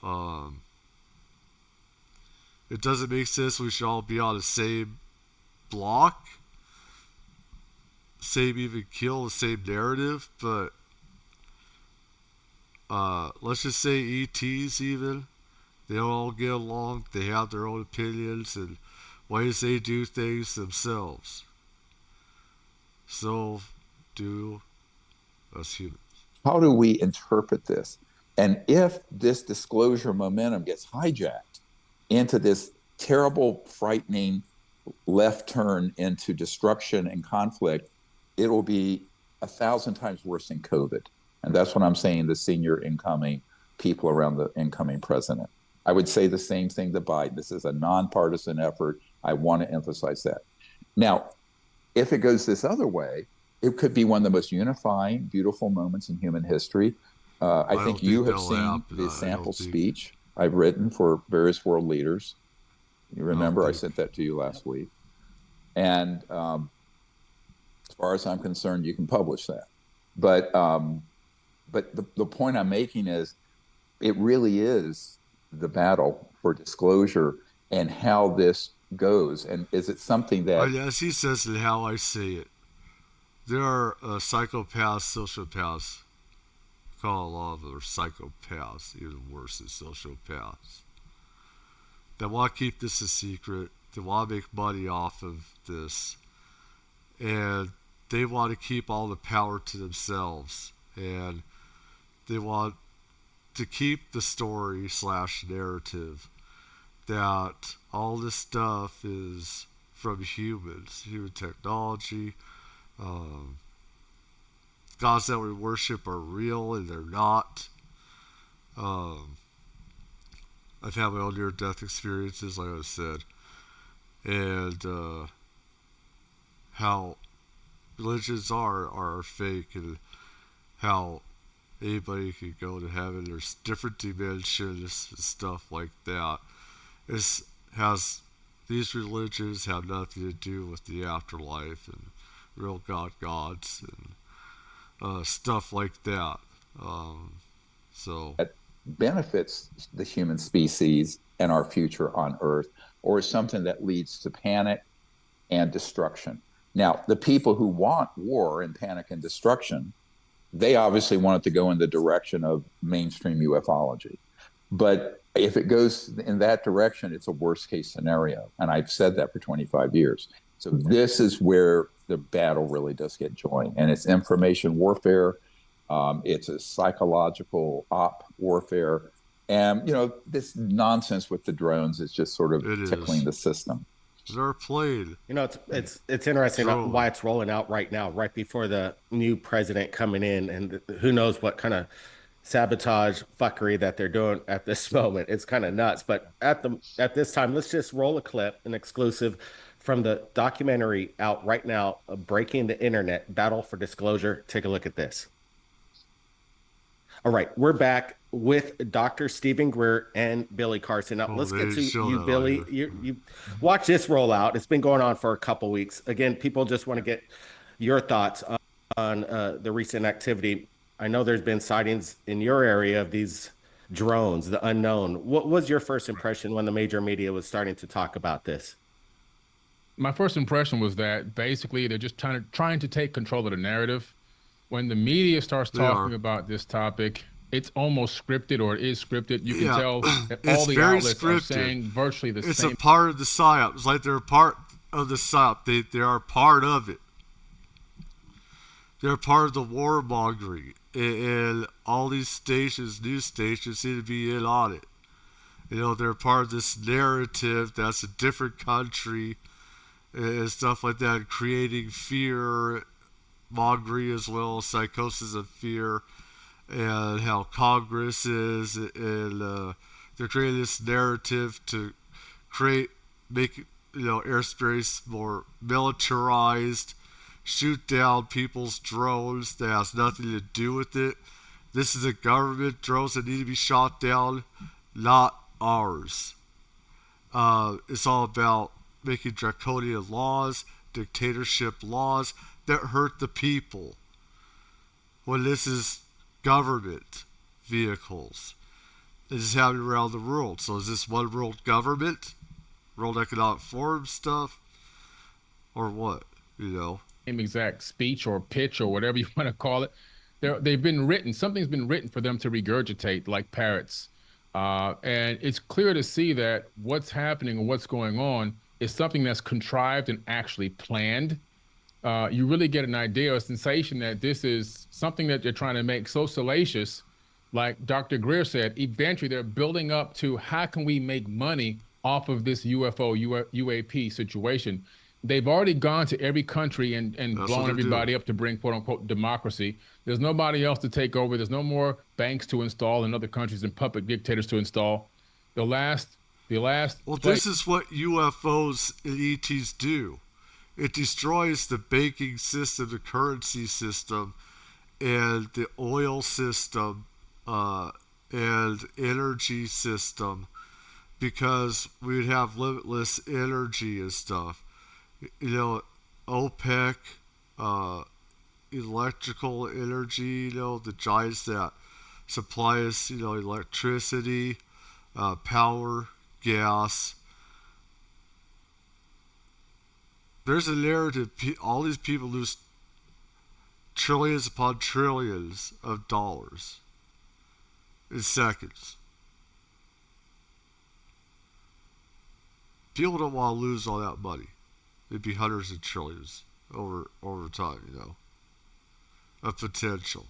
it doesn't make sense we should all be on the same block, same even kill, the same narrative, but let's just say ETs even, they don't all get along, they have their own opinions and ways they do things themselves. So do us humans. How do we interpret this? And if this disclosure momentum gets hijacked into this terrible, frightening left turn into destruction and conflict, it will be 1,000 times worse than COVID. And that's what I'm saying, the senior incoming people around the incoming president. I would say the same thing to Biden. This is a nonpartisan effort. I want to emphasize that. Now, if it goes this other way, it could be one of the most unifying, beautiful moments in human history. I think you have seen the sample speech I've written for various world leaders. You remember I sent that to you last week. And as far as I'm concerned, you can publish that. But But the point I'm making is it really is the battle for disclosure and how this goes. And is it something that... As he says and how I say it, there are psychopaths, sociopaths. Call a lot of them psychopaths, even worse than sociopaths. They want to keep this a secret. They want to make money off of this. And they want to keep all the power to themselves. And they want to keep the story / narrative that all this stuff is from humans, human technology. Gods that we worship are real and they're not. I've had my own near-death experiences, like I said, and how religions are fake, and how anybody can go to heaven. There's different dimensions and stuff like that. These religions have nothing to do with the afterlife and real gods and stuff like that. That benefits the human species and our future on Earth, or is something that leads to panic and destruction. Now, the people who want war and panic and destruction, they obviously want it to go in the direction of mainstream ufology. But if it goes in that direction, it's a worst case scenario. And I've said that for 25 years. So this is where the battle really does get joined. And it's information warfare. It's a psychological warfare. And, this nonsense with the drones is just sort of tickling the system. They're played. It's interesting why it's rolling out right now, right before the new president coming in, and who knows what kind of sabotage fuckery that they're doing at this moment. It's kind of nuts. But at this time, let's just roll a clip, an exclusive from the documentary out right now, Breaking the Internet, Battle for Disclosure. Take a look at this. All right, we're back with Dr. Stephen Greer and Billy Carson. Now, let's get to you, Billy. You watch this roll out. It's been going on for a couple weeks. Again, people just want to get your thoughts on the recent activity. I know there's been sightings in your area of these drones, the unknown. What was your first impression when the major media was starting to talk about this? My first impression was that basically they're just trying to take control of the narrative. When the media starts talking about this topic, it's almost scripted, or it is scripted. You can tell that all the outlets are saying virtually the same. It's a part of the Psyops. It's like they're a part of the Psyops. They are part of it. They're part of the warmongering. And all these stations, news stations, seem to be in on it. They're part of this narrative that's a different country and stuff like that, creating fear, mongering as well, psychosis of fear, and how Congress is, and they're creating this narrative to make airspace more militarized, shoot down people's drones that has nothing to do with it. This is a government drones that need to be shot down, not ours. It's all about making draconian laws, dictatorship laws that hurt the people. When this is government vehicles, this is happening around the world. So is this one world government, World Economic Forum stuff, or what? Exact speech or pitch or whatever you want to call it. They've been written. Something's been written for them to regurgitate like parrots. And it's clear to see that what's happening and what's going on is something that's contrived and actually planned. You really get an idea, a sensation that this is something that they're trying to make so salacious. Like Dr. Greer said, eventually they're building up to how can we make money off of this UFO, UAP situation. They've already gone to every country and blown everybody up to bring quote unquote democracy. There's nobody else to take over. There's no more banks to install in other countries and puppet dictators to install. This is what UFOs and ETs do. It destroys the banking system, the currency system, and the oil system, and energy system, because we'd have limitless energy and stuff. OPEC, electrical energy, the giants that supply us, electricity, power, gas. There's a narrative, all these people lose trillions upon trillions of dollars in seconds. People don't want to lose all that money. It'd be hundreds of trillions over time, of potential.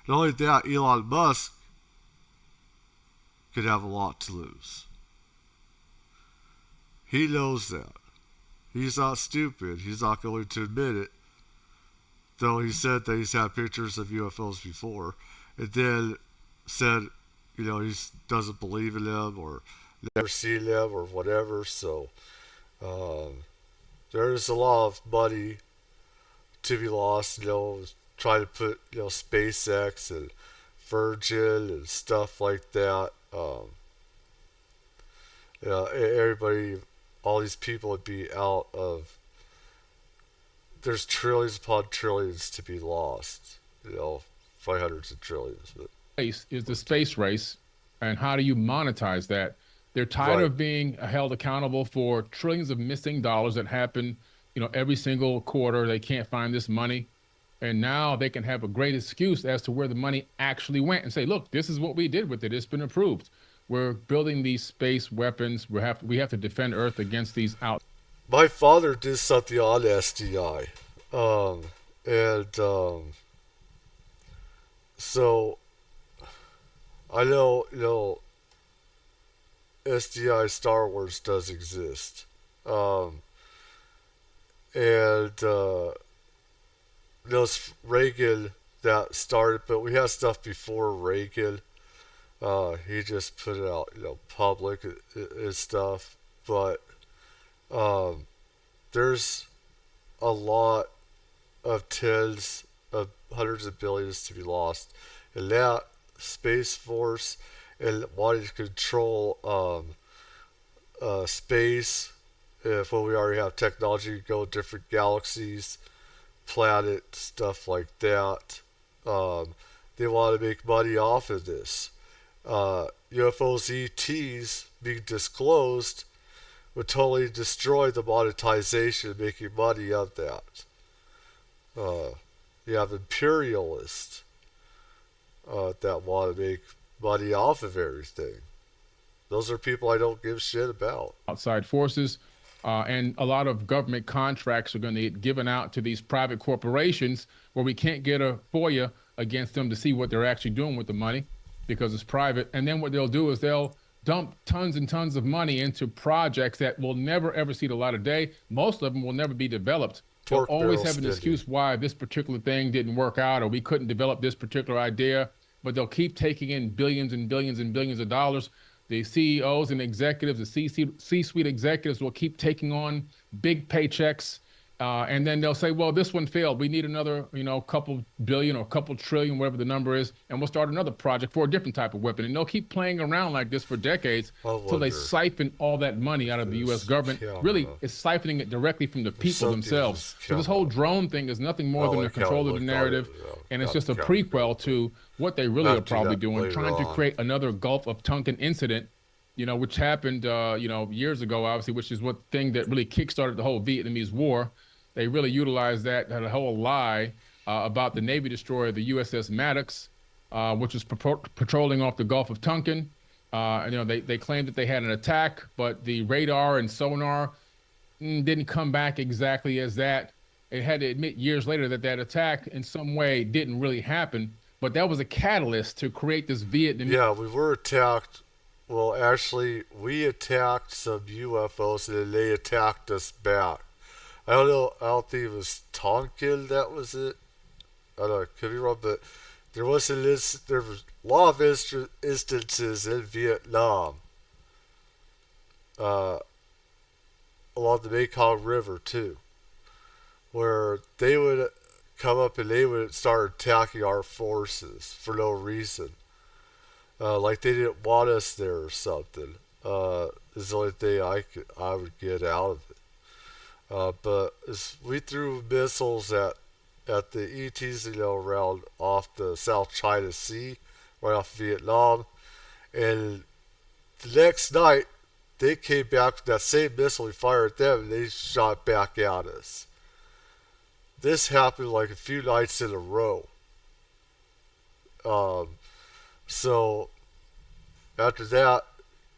Not only that, Elon Musk could have a lot to lose. He knows that. He's not stupid. He's not going to admit it. Though he said that he's had pictures of UFOs before. And then said, he doesn't believe in them or never seen them or whatever. So there's a lot of money to be lost, trying to put, SpaceX and Virgin and stuff like that. Everybody, all these people would be out of. There's trillions upon trillions to be lost, probably hundreds of trillions. But Is the space race, and how do you monetize that? They're tired of being held accountable for trillions of missing dollars that happen, every single quarter. They can't find this money. And now they can have a great excuse as to where the money actually went and say, look, this is what we did with it. It's been approved. We're building these space weapons. We have to defend Earth against these out. My father did something on SDI. So I know, SDI Star Wars does exist. It's Reagan that started, but we had stuff before Reagan. He just put it out, public and stuff. But there's a lot of tens of hundreds of billions to be lost. And that Space Force and wanting to control space, when we already have technology to go different galaxies, planets, stuff like that. They want to make money off of this. UFOs, ETs being disclosed would totally destroy the monetization, making money of that. You have imperialists that want to make money off of everything. Those are people I don't give shit about. Outside forces, and a lot of government contracts are going to get given out to these private corporations where we can't get a FOIA against them to see what they're actually doing with the money because it's private. And then what they'll do is they'll dump tons and tons of money into projects that will never, ever see the light of day. Most of them will never be developed. They'll always have an excuse why this particular thing didn't work out or we couldn't develop this particular idea, but they'll keep taking in billions and billions and billions of dollars. The CEOs and executives, the C-suite executives will keep taking on big paychecks. And then they'll say, well, this one failed. We need another, couple billion or couple trillion, whatever the number is. And we'll start another project for a different type of weapon. And they'll keep playing around like this for decades until they siphon all that money out of the U.S. government. Really, it's siphoning it directly from the people themselves. So this whole drone thing is nothing more than a control of the narrative. And it's just a prequel to what they really are probably doing, trying to create another Gulf of Tonkin incident, which happened, years ago, obviously, which is what thing that really kickstarted the whole Vietnamese War. They really utilized that whole lie about the Navy destroyer, the USS Maddox, which was patrolling off the Gulf of Tonkin. They claimed that they had an attack, but the radar and sonar didn't come back exactly as that. It had to admit years later that that attack in some way didn't really happen, but that was a catalyst to create this Vietnamese. Yeah, we were attacked. Well, actually, we attacked some UFOs and then they attacked us back. I don't know. I don't think it was Tonkin that was it. I don't know. Could be wrong, but there was a lot of instances in Vietnam, along the Mekong River too, where they would come up and they would start attacking our forces for no reason, like they didn't want us there or something. Is the only thing I would get out of it. But we threw missiles at at the ETs, around off the South China Sea, right off Vietnam. And the next night, they came back with that same missile we fired at them, and they shot back at us. This happened like a few nights in a row. So after that,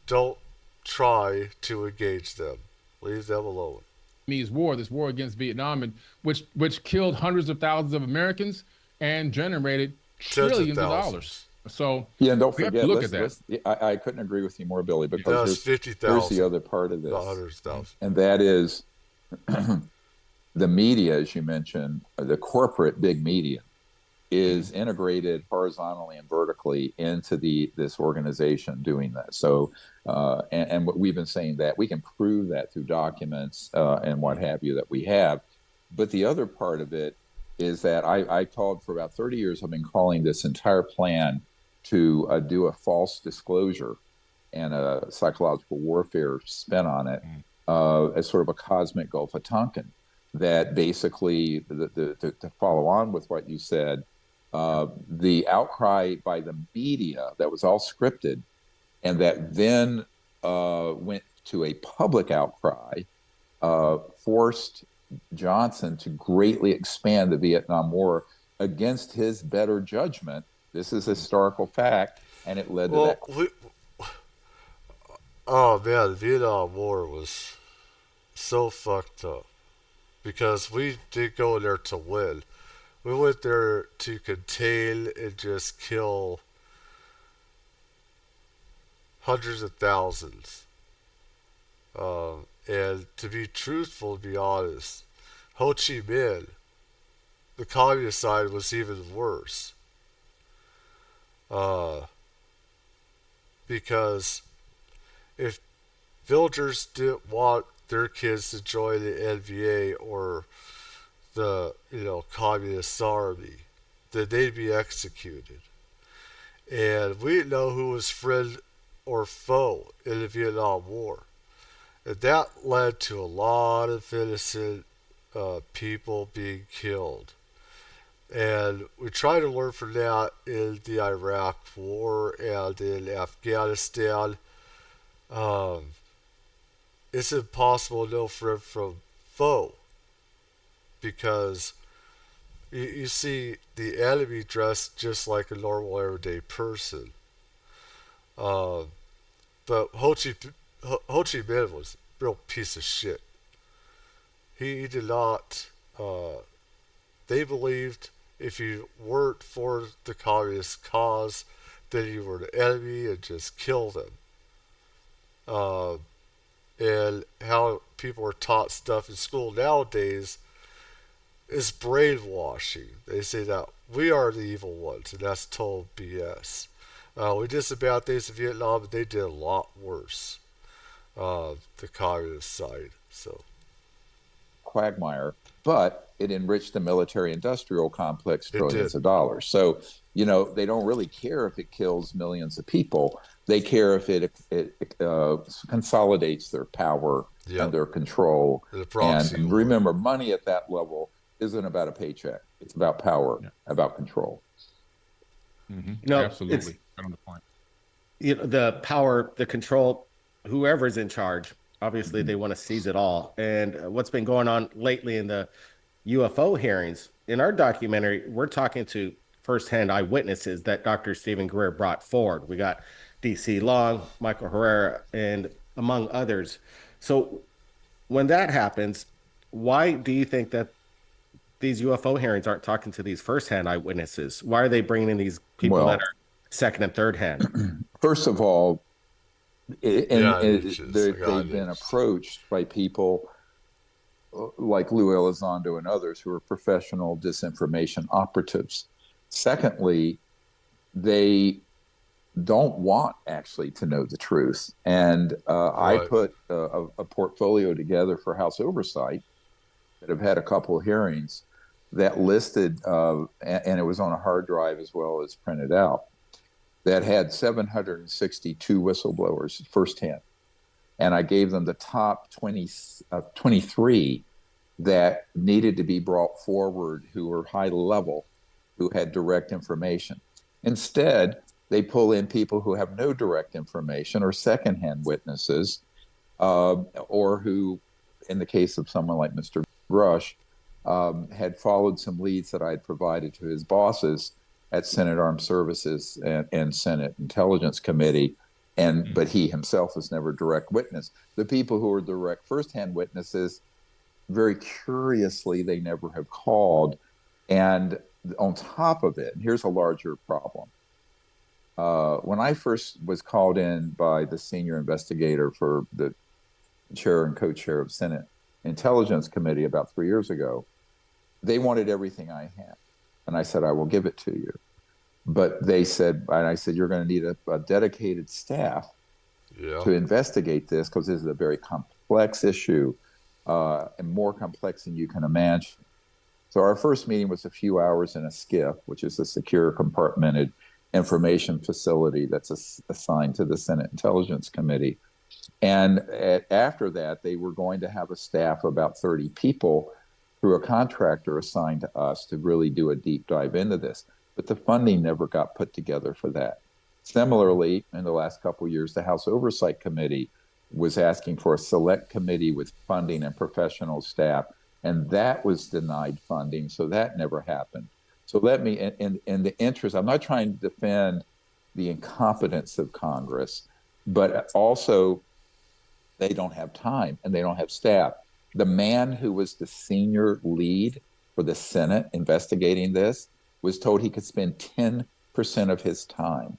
don't try to engage them. Leave them alone. This war against Vietnam, and which killed hundreds of thousands of Americans and generated trillions of dollars. So yeah, and don't we have forget. to look at that. I couldn't agree with you more, Billy, because here's the other part of this, and that is the media, as you mentioned, the corporate big media, is integrated horizontally and vertically into this organization doing that. So, and what we've been saying that we can prove that through documents and what have you that we have. But the other part of it is that I called for about 30 years. I've been calling this entire plan to do a false disclosure and a psychological warfare spin on it as sort of a cosmic Gulf of Tonkin. That basically, to follow on with what you said, the outcry by the media that was all scripted and that then went to a public outcry forced Johnson to greatly expand the Vietnam War against his better judgment. This is a historical fact, and it led to that. Oh man, the Vietnam War was so fucked up because we did go in there to win. We went there to contain and just kill hundreds of thousands. And to be truthful, to be honest, Ho Chi Minh, the communist side, was even worse. Because if villagers didn't want their kids to join the NVA or the communist army, then they'd be executed. And we didn't know who was friend or foe in the Vietnam War. And that led to a lot of innocent people being killed. And we try to learn from that in the Iraq War and in Afghanistan. It's impossible to know friend from foe because you see the enemy dressed just like a normal everyday person. But Ho Chi Minh was a real piece of shit. He did not. They believed if you weren't for the communist cause, then you were the enemy and just kill them. And how people are taught stuff in school nowadays is brainwashing. They say that we are the evil ones, and that's total BS. We did some bad things in Vietnam, but they did a lot worse. The communist side. So quagmire, but it enriched the military-industrial complex trillions of dollars. So, they don't really care if it kills millions of people. They care if it consolidates their power and their control. And remember, money at that level isn't about a paycheck. It's about power, about control. Mm-hmm. No, absolutely. On the point. The power, the control, whoever's in charge, obviously they want to seize it all. And what's been going on lately in the UFO hearings, in our documentary, we're talking to firsthand eyewitnesses that Dr. Stephen Greer brought forward. We got DC Long, Michael Herrera, and among others. So when that happens, why do you think that these UFO hearings aren't talking to these firsthand eyewitnesses? Why are they bringing in these people that are second and third hand? First of all, they've been approached by people like Lou Elizondo and others who are professional disinformation operatives. Secondly, they don't want actually to know the truth. And I put a portfolio together for House Oversight that have had a couple of hearings that listed, and it was on a hard drive as well as printed out, that had 762 whistleblowers firsthand. And I gave them the top 23 that needed to be brought forward who were high level, who had direct information. Instead, they pull in people who have no direct information or secondhand witnesses, or who, in the case of someone like Mr. Rush, had followed some leads that I had provided to his bosses at Senate Armed Services and Senate Intelligence Committee, but he himself was never a direct witness. The people who were direct firsthand witnesses, very curiously, they never have called. And on top of it, here's a larger problem. When I first was called in by the senior investigator for the chair and co-chair of Senate Intelligence Committee about 3 years ago, they wanted everything I had. And I said, I will give it to you. But they said, and I said, you're going to need a dedicated staff to investigate this, because this is a very complex issue, and more complex than you can imagine. So our first meeting was a few hours in a SCIF, which is a secure compartmented information facility that's assigned to the Senate Intelligence Committee. And after that, they were going to have a staff of about 30 people through a contractor assigned to us to really do a deep dive into this. But the funding never got put together for that. Similarly, in the last couple of years, the House Oversight Committee was asking for a select committee with funding and professional staff, and that was denied funding, so that never happened. So let me, in the interest, I'm not trying to defend the incompetence of Congress, but also they don't have time and they don't have staff. The man who was the senior lead for the Senate investigating this was told he could spend 10% of his time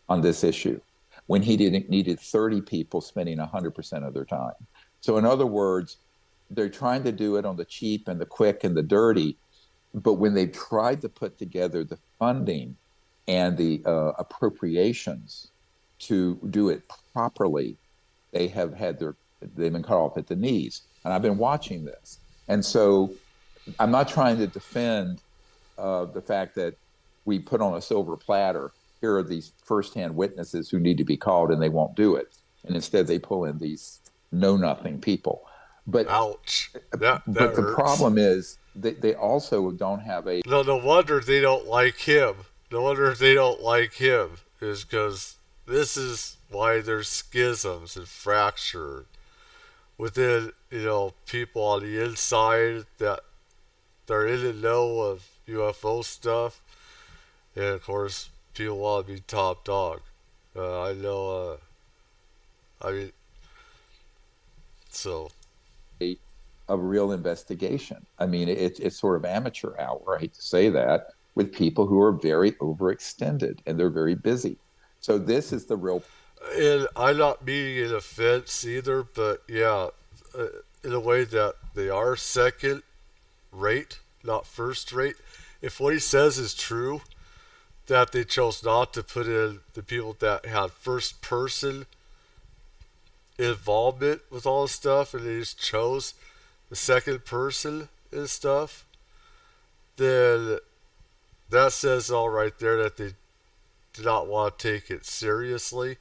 on this issue, when he needed 30 people spending 100% of their time. So in other words, they're trying to do it on the cheap and the quick and the dirty, but when they tried to put together the funding and the appropriations to do it properly, they've been cut off at the knees. And I've been watching this. And so I'm not trying to defend the fact that we put on a silver platter, here are these firsthand witnesses who need to be called, and they won't do it. And instead they pull in these know-nothing people. But, ouch. But the problem is they also don't have a... No wonder they don't like him. No wonder they don't like him, is because this is why there's schisms and fracture within, people on the inside that they're in the know of UFO stuff. And of course, people want to be top dog. I know, so. A real investigation. I mean, it's sort of amateur hour, I hate to say that, with people who are very overextended and they're very busy. So this is the real... And I'm not meaning an offense either, but yeah, in a way that they are second rate, not first rate. If what he says is true, that they chose not to put in the people that had first person involvement with all this stuff, and they just chose the second person and stuff, then that says all right there that they do not want to take it seriously.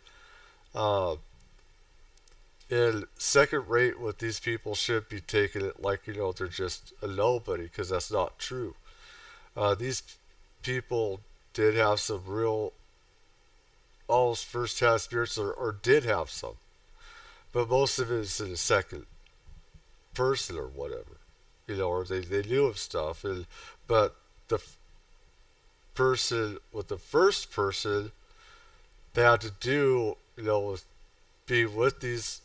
And second rate, what these people should be taking it like, they're just a nobody, because that's not true. These people did have some real, almost first-hand experience, or did have some. But most of it is in the second person or whatever, or they knew of stuff. But the person with the first person, they had to do, be with these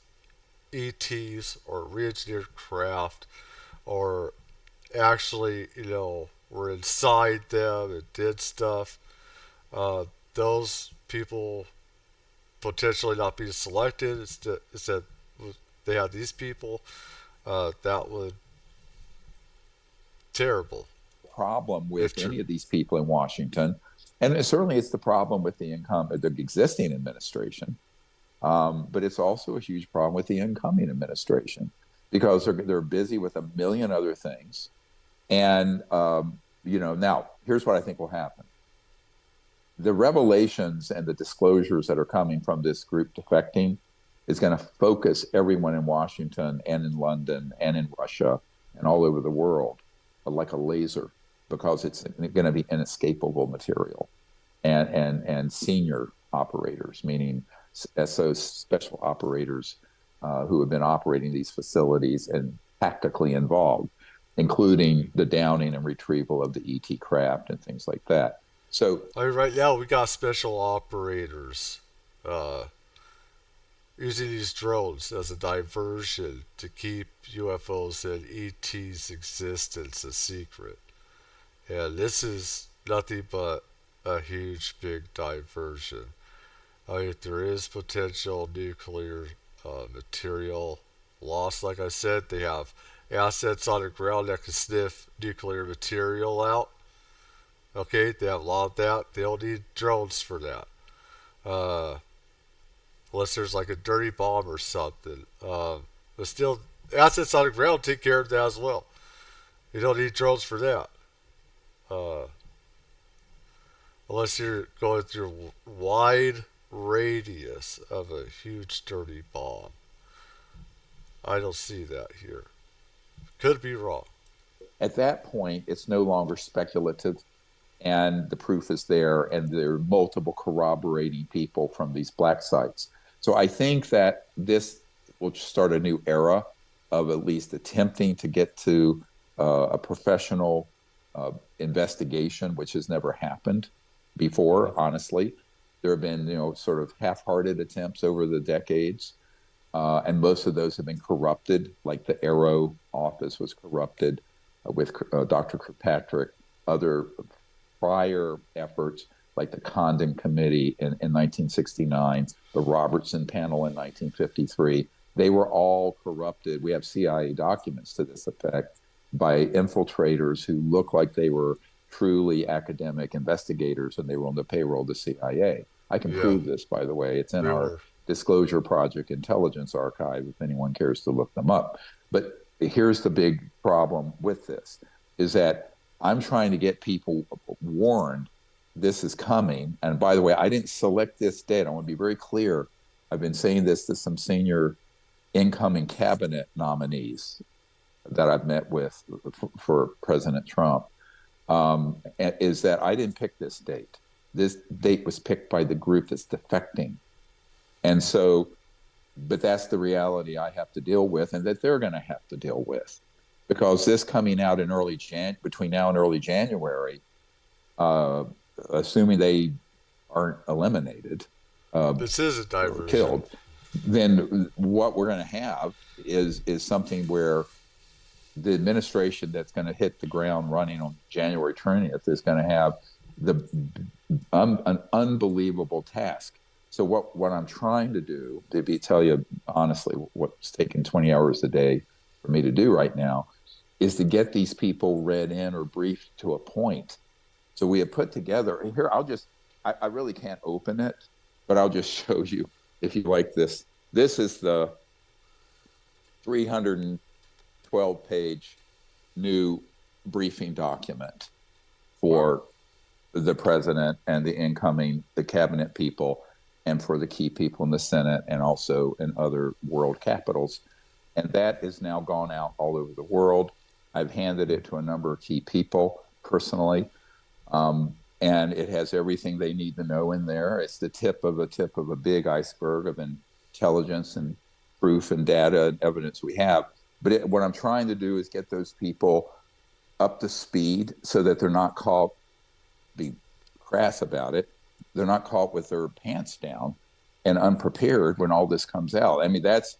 ETs or re-engineered craft, or actually, were inside them and did stuff. Those people potentially not being selected, instead they had these people, that would terrible problem with any of these people in Washington, and certainly it's the problem with the existing administration, but it's also a huge problem with the incoming administration, because they're busy with a million other things. And now here's what I think will happen. The revelations and the disclosures that are coming from this group defecting is going to focus everyone in Washington and in London and in Russia and all over the world like a laser, because it's going to be inescapable material. And senior operators, meaning SO special operators who have been operating these facilities and tactically involved, including the downing and retrieval of the ET craft and things like that. So right now we got special operators using these drones as a diversion to keep UFOs and ET's existence a secret. And this is nothing but a huge, big diversion. I mean, there is potential nuclear material loss. Like I said, they have assets on the ground that can sniff nuclear material out. Okay, they have a lot of that. They don't need drones for that. Unless there's like a dirty bomb or something. But still, assets on the ground take care of that as well. You don't need drones for that. Unless you're going through a wide radius of a huge dirty bomb. I don't see that here. Could be wrong. At that point, it's no longer speculative, and the proof is there, and there are multiple corroborating people from these black sites. So I think that this will start a new era of at least attempting to get to a professional investigation, which has never happened before, honestly. There have been, sort of half-hearted attempts over the decades, and most of those have been corrupted, like the Arrow office was corrupted with Dr. Kirkpatrick. Other prior efforts, like the Condon Committee in 1969, the Robertson Panel in 1953, they were all corrupted. We have CIA documents to this effect by infiltrators who looked like they were truly academic investigators, and they were on the payroll of the CIA. I can prove this, by the way. It's in our Disclosure Project Intelligence Archive, if anyone cares to look them up. But here's the big problem with this, is that I'm trying to get people warned this is coming. And by the way, I didn't select this date. I want to be very clear. I've been saying this to some senior incoming cabinet nominees that I've met with for President Trump, is that I didn't pick this date. This date was picked by the group that's defecting. And so, but that's the reality I have to deal with, and that they're going to have to deal with, because this coming out in between now and early January, assuming they aren't eliminated, this is a diversion. Killed, then what we're going to have is something where the administration that's going to hit the ground running on January 20th is going to have an unbelievable task. So what I'm trying to do, to tell you honestly, what's taking 20 hours a day for me to do right now, is to get these people read in or briefed to a point. So we have put together, here, I really can't open it, but I'll just show you if you like this. This is the 312-page new briefing document for the president and the cabinet people, and for the key people in the Senate and also in other world capitals. And that is now gone out all over the world. I've handed it to a number of key people personally. And it has everything they need to know in there. It's the tip of a big iceberg of intelligence and proof and data and evidence we have. But what I'm trying to do is get those people up to speed so that they're not caught, be crass about it, they're not caught with their pants down and unprepared when all this comes out. I mean, that's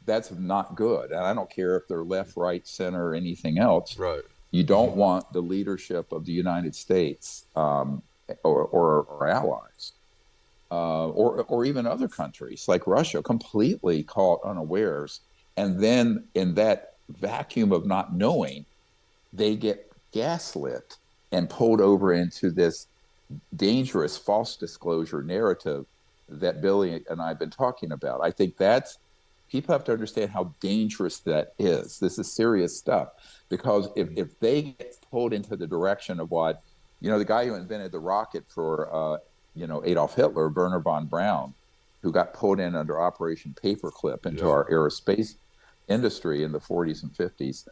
not good. And I don't care if they're left, right, center, or anything else. Right. You don't want the leadership of the United States or allies or even other countries like Russia completely caught unawares. And then in that vacuum of not knowing, they get gaslit and pulled over into this dangerous false disclosure narrative that Billy and I have been talking about. I think people have to understand how dangerous that is. This is serious stuff, because if they get pulled into the direction of what, the guy who invented the rocket for, Adolf Hitler, Werner von Braun, who got pulled in under Operation Paperclip into our aerospace industry in the 40s and 50s,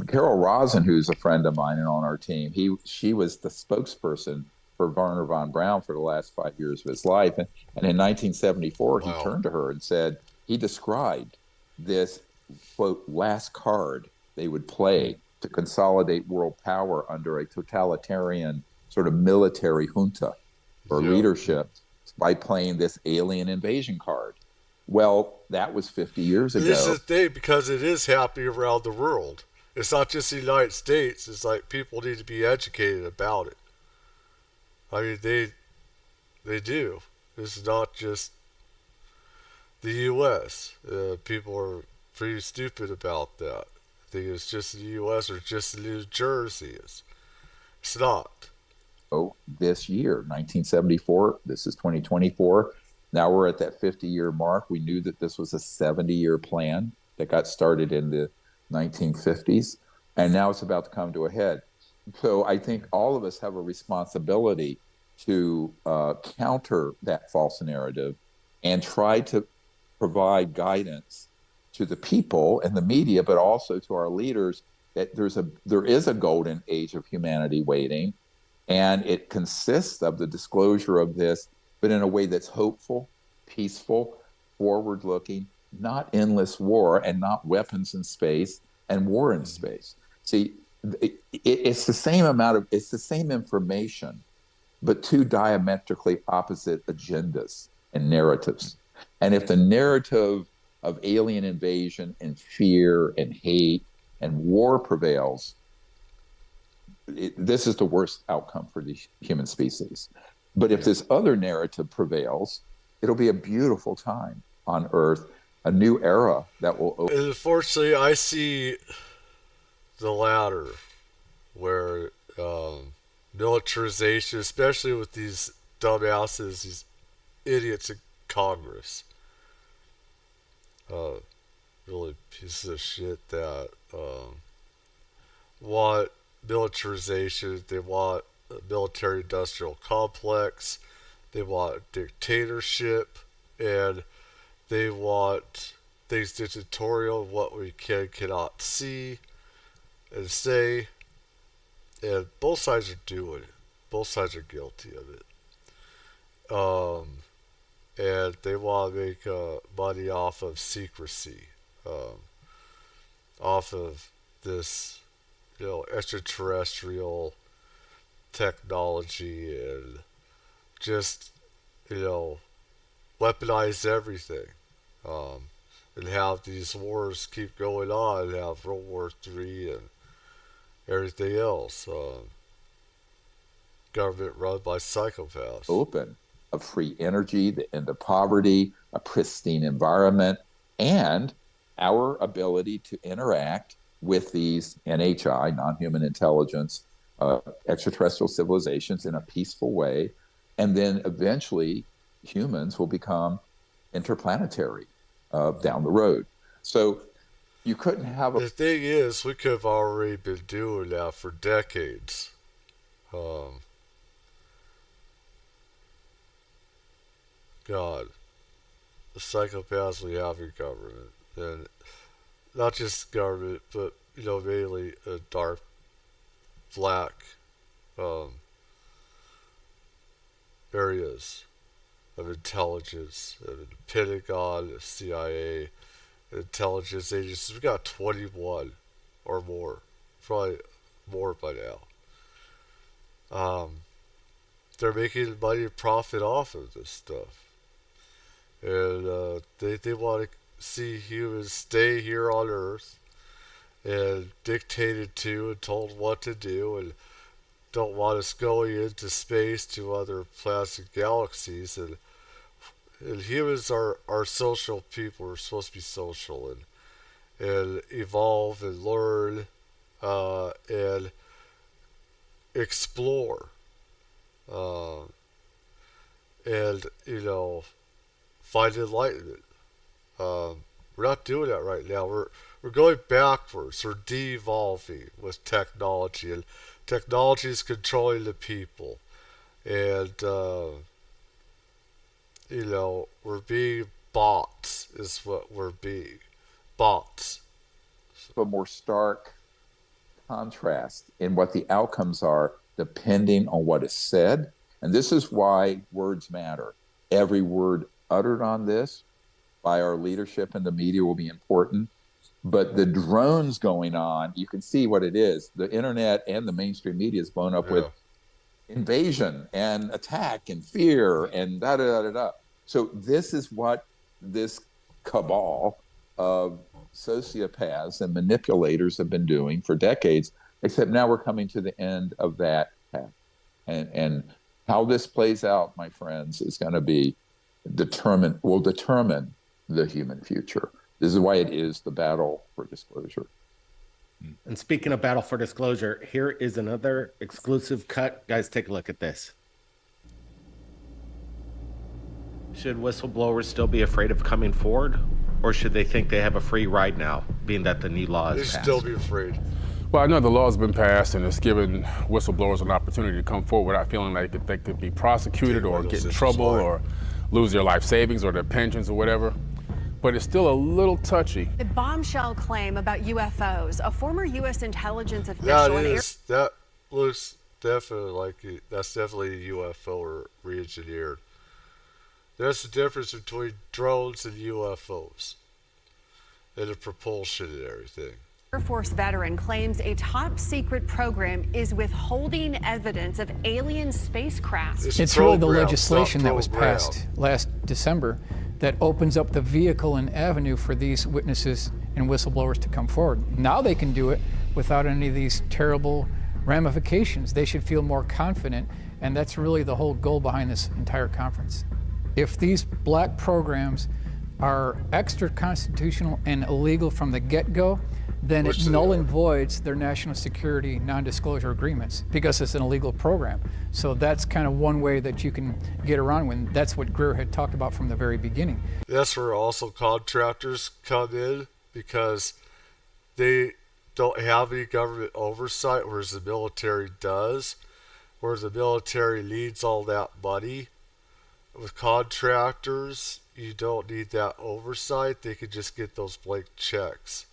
Carol Rosin, who's a friend of mine and on our team, she was the spokesperson for Werner von Braun for the last 5 years of his life. And in 1974, he turned to her and said, he described this, quote, last card they would play to consolidate world power under a totalitarian sort of military junta or leadership by playing this alien invasion card. Well, that was 50 years ago. This is the thing, because it is happening around the world. It's not just the United States. It's like people need to be educated about it. I mean, they do. This is not just the U.S. People are pretty stupid about that. I think it's just the U.S. or just New Jersey. It's not. Oh, this year, 1974, this is 2024. Now we're at that 50-year mark. We knew that this was a 70-year plan that got started in the 1950s, and now it's about to come to a head. So I think all of us have a responsibility to counter that false narrative and try to provide guidance to the people and the media, but also to our leaders, that there is a golden age of humanity waiting, and it consists of the disclosure of this, but in a way that's hopeful, peaceful, forward-looking, not endless war and not weapons in space and war in space. See, it's the same information, but two diametrically opposite agendas and narratives. And if the narrative of alien invasion and fear and hate and war prevails, this is the worst outcome for the human species. But if this other narrative prevails, it'll be a beautiful time on Earth, a new era that will open. Unfortunately, I see the latter, where militarization, especially with these dumbasses, these idiots in Congress, really pieces of shit that want militarization. They want a military-industrial complex. They want dictatorship, and they want things dictatorial, what we cannot see and say. And both sides are doing it. Both sides are guilty of it. And they want to make money off of secrecy, off of this, extraterrestrial technology, and just, weaponize everything, and have these wars keep going on, and have World War III and everything else. Government run by psychopaths. Open of free energy, the end of poverty, a pristine environment, and our ability to interact with these NHI, non-human intelligence, extraterrestrial civilizations in a peaceful way. And then eventually humans will become interplanetary down the road. So you couldn't have The thing is, we could have already been doing that for decades. God, the psychopaths we have in government, and not just government, but mainly dark, black areas of intelligence, the Pentagon, the CIA, intelligence agencies. We got 21 or more, probably more by now. They're making money and profit off of this stuff. And they want to see humans stay here on Earth and dictated to and told what to do, and don't want us going into space to other planets and galaxies. And humans are social people. We're supposed to be social and evolve and learn and explore. And find enlightenment. We're not doing that right now. We're going backwards. We're de-evolving with technology, and technology is controlling the people. And we're being bots. Is what we're being. Bots. A more stark contrast in what the outcomes are depending on what is said. And this is why words matter. Every word uttered on this by our leadership and the media will be important. But the drones going on, you can see what it is. The internet and the mainstream media is blown up with invasion and attack and fear and da-da-da-da-da. So this is what this cabal of sociopaths and manipulators have been doing for decades, except now we're coming to the end of that path. And how this plays out, my friends, is going to determine the human future. This is why it is the battle for disclosure. And speaking of battle for disclosure, here is another exclusive cut. Guys, take a look at this. Should whistleblowers still be afraid of coming forward? Or should they think they have a free ride now, being that the new law is passed? They still be afraid. Well, I know the law has been passed and it's given whistleblowers an opportunity to come forward without feeling like they could be prosecuted or get in trouble or lose their life savings or their pensions or whatever. But it's still a little touchy. The bombshell claim about UFOs. A former U.S. intelligence official. That looks definitely like that's definitely a UFO or re-engineered. There's a difference between drones and UFOs and the propulsion and everything. Air Force veteran claims a top secret program is withholding evidence of alien spacecraft. It's really the legislation that was passed last December that opens up the vehicle and avenue for these witnesses and whistleblowers to come forward. Now they can do it without any of these terrible ramifications. They should feel more confident, and that's really the whole goal behind this entire conference. If these black programs are extra-constitutional and illegal from the get-go, then it null and voids their national security non-disclosure agreements because it's an illegal program. So that's kind of one way that you can get around when that's what Greer had talked about from the very beginning. That's where also contractors come in because they don't have any government oversight, whereas the military does, where the military leads all that money. With contractors, you don't need that oversight. They can just get those blank checks.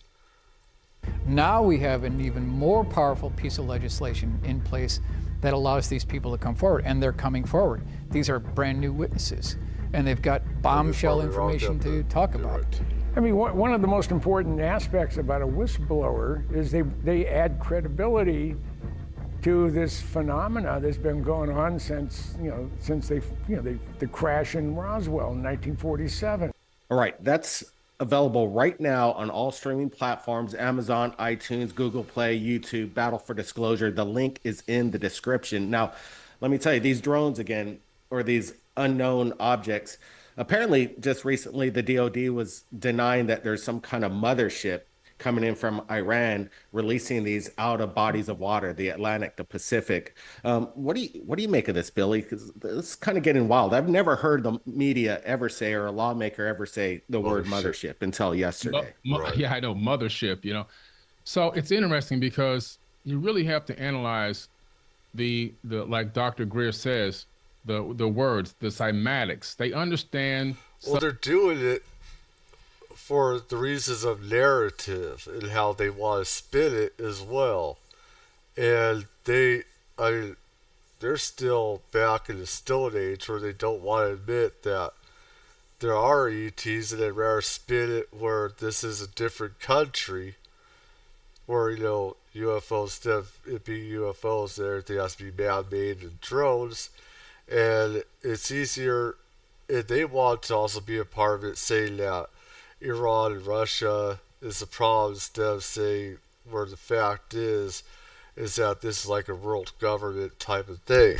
Now we have an even more powerful piece of legislation in place that allows these people to come forward, and they're coming forward. These are brand new witnesses, and they've got bombshell information to talk about. I mean, one of the most important aspects about a whistleblower is they add credibility to this phenomena that's been going on since the crash in Roswell in 1947. All right, that's available right now on all streaming platforms: Amazon, iTunes, Google Play, YouTube. Battle for Disclosure. The link is in the description. Now, let me tell you, these drones again, or these unknown objects. Apparently, just recently, the DoD was denying that there's some kind of mothership coming in from Iran, releasing these out of bodies of water, the Atlantic, the Pacific. What do you make of this, Billy? Because it's kind of getting wild. I've never heard the media ever say, or a lawmaker ever say the word mothership until yesterday. Yeah, I know, mothership, So it's interesting because you really have to analyze the like Dr. Greer says, the words, the cymatics. They understand. Well, they're doing it for the reasons of narrative and how they want to spin it as well. And they're still back in the Stone Age where they don't want to admit that there are ETs, and they'd rather spin it where this is a different country where, UFOs, instead of it being UFOs, everything has to be man-made and drones. And it's easier, if they want to also be a part of it, saying that Iran and Russia is the problem, instead of saying where the fact is that this is like a world government type of thing.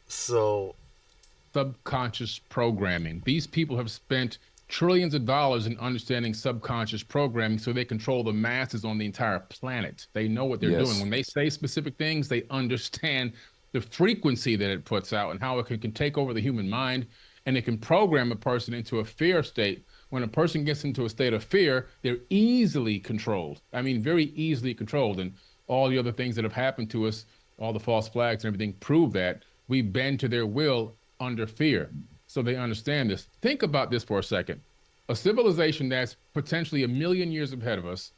So subconscious programming. These people have spent trillions of dollars in understanding subconscious programming, so they control the masses on the entire planet. They know what they're doing. When they say specific things, they understand the frequency that it puts out and how it can take over the human mind, and it can program a person into a fear state. When a person gets into a state of fear, they're easily controlled. I mean, very easily controlled. And all the other things that have happened to us, all the false flags and everything, prove that we bend to their will under fear. So they understand this. Think about this for a second. A civilization that's potentially 1 million years ahead of us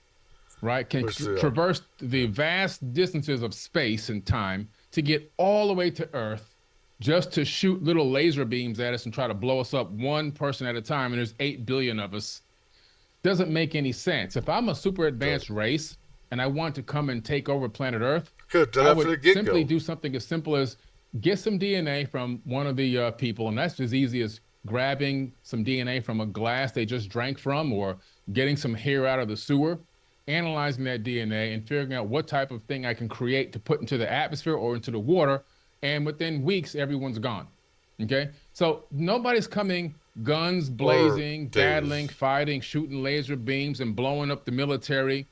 right, can traverse the vast distances of space and time to get all the way to Earth just to shoot little laser beams at us and try to blow us up one person at a time, and there's 8 billion of us, doesn't make any sense. If I'm a super advanced race and I want to come and take over planet Earth, I would simply do something as simple as get some DNA from one of the people, and that's as easy as grabbing some DNA from a glass they just drank from, or getting some hair out of the sewer, analyzing that DNA and figuring out what type of thing I can create to put into the atmosphere or into the water, and within weeks, everyone's gone, okay? So nobody's coming guns blazing, battling, fighting, shooting laser beams and blowing up the military.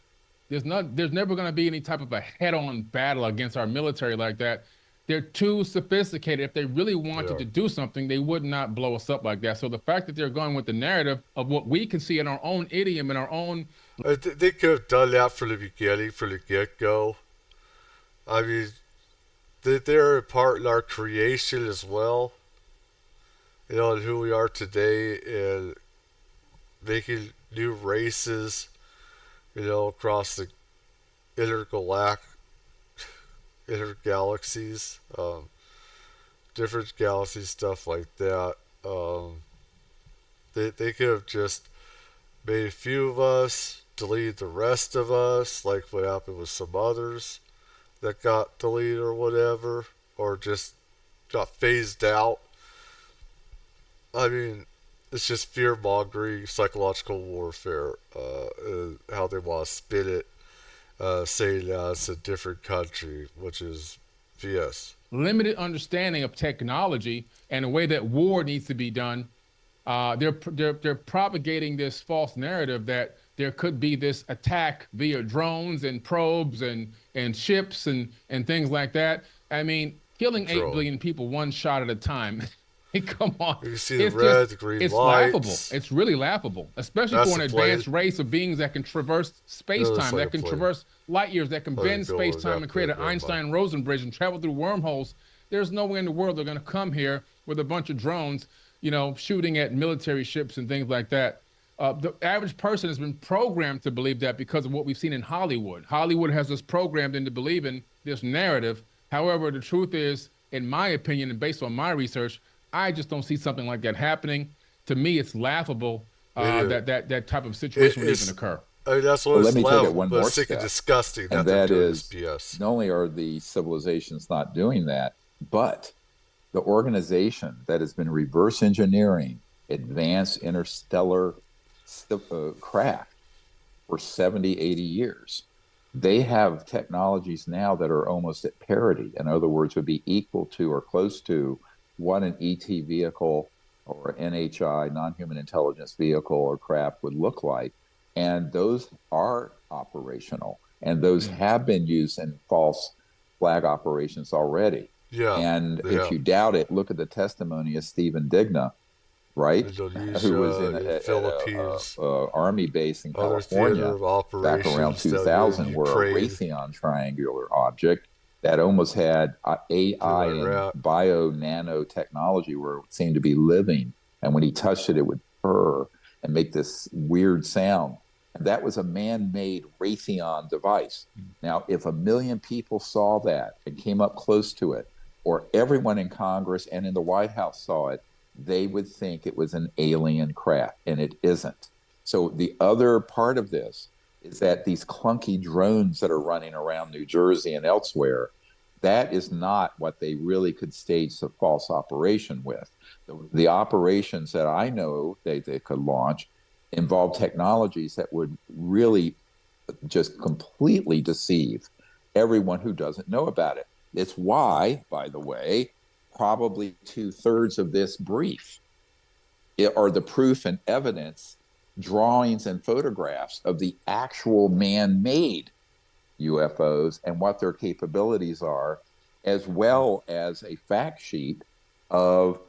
There's never gonna be any type of a head-on battle against our military like that. They're too sophisticated. If they really wanted to do something, they would not blow us up like that. So the fact that they're going with the narrative of what we can see in our own idiom, in our own... They could have done that from the beginning, from the get-go. I mean, they're a part in our creation as well. You know, and who we are today, and making new races, you know, across the intergalaxies, different galaxies, stuff like that. They could have just made a few of us, deleted the rest of us, like what happened with some others that got deleted or whatever, or just got phased out. I mean, it's just fear-mongering, psychological warfare, how they want to spin it, saying that it's a different country, which is BS. Limited understanding of technology and the way that war needs to be done. They're propagating this false narrative that there could be this attack via drones and probes and ships and things like that. I mean, killing 8 billion people one shot at a time. Come on. You can see the red, the green it's lights. Laughable. It's really laughable, especially for an advanced race of beings that can traverse space-time, that can traverse light years, that can bend space-time and create an Einstein-Rosen bridge and travel through wormholes. There's no way in the world they're going to come here with a bunch of drones, you know, shooting at military ships and things like that. The average person has been programmed to believe that because of what we've seen in Hollywood. Hollywood has us programmed into believing this narrative. However, the truth is, in my opinion, and based on my research, I just don't see something like that happening. To me, it's laughable that type of situation would even occur. I mean, that's what let me take it one more step. Disgusting. And that is, BS. Not only are the civilizations not doing that, but the organization that has been reverse engineering advanced interstellar craft for 70, 80 years, they have technologies now that are almost at parity. In other words, would be equal to or close to what an ET vehicle or NHI, non-human intelligence vehicle or craft would look like. And those are operational. And those have been used in false flag operations already. Yeah. And if you doubt it, look at the testimony of Stephen Digna, right? Who was in a Army base in California back around 2000, where a Raytheon triangular object that almost had AI and bio nanotechnology where it seemed to be living. And when he touched it, it would purr and make this weird sound. And that was a man-made Raytheon device. Now, if 1 million people saw that and came up close to it, or everyone in Congress and in the White House saw it, they would think it was an alien craft, and it isn't. So the other part of this is that these clunky drones that are running around New Jersey and elsewhere, that is not what they really could stage a false operation with. The operations that I know they could launch involve technologies that would really just completely deceive everyone who doesn't know about it. It's why, by the way, probably 2/3 of this brief are the proof and evidence, drawings and photographs of the actual man-made UFOs and what their capabilities are, as well as a fact sheet of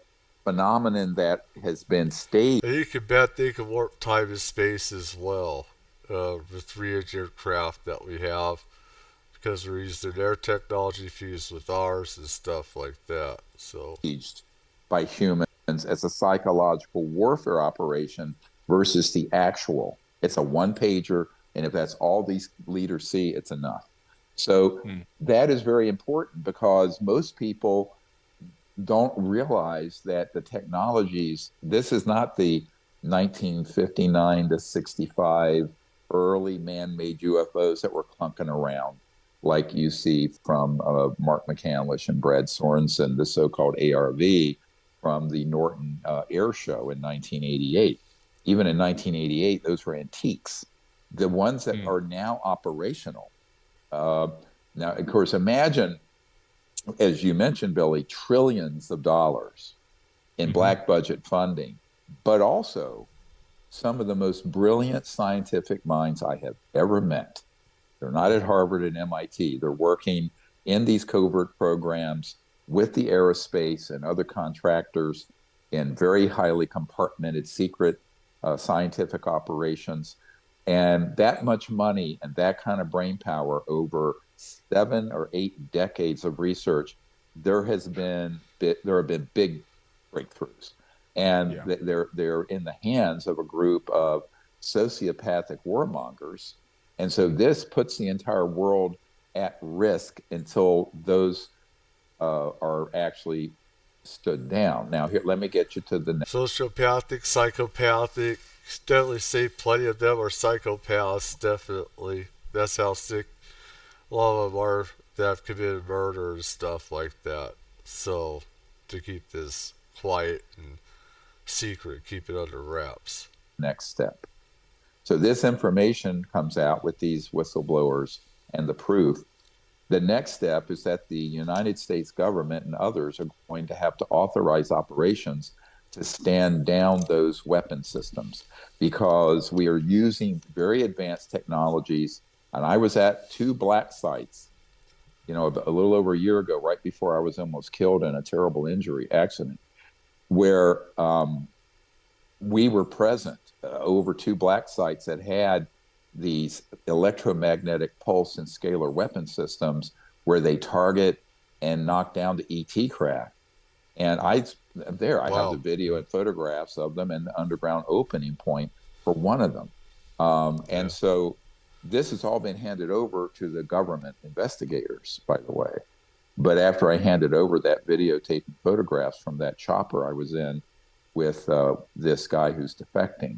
phenomenon that has been staged. And you can bet they can warp time and space as well, with re-engineered craft that we have, because we're using their technology fused with ours and stuff like that. So by humans as a psychological warfare operation versus the actual. It's a one-pager And if that's all these leaders see, it's enough. So that is very important, because most people don't realize that the technologies, this is not the 1959 to 65 early man-made UFOs that were clunking around like you see from Mark McCandlish and Brad Sorensen, the so-called ARV from the Norton Air Show in 1988. Even in 1988, those were antiques. The ones that are now operational. Now, of course, imagine, as you mentioned, Billy, trillions of dollars in black budget funding, but also some of the most brilliant scientific minds I have ever met. They're not at Harvard and MIT. They're working in these covert programs with the aerospace and other contractors in very highly compartmented secret scientific operations. And that much money and that kind of brain power over 7 or 8 decades of research, there have been big breakthroughs, and they're in the hands of a group of sociopathic warmongers, and so this puts the entire world at risk until those are actually stood down. Now, here, let me get you to the next. Sociopathic, psychopathic. Definitely say plenty of them are psychopaths. Definitely, that's how sick a lot of them are that have committed murder and stuff like that. So, to keep this quiet and secret, keep it under wraps. Next step. So this information comes out with these whistleblowers and the proof. The next step is that the United States government and others are going to have to authorize operations to stand down those weapon systems, because we are using very advanced technologies. And I was at 2 black sites, a little over a year ago, right before I was almost killed in a terrible accident, where we were present over 2 black sites that had these electromagnetic pulse and scalar weapon systems where they target and knock down the ET craft. And I have the video and photographs of them and the underground opening point for one of them. And so this has all been handed over to the government investigators, by the way. But after I handed over that videotape and photographs from that chopper I was in with this guy who's defecting,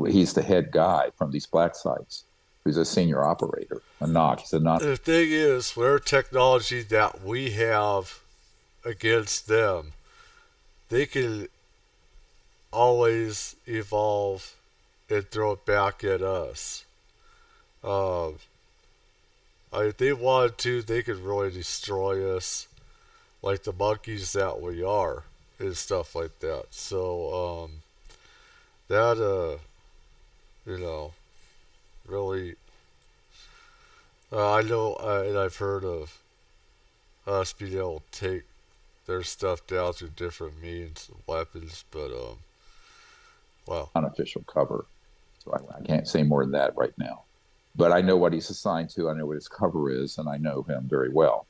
he's the head guy from these black sites, who's a senior operator, The thing is, whatever technology that we have against them, they can always evolve and throw it back at us. If they wanted to, they could really destroy us, like the monkeys that we are, and stuff like that. So, really, I know, and I've heard of us being able to take their stuff down through different means of weapons, but, unofficial cover. So I can't say more than that right now. But I know what he's assigned to, I know what his cover is, and I know him very well.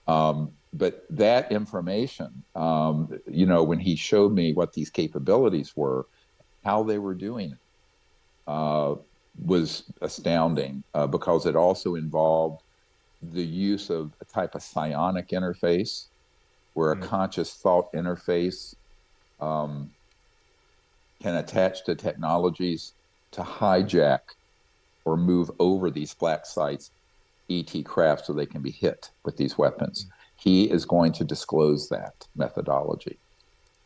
But that information, when he showed me what these capabilities were, how they were doing it, was astounding, because it also involved the use of a type of psionic interface, where a conscious thought interface can attach to technologies to hijack or move over these black sites, ET craft, so they can be hit with these weapons. He is going to disclose that methodology.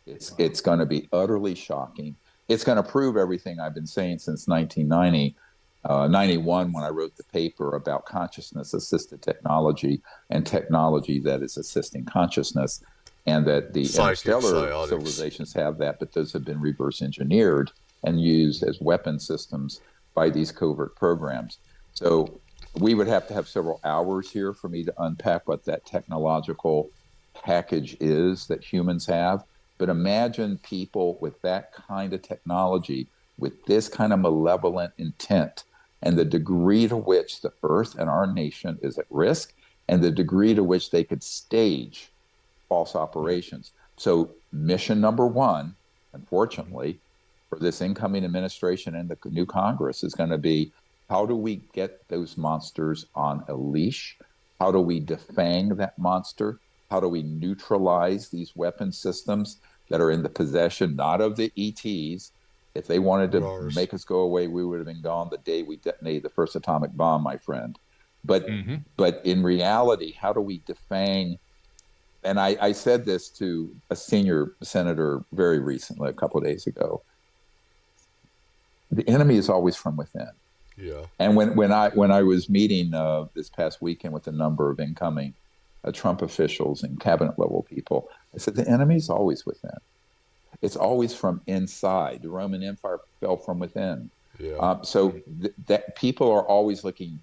It's going to be utterly shocking. It's going to prove everything I've been saying since 1991, when I wrote the paper about consciousness-assisted technology and technology that is assisting consciousness, and that the interstellar civilizations have that, but those have been reverse engineered and used as weapon systems by these covert programs. So we would have to have several hours here for me to unpack what that technological package is that humans have. But imagine people with that kind of technology, with this kind of malevolent intent, and the degree to which the Earth and our nation is at risk, and the degree to which they could stage false operations. So mission number 1, unfortunately, for this incoming administration and the new Congress is going to be, How do we get those monsters on a leash? How do we defang that monster? How do we neutralize these weapon systems that are in the possession, not of the ETs? If they wanted to make us go away, we would have been gone the day we detonated the first atomic bomb, my friend. But in reality, how do we defang? And I said this to a senior senator very recently, a couple of days ago. The enemy is always from within. Yeah. And when I was meeting this past weekend with a number of incoming Trump officials and cabinet level people, I said the enemy is always within. It's always from inside. The Roman Empire fell from within. Yeah. So that people are always looking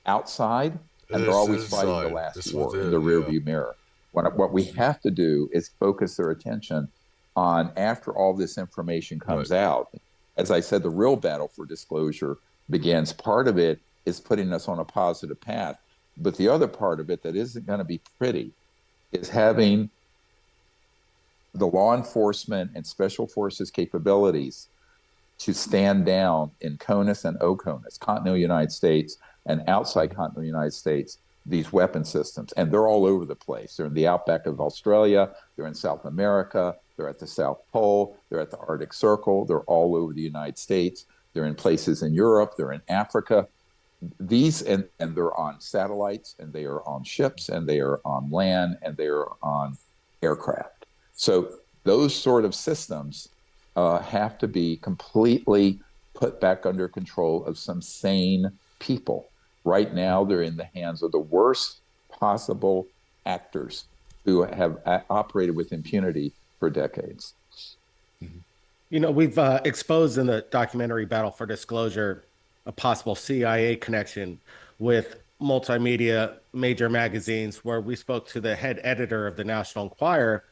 outside, and they're always fighting the last war in the rearview mirror. What we have to do is focus their attention on, after all this information comes out, as I said, the real battle for disclosure begins. Part of it is putting us on a positive path, but the other part of it that isn't going to be pretty is having the law enforcement and special forces capabilities to stand down in CONUS and OCONUS, continental United States and outside continental United States, these weapon systems. And they're all over the place. They're in the outback of Australia, they're in South America, they're at the South Pole, they're at the Arctic Circle, they're all over the United States, they're in places in Europe, they're in Africa. These, and they're on satellites, and they are on ships, and they are on land, and they are on aircraft. So those sort of systems have to be completely put back under control of some sane people. Right now, they're in the hands of the worst possible actors who have operated with impunity for decades. You know, we've exposed in the documentary Battle for Disclosure a possible CIA connection with multimedia major magazines, where we spoke to the head editor of the National Enquirer,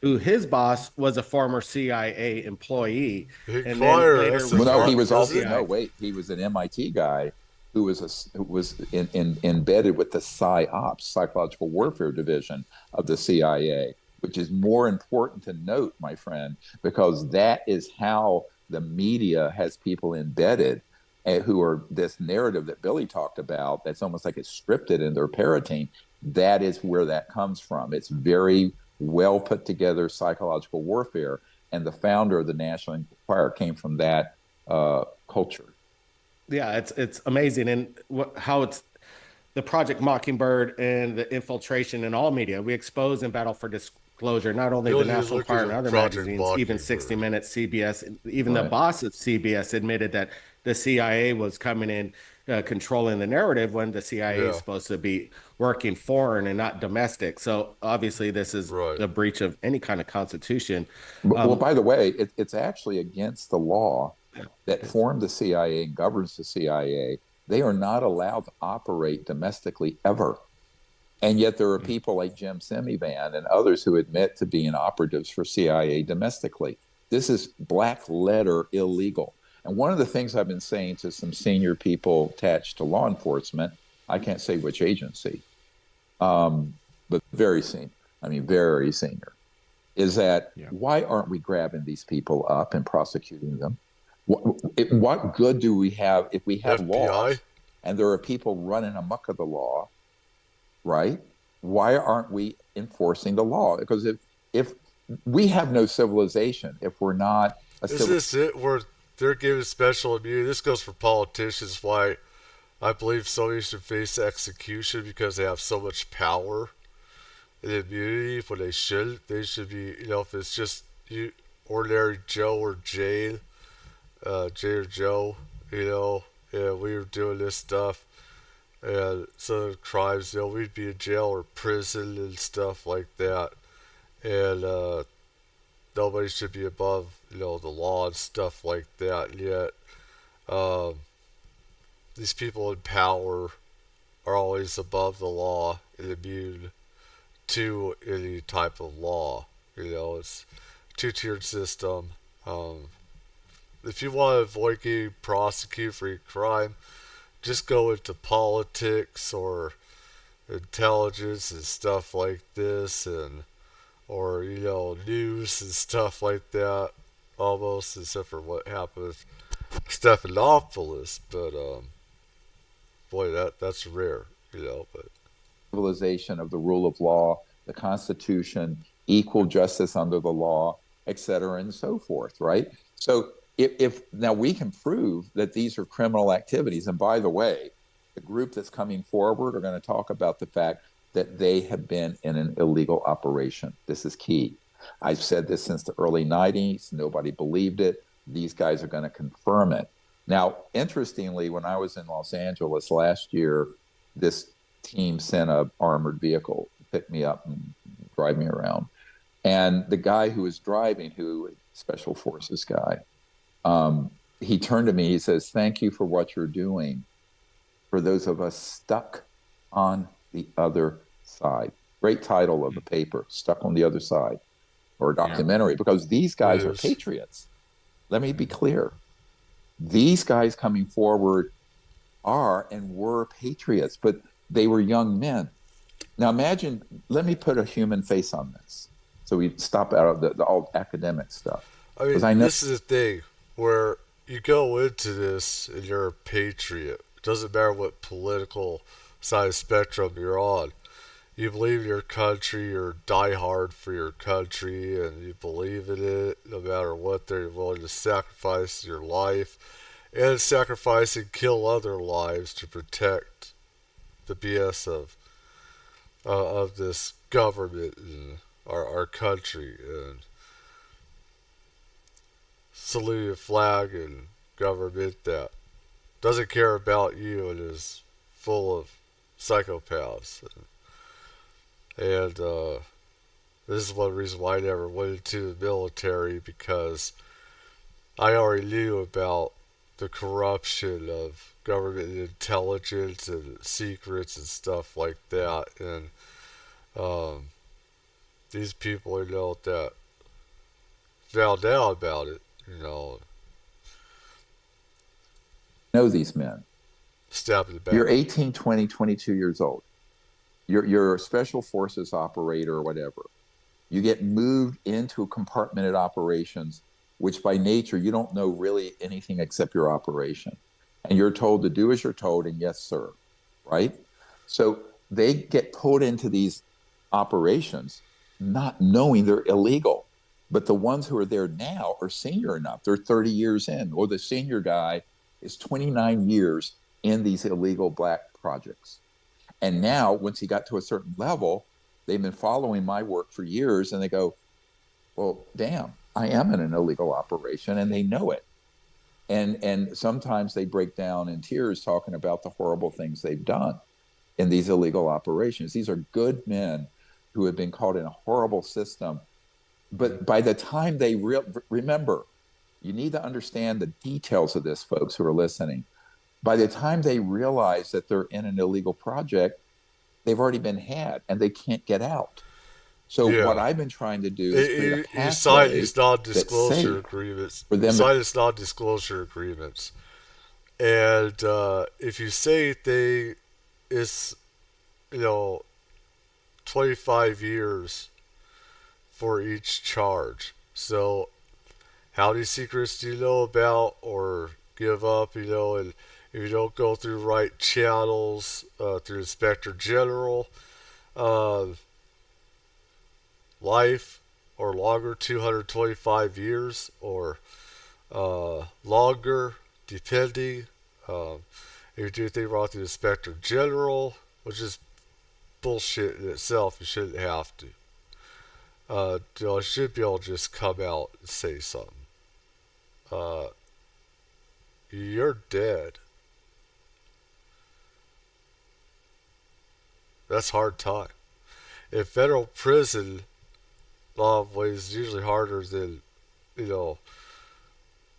who his boss was a former CIA employee. And then later he was also he was an MIT guy who was embedded with the Psyops, Psychological Warfare Division of the CIA, which is more important to note, my friend, because that is how the media has people embedded who are this narrative that Billy talked about, that's almost like it's scripted and they're parroting. That is where that comes from. It's very well put together psychological warfare. And the founder of the National Enquirer came from that culture. Yeah, it's amazing. And how it's the Project Mockingbird and the infiltration in all media. We expose in Battle for Disclosure, not only the National Enquirer and other magazines, even 60 Minutes, CBS, even the boss of CBS admitted that the CIA was coming in, controlling the narrative, when the CIA is supposed to be working foreign and not domestic. So obviously this is a breach of any kind of constitution. Well, by the way, it's actually against the law that formed the CIA and governs the CIA. They are not allowed to operate domestically ever. And yet there are people like Jim Semivan and others who admit to being operatives for CIA domestically. This is black letter illegal. And one of the things I've been saying to some senior people attached to law enforcement, I can't say which agency, but very senior, is that why aren't we grabbing these people up and prosecuting them? What good do we have if we have laws and there are people running amok of the law, right? Why aren't we enforcing the law? Because if we have no civilization, if we're not Is this it where they're giving special immunity? This goes for politicians, why I believe somebody should face execution because they have so much power and immunity when they should be, if it's just you, ordinary Joe or Jane, Jay or Joe, and we were doing this stuff, and some of the crimes, we'd be in jail or prison and stuff like that, and nobody should be above, the law and stuff like that. And yet, these people in power are always above the law and immune to any type of law. It's a two-tiered system. If you want to avoid getting prosecuted for your crime, just go into politics or intelligence and stuff like this, or news and stuff like that, almost, except for what happened with Stephanopoulos. But boy, that's rare, but civilization of the rule of law, the Constitution, equal justice under the law, et cetera, and so forth, right? So if now we can prove that these are criminal activities, and by the way, the group that's coming forward are going to talk about the fact that they have been in an illegal operation. This is key. I've said this since the early 90s. Nobody believed it. These guys are going to confirm it. Now, interestingly, when I was in Los Angeles last year, this team sent an armored vehicle to pick me up and drive me around. And the guy who was driving, special forces guy, he turned to me, he says, "Thank you for what you're doing for those of us stuck on the other side." Great title of the paper, Stuck on the Other Side, or a documentary, because these guys are patriots. Let me be clear. These guys coming forward are and were patriots, but they were young men. Now imagine, let me put a human face on this, so we stop out of the all academic stuff. I mean, I know this is the thing where you go into this and you're a patriot. It doesn't matter what political side of the spectrum you're on. You believe in your country, you're diehard for your country, and you believe in it no matter what. They're willing to sacrifice your life and sacrifice and kill other lives to protect the BS of this government and our country, and salute a flag and government that doesn't care about you and is full of psychopaths. And this is one reason why I never went into the military, because I already knew about the corruption of government intelligence and secrets and stuff like that. And these people, that found out about it, know these men. Stab in the back. You're 18, 20, 22 years old. You're a special forces operator or whatever. You get moved into compartmented operations, which by nature, you don't know really anything except your operation. And you're told to do as you're told, and yes, sir, right? So they get pulled into these operations not knowing they're illegal. But the ones who are there now are senior enough. They're 30 years in, or the senior guy is 29 years in these illegal black projects. And now, once he got to a certain level, they've been following my work for years, and they go, well, damn, I am in an illegal operation, and they know it. And sometimes they break down in tears talking about the horrible things they've done in these illegal operations. These are good men who have been caught in a horrible system. But by the time they remember, you need to understand the details of this, folks who are listening. By the time they realize that they're in an illegal project, they've already been had and they can't get out. So what I've been trying to do is create a pathway. You sign these non-disclosure agreements. You sign these non-disclosure agreements. And if you say anything, it's, 25 years for each charge. So how many secrets do you know about or give up, and if you don't go through right channels, through Inspector General, life or longer, 225 years or longer, depending. If you do anything wrong through Inspector General, which is bullshit in itself, you shouldn't have to. I should be able to just come out and say something. You're dead. That's hard time. In federal prison, a lot of ways is usually harder than,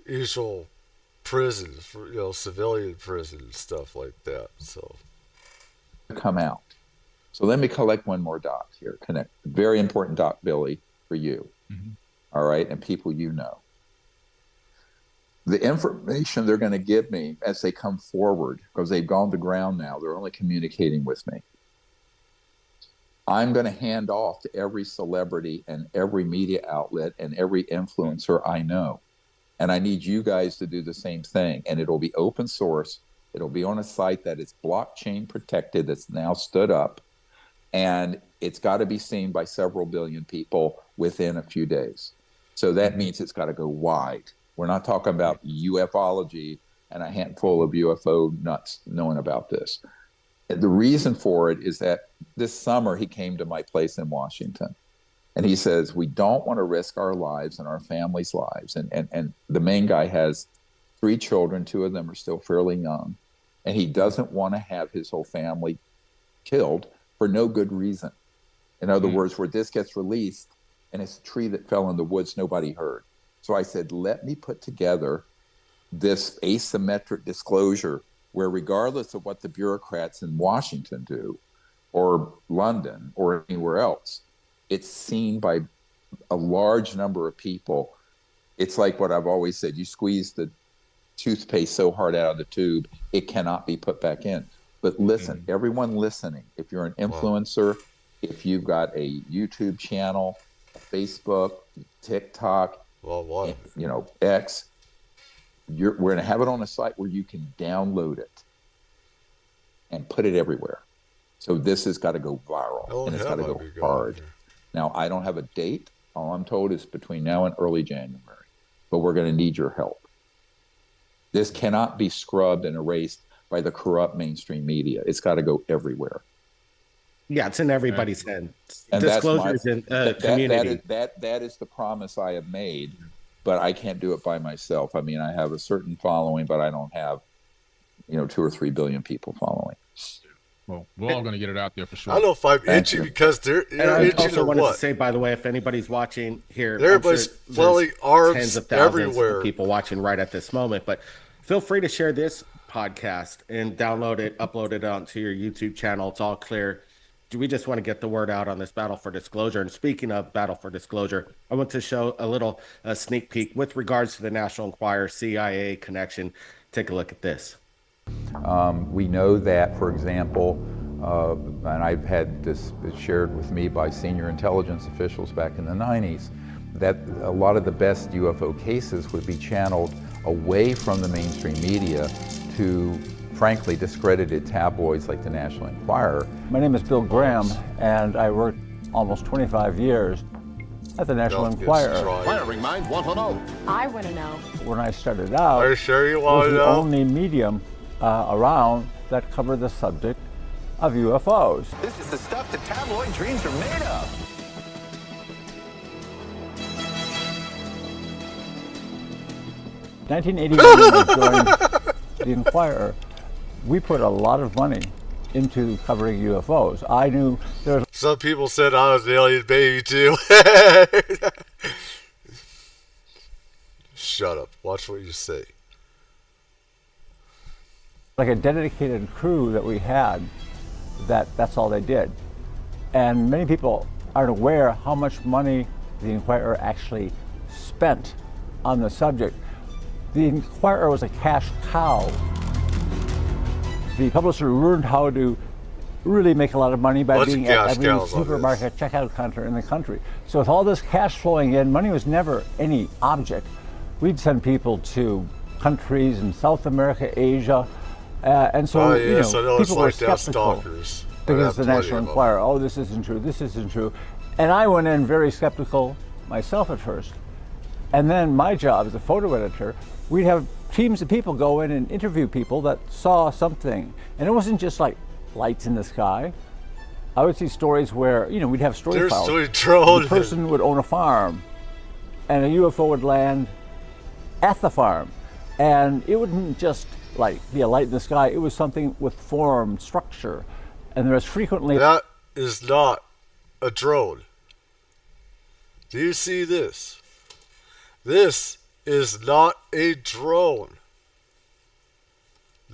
usual prisons, for, civilian prison and stuff like that. So come out. So let me collect one more dot here. Connect. Very important dot, Billy, for you. Mm-hmm. All right, and people you know. The information they're going to give me as they come forward, because they've gone to ground now, they're only communicating with me. I'm going to hand off to every celebrity and every media outlet and every influencer I know. And I need you guys to do the same thing. And it'll be open source. It'll be on a site that is blockchain protected, that's now stood up, and it's got to be seen by several billion people within a few days. So that means it's got to go wide. We're not talking about ufology and a handful of UFO nuts knowing about this. The reason for it is that this summer he came to my place in Washington, and he says, we don't want to risk our lives and our families' lives. And the main guy has 3 children, 2 of them are still fairly young, and he doesn't want to have his whole family killed for no good reason. In other words, where this gets released and it's a tree that fell in the woods nobody heard. So I said, let me put together this asymmetric disclosure where, regardless of what the bureaucrats in Washington do, or London, or anywhere else, it's seen by a large number of people. It's like what I've always said, you squeeze the toothpaste so hard out of the tube, it cannot be put back in. But listen, everyone listening, if you're an influencer, if you've got a YouTube channel, Facebook, TikTok, X, we're going to have it on a site where you can download it and put it everywhere. So this has got to go viral, and it's got to go hard. Now, I don't have a date. All I'm told is between now and early January, but we're going to need your help. This cannot be scrubbed and erased by the corrupt mainstream media. It's got to go everywhere. Yeah, it's in everybody's hands. And Disclosures in community. That is the promise I have made, but I can't do it by myself. I mean, I have a certain following, but I don't have, 2 or 3 billion people following. Well, we're all going to get it out there for sure. I don't know if I'm itchy because they're I itching also or wanted what. to say, by the way, if anybody's watching here, Everybody's flailing arms tens of thousands everywhere. of people watching right at this moment. But feel free to share this podcast and download it, upload it onto your YouTube channel. It's all clear. We just want to get the word out on this battle for disclosure. And speaking of battle for disclosure, I want to show a little sneak peek with regards to the National Enquirer CIA connection. Take a look at this. We know that, for example, and I've had this shared with me by senior intelligence officials back in the 90s, that a lot of the best UFO cases would be channeled away from the mainstream media to, frankly, discredited tabloids like the National Enquirer. My name is Bill Graham, and I worked almost 25 years at the National Enquirer. Firing mind want to know. I want to know. When I started out, Are you sure you it want was to the know? only medium around that covered the subject of UFOs. This is the stuff that tabloid dreams are made of. In 1981, when I joined the Enquirer, we put a lot of money into covering UFOs. I knew there was... Some people said I was an alien baby too. Shut up. Watch what you say. like a dedicated crew that we had, that's all they did. And many people aren't aware how much money the Enquirer actually spent on the subject. The Enquirer was a cash cow. The publisher learned how to really make a lot of money by being at every supermarket checkout counter in the country. So with all this cash flowing in, money was never any object. We'd send people to countries in South America, Asia, and so people were skeptical because the National Enquirer, oh, this isn't true, this isn't true. And I went in very skeptical myself at first. And then my job as a photo editor, we'd have teams of people go in and interview people that saw something. And it wasn't just like lights in the sky. I would see stories where, we'd have story files. The person would own a farm and a UFO would land at the farm. And it wouldn't just be a light in the sky, it was something with form, structure. And there was frequently... That is not a drone. Do you see this? This is not a drone.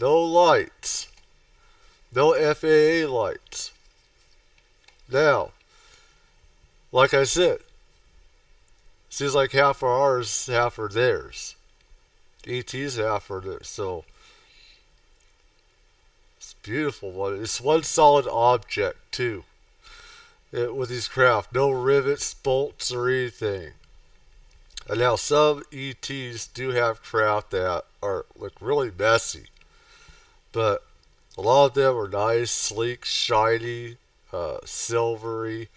No lights. No FAA lights. Now, like I said, seems like half are ours, half are theirs. ET's half are theirs. So, it's beautiful. It's one solid object, too. With these craft. No rivets, bolts, or anything. And now some ETs do have craft that look really messy. but a lot of them are nice, sleek, shiny, silvery.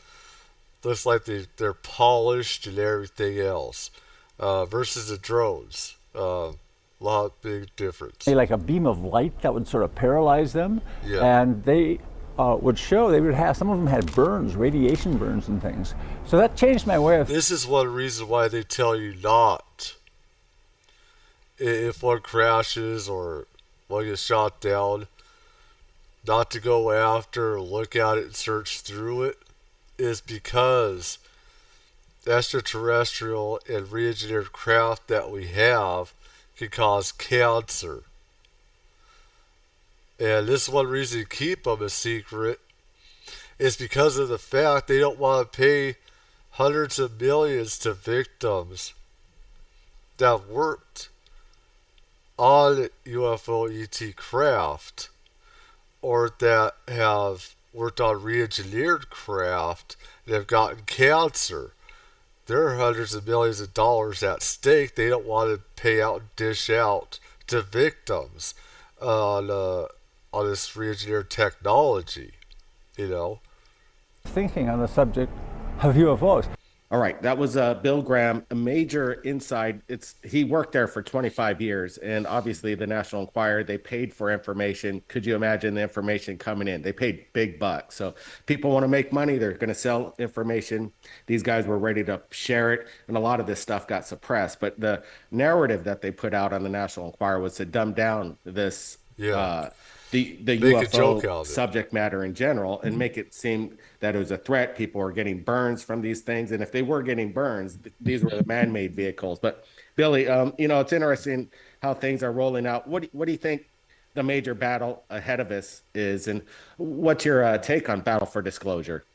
Looks like they're polished and everything else. Versus the drones. Lot big difference. Like a beam of light that would sort of paralyze them. Yeah. And they would show, they would have, some of them had burns, radiation burns and things. So that changed my way of... This is one reason why they tell you not. If one crashes or one gets shot down, not to go after or look at it and search through it, is because extraterrestrial and re-engineered craft that we have can cause cancer. And this is one reason to keep them a secret, is because of the fact they don't want to pay hundreds of millions to victims that worked on UFO ET craft or that have worked on re-engineered craft and have gotten cancer. There are hundreds of millions of dollars at stake. They don't want to pay out and dish out to victims on this re-engineered technology, you know. Thinking on the subject of UFOs. All right, that was Bill Graham, a major inside. He worked there for 25 years, and obviously the National Enquirer, they paid for information. Could you imagine the information coming in? They paid big bucks. So people want to make money. They're going to sell information. These guys were ready to share it, and a lot of this stuff got suppressed. But the narrative that they put out on the National Enquirer was to dumb down this the UFO subject matter in general and make it seem that it was a threat. People are getting burns from these things. And if they were getting burns, these were man-made vehicles. But Billy, you know, it's interesting how things are rolling out. What do you think the major battle ahead of us is? And what's your take on Battle for Disclosure?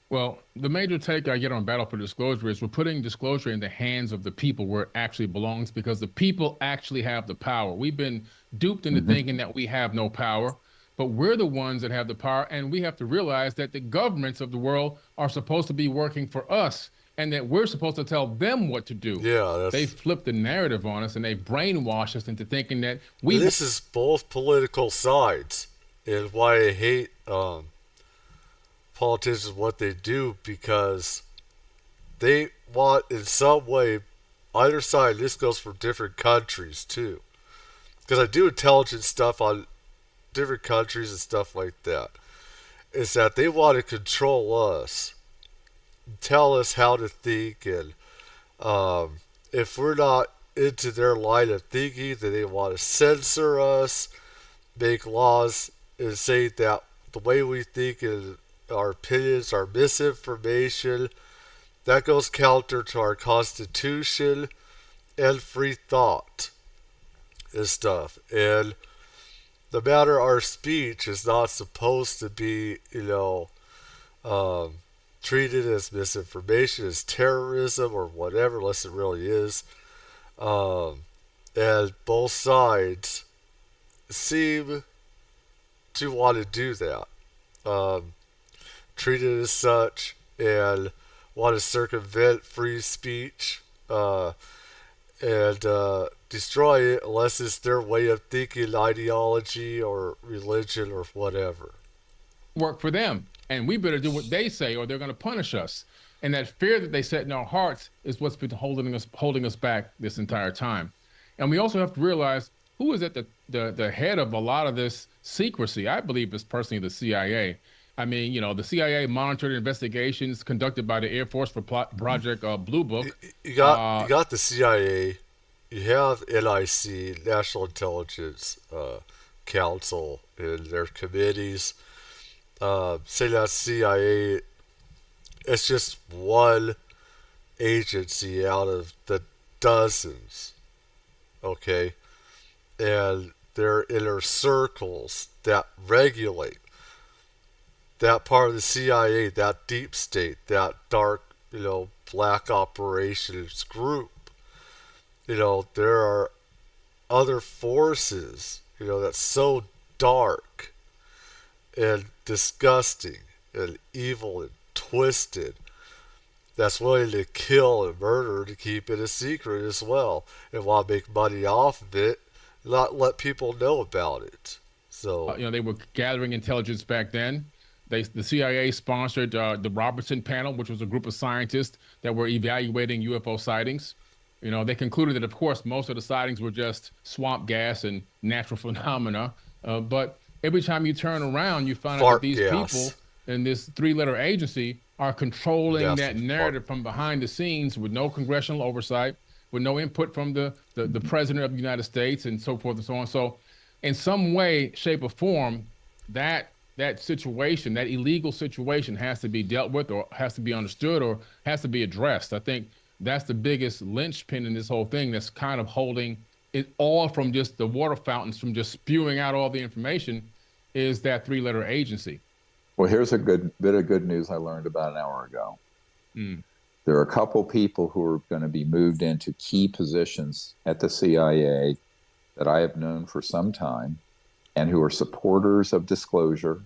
Well, the major take I get on Battle for Disclosure is we're putting disclosure in the hands of the people where it actually belongs, because the people actually have the power. We've been duped into thinking that we have no power, but we're the ones that have the power, and we have to realize that the governments of the world are supposed to be working for us and that we're supposed to tell them what to do. Yeah, they flipped the narrative on us and they brainwashed us into thinking that we... This is both political sides, and why I hate politicians, what they do, because they want in some way, either side, this goes for different countries too, because I do intelligence stuff on different countries and stuff like that, is that they want to control us, tell us how to think, and if we're not into their line of thinking, then they want to censor us, make laws and say that the way we think and our opinions are misinformation. That goes counter to our Constitution and free thought and stuff. And no matter our speech is not supposed to be, you know, treated as misinformation, as terrorism or whatever, unless it really is. And both sides seem to want to do that. Treat it as such and want to circumvent free speech and destroy it unless it's their way of thinking, ideology or religion or whatever. Work for them, and we better do what they say or they're going to punish us. And that fear that they set in our hearts is what's been holding us back this entire time. And we also have to realize who is at the head of a lot of this secrecy. I believe it's personally the CIA. I mean, you know, the CIA monitored investigations conducted by the Air Force for Project Blue Book. You got the CIA. You have NIC, National Intelligence Council, and their committees. Say that CIA, it's just one agency out of the dozens, okay? And their inner circles that regulate that part of the CIA, that deep state, that dark, you know, black operations group. You know, there are other forces, you know, that's so dark and disgusting and evil and twisted that's willing to kill and murder to keep it a secret as well and want to make money off of it. not let people know about it. So they were gathering intelligence back then. The CIA sponsored the Robertson Panel, which was a group of scientists that were evaluating UFO sightings. They concluded that, of course, most of the sightings were just swamp gas and natural phenomena. But every time you turn around, you find out that these people in this three-letter agency are controlling that narrative from behind the scenes with no congressional oversight, with no input from the president of the United States, and so forth and so on. So in some way, shape, or form, that situation, that illegal situation, has to be dealt with, or has to be understood, or has to be addressed. I think that's the biggest linchpin in this whole thing that's kind of holding it all from just the water fountains from just spewing out all the information, is that three-letter agency. Well, here's a good bit of good news I learned about an hour ago. There are a couple people who are going to be moved into key positions at the CIA that I have known for some time, and who are supporters of disclosure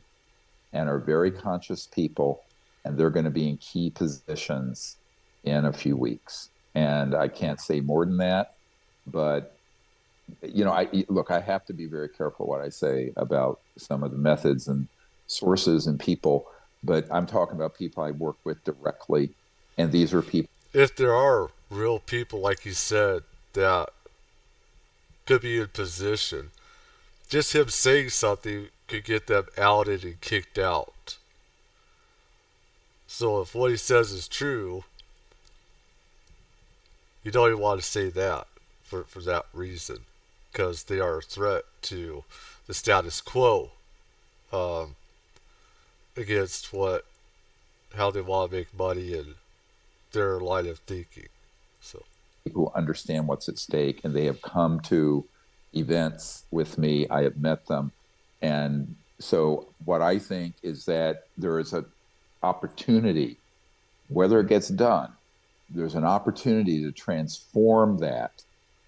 and are very conscious people, and they're going to be in key positions in a few weeks. And I can't say more than that, but I have to be very careful what I say about some of the methods and sources and people, but I'm talking about people I work with directly, and these are people. If there are real people, like you said, that could be in position, just him saying something could get them outed and kicked out. So if what he says is true, you don't even want to say that for that reason, because they are a threat to the status quo, against how they want to make money and their line of thinking. So people understand what's at stake, and they have come to events with me. I have met them. And so what I think is that there is an opportunity, whether it gets done, there's an opportunity to transform that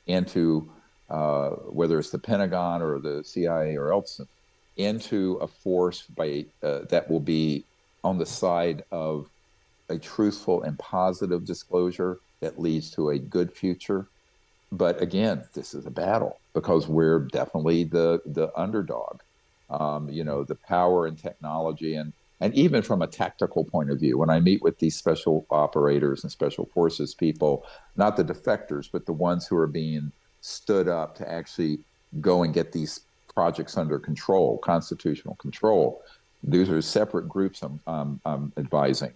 into, whether it's the Pentagon or the CIA or else, into a force that will be on the side of a truthful and positive disclosure that leads to a good future. But again, this is a battle because we're definitely the underdog. The power and technology, and even from a tactical point of view, when I meet with these special operators and special forces people, not the defectors, but the ones who are being stood up to actually go and get these projects under control, constitutional control. These are separate groups I'm advising.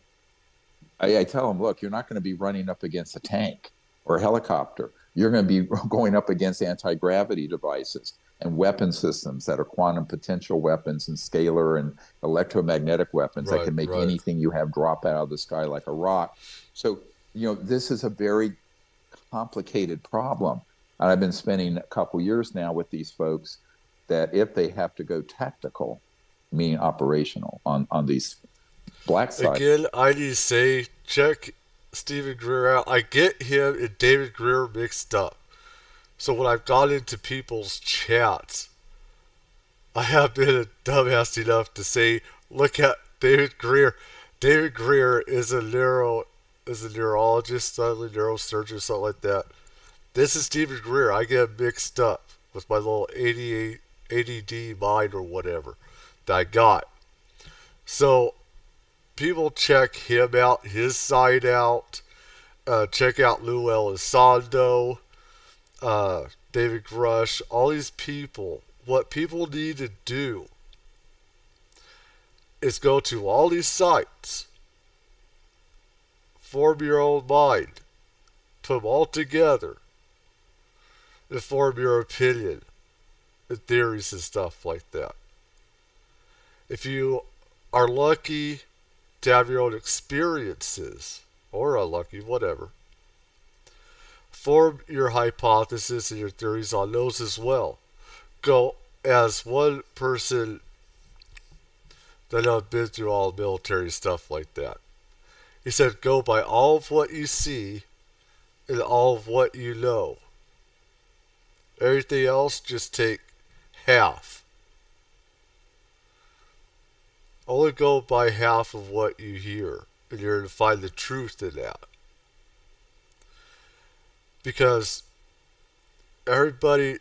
I tell them, look, you're not going to be running up against a tank or a helicopter. You're going to be going up against anti-gravity devices and weapon systems that are quantum potential weapons and scalar and electromagnetic weapons that can make anything you have drop out of the sky like a rock. So, this is a very complicated problem. And I've been spending a couple years now with these folks that if they have to go tactical, meaning operational on these black sites. Again, I need to say, check Stephen Greer out. I get him and David Greer mixed up. So when I've gone into people's chats, I have been a dumbass enough to say, look at David Greer. David Greer is a neurologist, a neurosurgeon, something like that. This is Stephen Greer. I get mixed up with my little ADD mind or whatever that I got. So people check him out, his side out. Check out Lou Elizondo, David Grush, all these people. What people need to do is go to all these sites, form your own mind, put them all together, and form your opinion and theories and stuff like that. If you are lucky to have your own experiences, or unlucky, whatever, form your hypothesis and your theories on those as well. Go, as one person that I've been through all military stuff like that, he said, go by all of what you see and all of what you know. Everything else, just take half. Only go by half of what you hear, and you're going to find the truth in that. Because everybody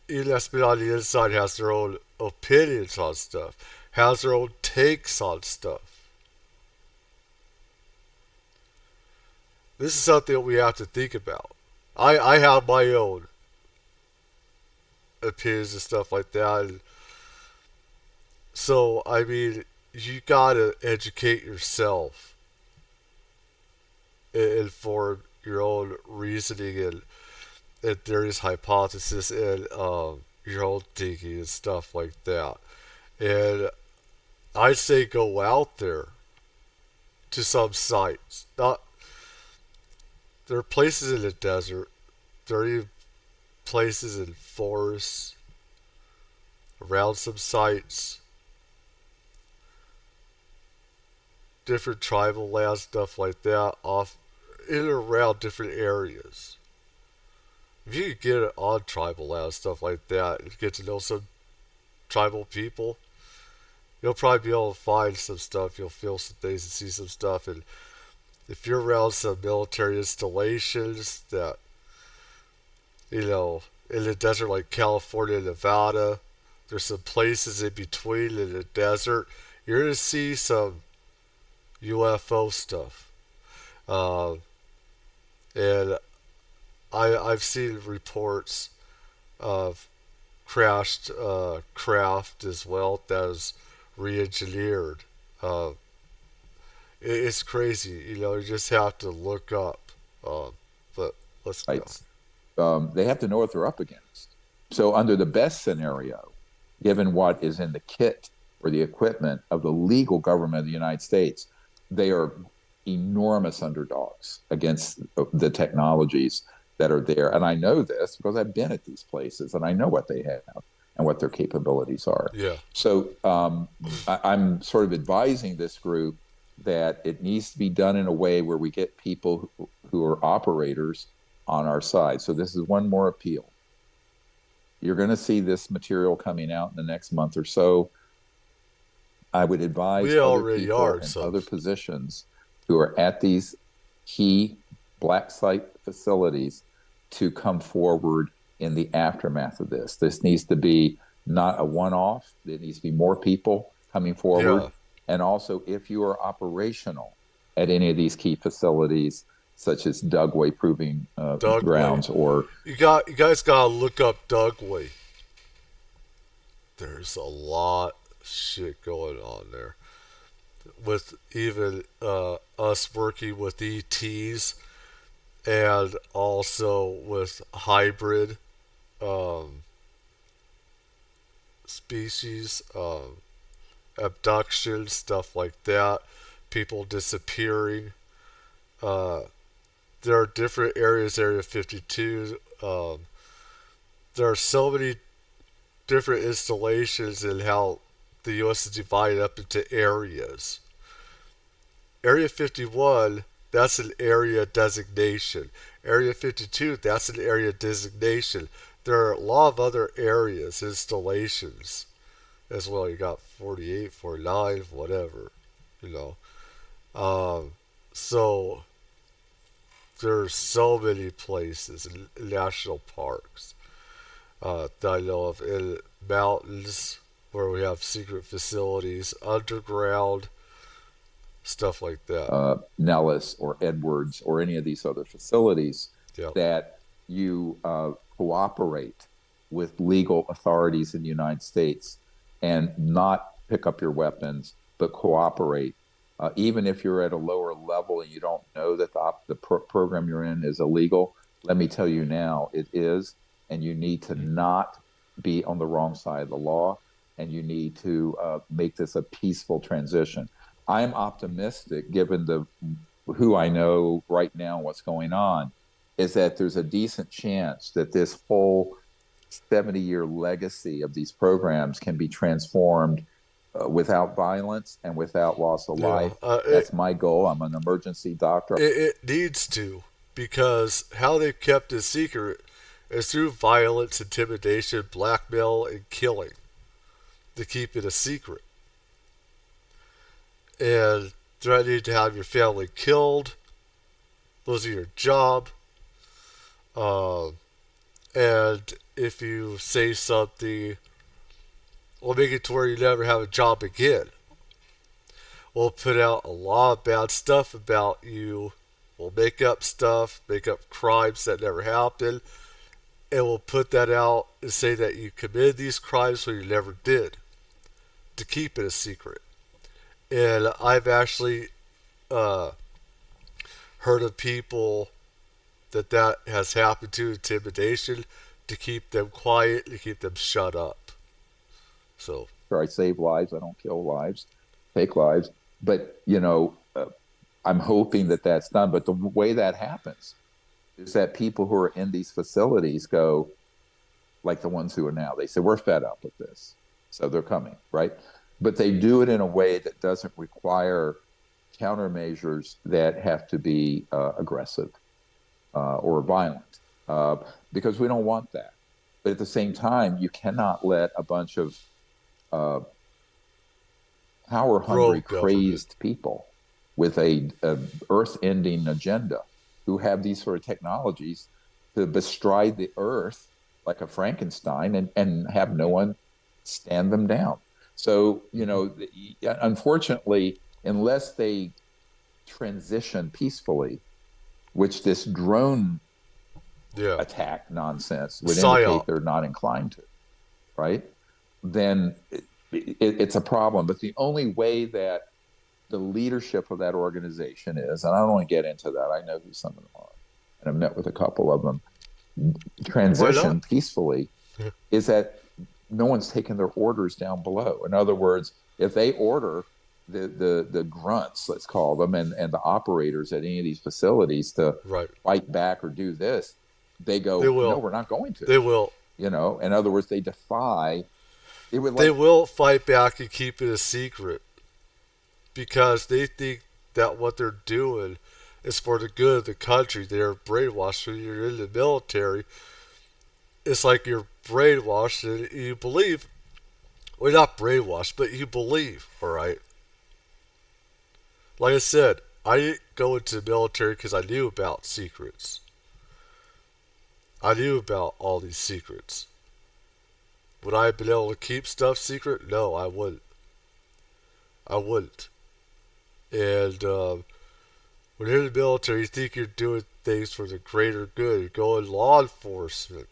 even that's been on the inside has their own opinions on stuff, has their own takes on stuff. This is something we have to think about. I have my own opinions and stuff like that. And so, I mean, you gotta educate yourself and form your own reasoning and theories, hypothesis, and your own thinking and stuff like that. And I say go out there to some sites. Not there are places in the desert. There are even places in forests around some sites. Different tribal lands, stuff like that, off in and around different areas. If you could get it on tribal land, stuff like that, and get to know some tribal people, you'll probably be able to find some stuff. You'll feel some things and see some stuff. And if you're around some military installations that, you know, in the desert like California, Nevada, there's some places in between in the desert, you're going to see some UFO stuff. And I've seen reports of crashed craft as well that is re-engineered. It's crazy, you know. You just have to look up. But let's go. They have to know what they're up against. So under the best scenario, given what is in the kit or the equipment of the legal government of the United States, they are enormous underdogs against the technologies that are there. And I know this because I've been at these places and I know what they have and what their capabilities are. Yeah. So I'm sort of advising this group that it needs to be done in a way where we get people who are operators on our side. So this is one more appeal. You're going to see this material coming out in the next month or so. I would advise other people in other positions who are at these key black site facilities to come forward in the aftermath of this. This needs to be not a one-off. There needs to be more people coming forward. Yeah. And also, if you are operational at any of these key facilities, such as Dugway Proving Grounds, or you guys gotta look up Dugway. There's a lot of shit going on there. With even us working with ETs and also with hybrid species, abduction, stuff like that, people disappearing. There are different areas, Area 52. There are so many different installations and how the U.S. is divided up into areas. Area 51, that's an area designation. Area 52, that's an area designation. There are a lot of other areas, installations as well. You got 48, 49, whatever, you know. So there's so many places in national parks that I know of, in mountains where we have secret facilities, underground, stuff like that. Nellis or Edwards or any of these other facilities that you cooperate with legal authorities in the United States and not pick up your weapons, but cooperate. Even if you're at a lower level and you don't know that the program you're in is illegal, let me tell you now, it is, and you need to not be on the wrong side of the law, and you need to make this a peaceful transition. I'm optimistic, given who I know right now, what's going on, is that there's a decent chance that this whole 70-year legacy of these programs can be transformed without violence and without loss of life. That's my goal. I'm an emergency doctor. It needs to, because how they've kept it secret is through violence, intimidation, blackmail, and killing to keep it a secret. And threatening to have your family killed, losing your job, And if you say something, we'll make it to where you never have a job again. We'll put out a lot of bad stuff about you. We'll make up stuff, make up crimes that never happened, and we'll put that out and say that you committed these crimes when you never did, to keep it a secret. And I've actually heard of people that has happened to, intimidation, to keep them quiet, to keep them shut up. So I save lives, I don't kill lives, take lives. But, I'm hoping that that's done. But the way that happens is that people who are in these facilities go, like the ones who are now, they say, we're fed up with this. So they're coming, right? But they do it in a way that doesn't require countermeasures that have to be aggressive or violent, because we don't want that. But at the same time, you cannot let a bunch of power-hungry, crazed people with a earth-ending agenda who have these sort of technologies to bestride the earth like a Frankenstein and have no one stand them down. So, unfortunately, unless they transition peacefully, which this drone attack nonsense would indicate they're not inclined to, right? Then it's a problem. But the only way that the leadership of that organization is, and I don't want to get into that, I know who some of them are, and I've met with a couple of them, transition peacefully, is that no one's taking their orders down below. In other words, if they order the grunts, let's call them, and the operators at any of these facilities to fight back or do this, they go, no, we're not going to. They will. In other words, they defy. They will fight back and keep it a secret because they think that what they're doing is for the good of the country. They're brainwashed. When you're in the military, it's like you're brainwashed and you believe. Well, not brainwashed, but you believe, all right? Like I said, I didn't go into the military because I knew about secrets. I knew about all these secrets. Would I have been able to keep stuff secret? No, I wouldn't. I wouldn't. And when you're in the military, you think you're doing things for the greater good. You go in law enforcement.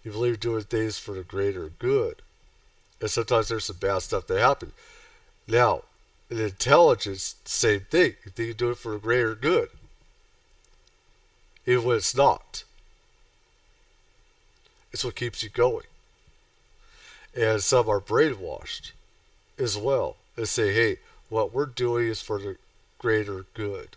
You believe you're doing things for the greater good. And sometimes there's some bad stuff that happens. Now, in intelligence, same thing. You think you do it for the greater good. Even when it's not. It's what keeps you going. And some are brainwashed as well. They say, hey, what we're doing is for the greater good.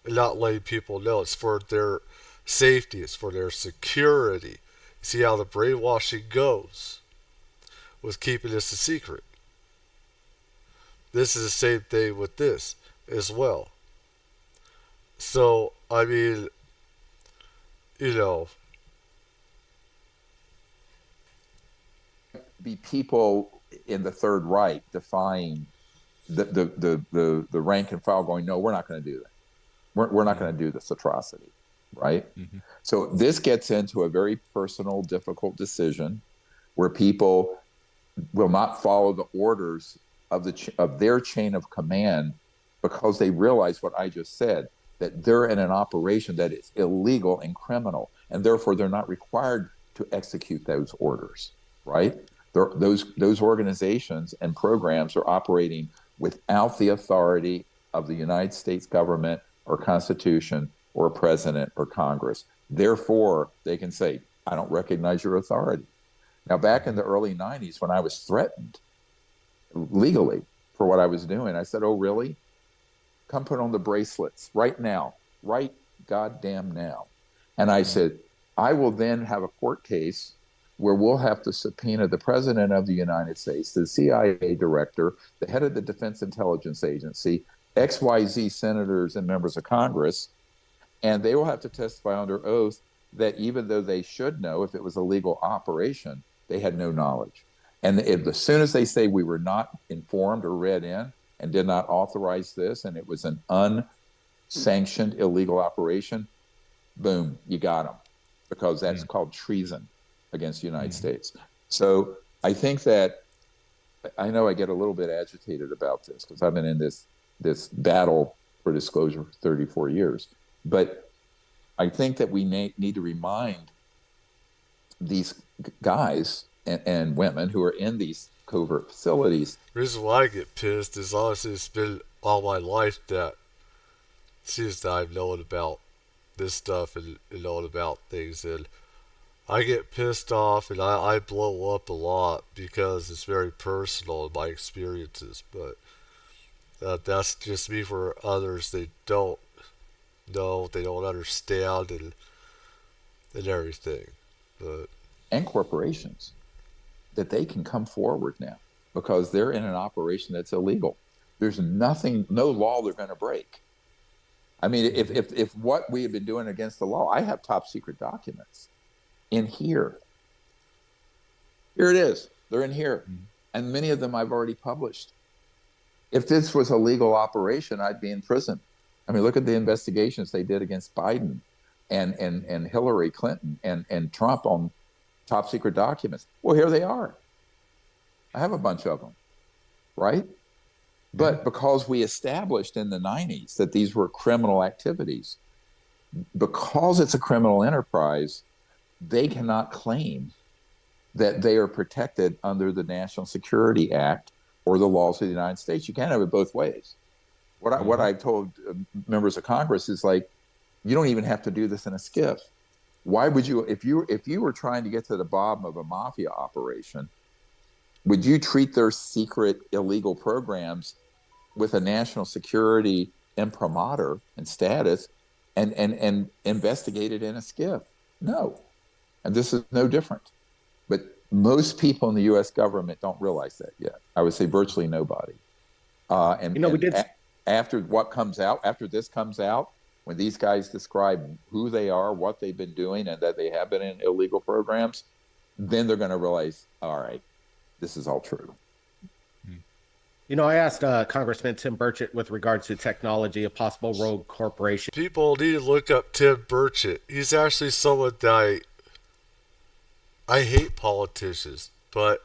And not letting people know it's for their safety, it's for their security. See how the brainwashing goes with keeping this a secret. This is the same thing with this as well. So, I mean, be people in the Third Reich defying the rank and file, going, no, we're not going to do that. We're not going to do this atrocity, right? Mm-hmm. So this gets into a very personal, difficult decision where people will not follow the orders of their chain of command because they realize what I just said, that they're in an operation that is illegal and criminal, and therefore they're not required to execute those orders, right? Those organizations and programs are operating without the authority of the United States government or Constitution or president or Congress. Therefore, they can say, I don't recognize your authority. Now, back in the early 90s, when I was threatened legally for what I was doing, I said, oh, really? Come put on the bracelets right now, right goddamn now. And I said, I will then have a court case where we'll have to subpoena the President of the United States, the CIA director, the head of the Defense Intelligence Agency, XYZ senators and members of Congress, and they will have to testify under oath that even though they should know if it was a legal operation, they had no knowledge. And as soon as they say we were not informed or read in and did not authorize this, and it was an unsanctioned illegal operation, boom, you got them. because that's called treason against the United States. So I think that, I know I get a little bit agitated about this because I've been in this battle for disclosure for 34 years. But I think that we need to remind these guys and women who are in these covert facilities. The reason why I get pissed is honestly it's been all my life that seems that I've known about this stuff and known about things, and I get pissed off and I blow up a lot because it's very personal in my experiences, but that's just me. For others, they don't know, they don't understand and everything. But and corporations, that they can come forward now because they're in an operation that's illegal. There's nothing, no law they're going to break. I mean, if what we have been doing against the law, I have top secret documents in here. Here it is. They're in here. And many of them I've already published. If this was a legal operation, I'd be in prison. I mean, look at the investigations they did against Biden and Hillary Clinton and Trump on top secret documents. Well, here they are. I have a bunch of them, right? But because we established in the 90s that these were criminal activities, because it's a criminal enterprise, they cannot claim that they are protected under the National Security Act or the laws of the United States. You can't have it both ways. What I've told members of Congress is like, you don't even have to do this in a skiff. Why would you, if you were trying to get to the bottom of a mafia operation, would you treat their secret illegal programs with a national security imprimatur and status and investigate it in a skiff? No. And this is no different. But most people in the U.S. government don't realize that yet. I would say virtually nobody. After what comes out, after this comes out, when these guys describe who they are, what they've been doing, and that they have been in illegal programs, then they're going to realize, all right, this is all true. I asked Congressman Tim Burchett with regards to technology, a possible rogue corporation. People need to look up Tim Burchett. He's actually someone that I hate politicians, but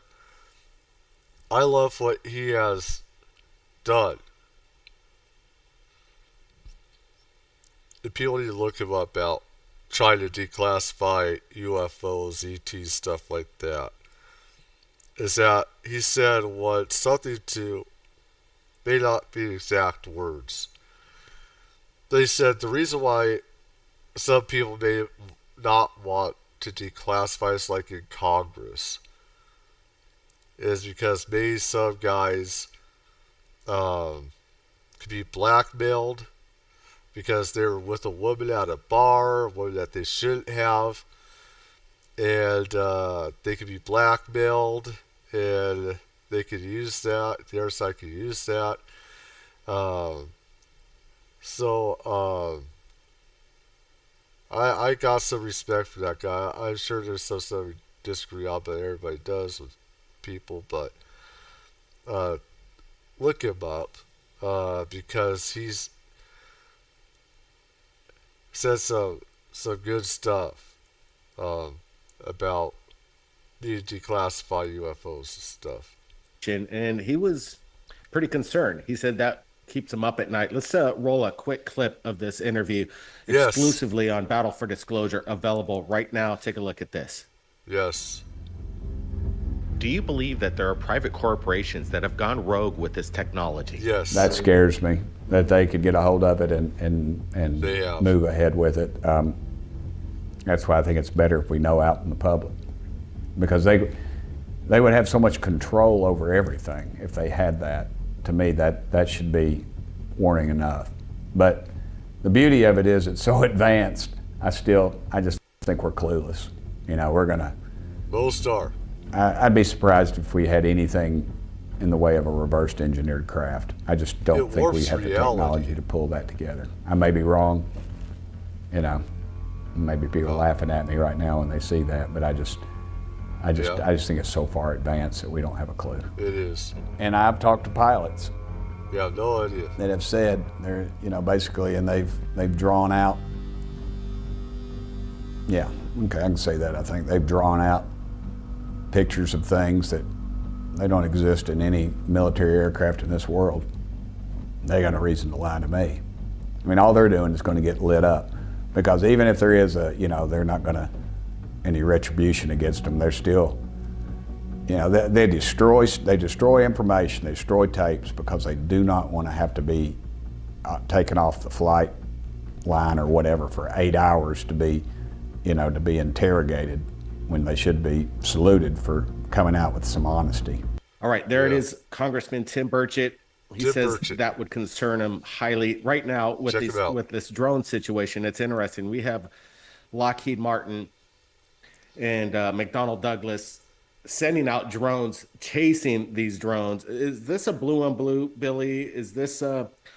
I love what he has done. The people need to look him up about trying to declassify UFOs, ET, stuff like that. Is that he said what something to, may not be exact words. They said the reason why some people may not want to declassify us like in Congress is because maybe some guys could be blackmailed because they were with a woman at a bar, a woman that they shouldn't have, and they could be blackmailed, and they could use that, the other side could use that. I got some respect for that guy. I'm sure there's some stuff we disagree on, but everybody does with people, but look him up, because he's said some good stuff about needing to declassify UFOs and stuff. And he was pretty concerned. He said that keeps him up at night. Let's roll a quick clip of this interview exclusively on Battle for Disclosure, available right now. Take a look at this. Yes. Do you believe that there are private corporations that have gone rogue with this technology? Yes. That scares me, that they could get a hold of it and move ahead with it. That's why I think it's better if we know out in the public, because they would have so much control over everything if they had that. To me, that should be warning enough. But the beauty of it is it's so advanced. I just think we're clueless. We're gonna. Most are. I'd be surprised if we had anything in the way of a reversed engineered craft. I just don't think we have the technology to pull that together. I may be wrong. Maybe people are laughing at me right now when they see that, but I just think it's so far advanced that we don't have a clue. It is. And I've talked to pilots. Yeah, no idea. That have said they're, basically, and they've drawn out. Yeah, Okay, I can say that. I think they've drawn out pictures of things that they don't exist in any military aircraft in this world. They got no reason to lie to me. I mean, all they're doing is going to get lit up, because even if there is a, they're not going to any retribution against them. They're still, they destroy information, they destroy tapes, because they do not want to have to be taken off the flight line or whatever for 8 hours to be, to be interrogated, when they should be saluted for coming out with some honesty. All right, there it is, Congressman Tim Burchett. He says that would concern him highly. Right now, with this drone situation, it's interesting. We have Lockheed Martin and McDonnell Douglas sending out drones, chasing these drones. Is this a blue on blue, Billy? Is this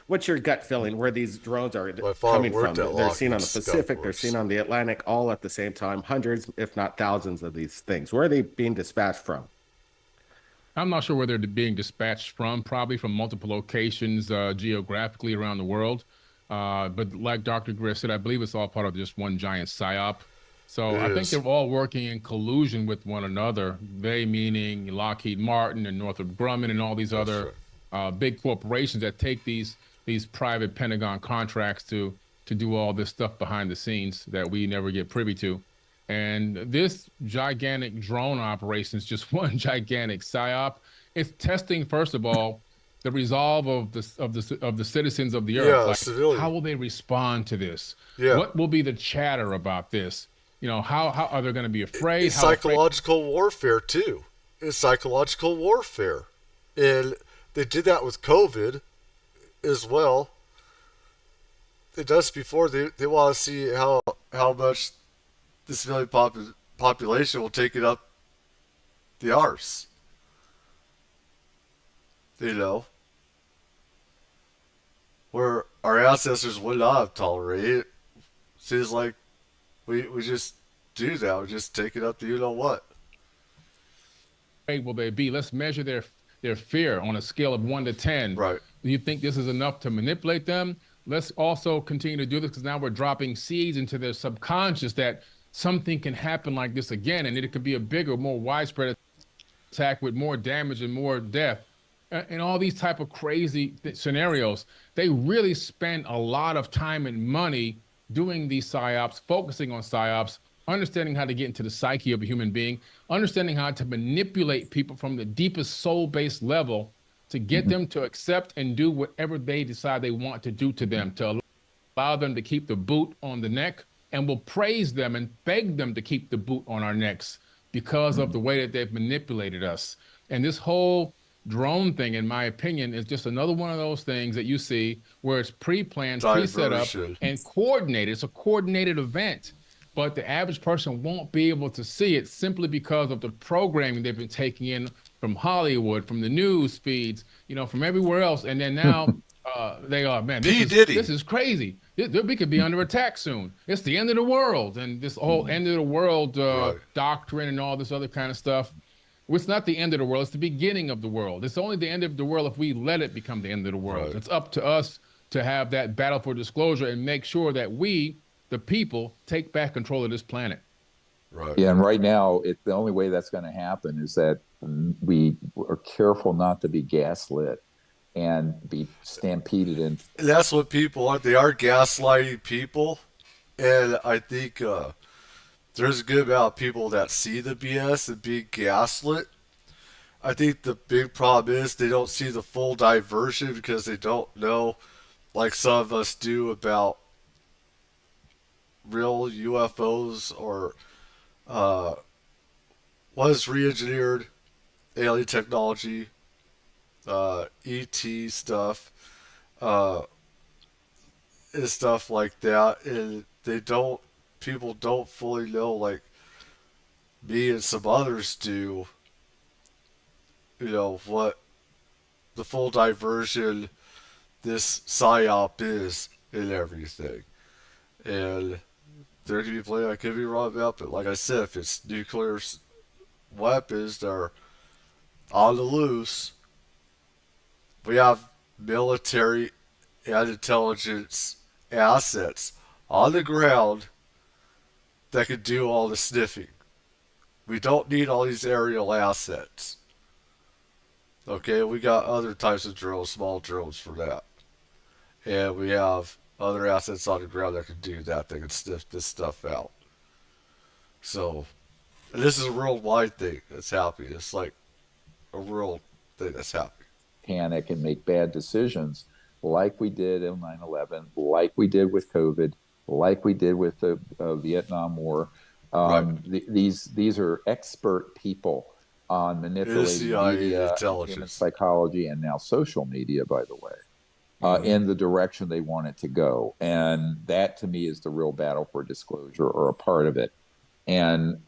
what's your gut feeling where these drones are coming from? They're seen on the Pacific, they're seen on the Atlantic, all at the same time. Hundreds, if not thousands, of these things. Where are they being dispatched from? I'm not sure where they're being dispatched from, probably from multiple locations geographically around the world. But like Dr. Griff said, I believe it's all part of just one giant psyop. So I think they're all working in collusion with one another. They meaning Lockheed Martin and Northrop Grumman and all these other big corporations that take these private Pentagon contracts to do all this stuff behind the scenes that we never get privy to. And this gigantic drone operation is just one gigantic psyop. It's testing, first of all, the resolve of the citizens of the earth. Like, how will they respond to this? What will be the chatter about this? How are they going to be afraid? It's psychological warfare too. It's psychological warfare, and they did that with COVID as well. They done this before. They want to see how much this civilian population will take it up the arse. Where our ancestors would not have tolerated it. Seems like we just do that. We just take it up to what. Will they be? Let's measure their fear on a scale of 1 to 10. Right. Do you think this is enough to manipulate them? Let's also continue to do this, because now we're dropping seeds into their subconscious that something can happen like this again, and it could be a bigger, more widespread attack with more damage and more death. And all these type of crazy scenarios. They really spend a lot of time and money doing these psyops, focusing on psyops, understanding how to get into the psyche of a human being, understanding how to manipulate people from the deepest soul-based level to get them to accept and do whatever they decide they want to do to them, to allow them to keep the boot on the neck, and will praise them and beg them to keep the boot on our necks because of the way that they've manipulated us. And this whole drone thing, in my opinion, is just another one of those things that you see where it's pre-planned, pre-set up, and coordinated. It's a coordinated event, but the average person won't be able to see it simply because of the programming they've been taking in from Hollywood, from the news feeds, from everywhere else. And then now they are, man, this is crazy. We could be under attack soon. It's the end of the world. And this whole end of the world doctrine and all this other kind of stuff. It's not the end of the world. It's the beginning of the world. It's only the end of the world if we let it become the end of the world. It's up to us to have that battle for disclosure and make sure that we, the people, take back control of this planet. Right. Yeah, and right now, the only way that's going to happen is that we are careful not to be gaslit and be stampeded in. And that's what people are. They are gaslighting people. And I think there's a good amount of people that see the BS and being gaslit. I think the big problem is they don't see the full diversion because they don't know, like some of us do, about real UFOs or was re-engineered alien technology, ET stuff, and stuff like that. And people don't fully know, like me and some others do, what the full diversion this psyop is and everything. And there could be plenty I could be wrong about, but like I said, if it's nuclear weapons that are on the loose, we have military and intelligence assets on the ground that can do all the sniffing. We don't need all these aerial assets. Okay, we got other types of drones, small drones for that. And we have other assets on the ground that can do that. They can sniff this stuff out. So, and this is a worldwide thing that's happening. It's like a world thing that's happening. Panic and make bad decisions like we did in 9/11, like we did with COVID, like we did with the Vietnam War. These are expert people on manipulating media, human psychology, and now social media, by the way, in the direction they want it to go. And that, to me, is the real battle for disclosure, or a part of it. And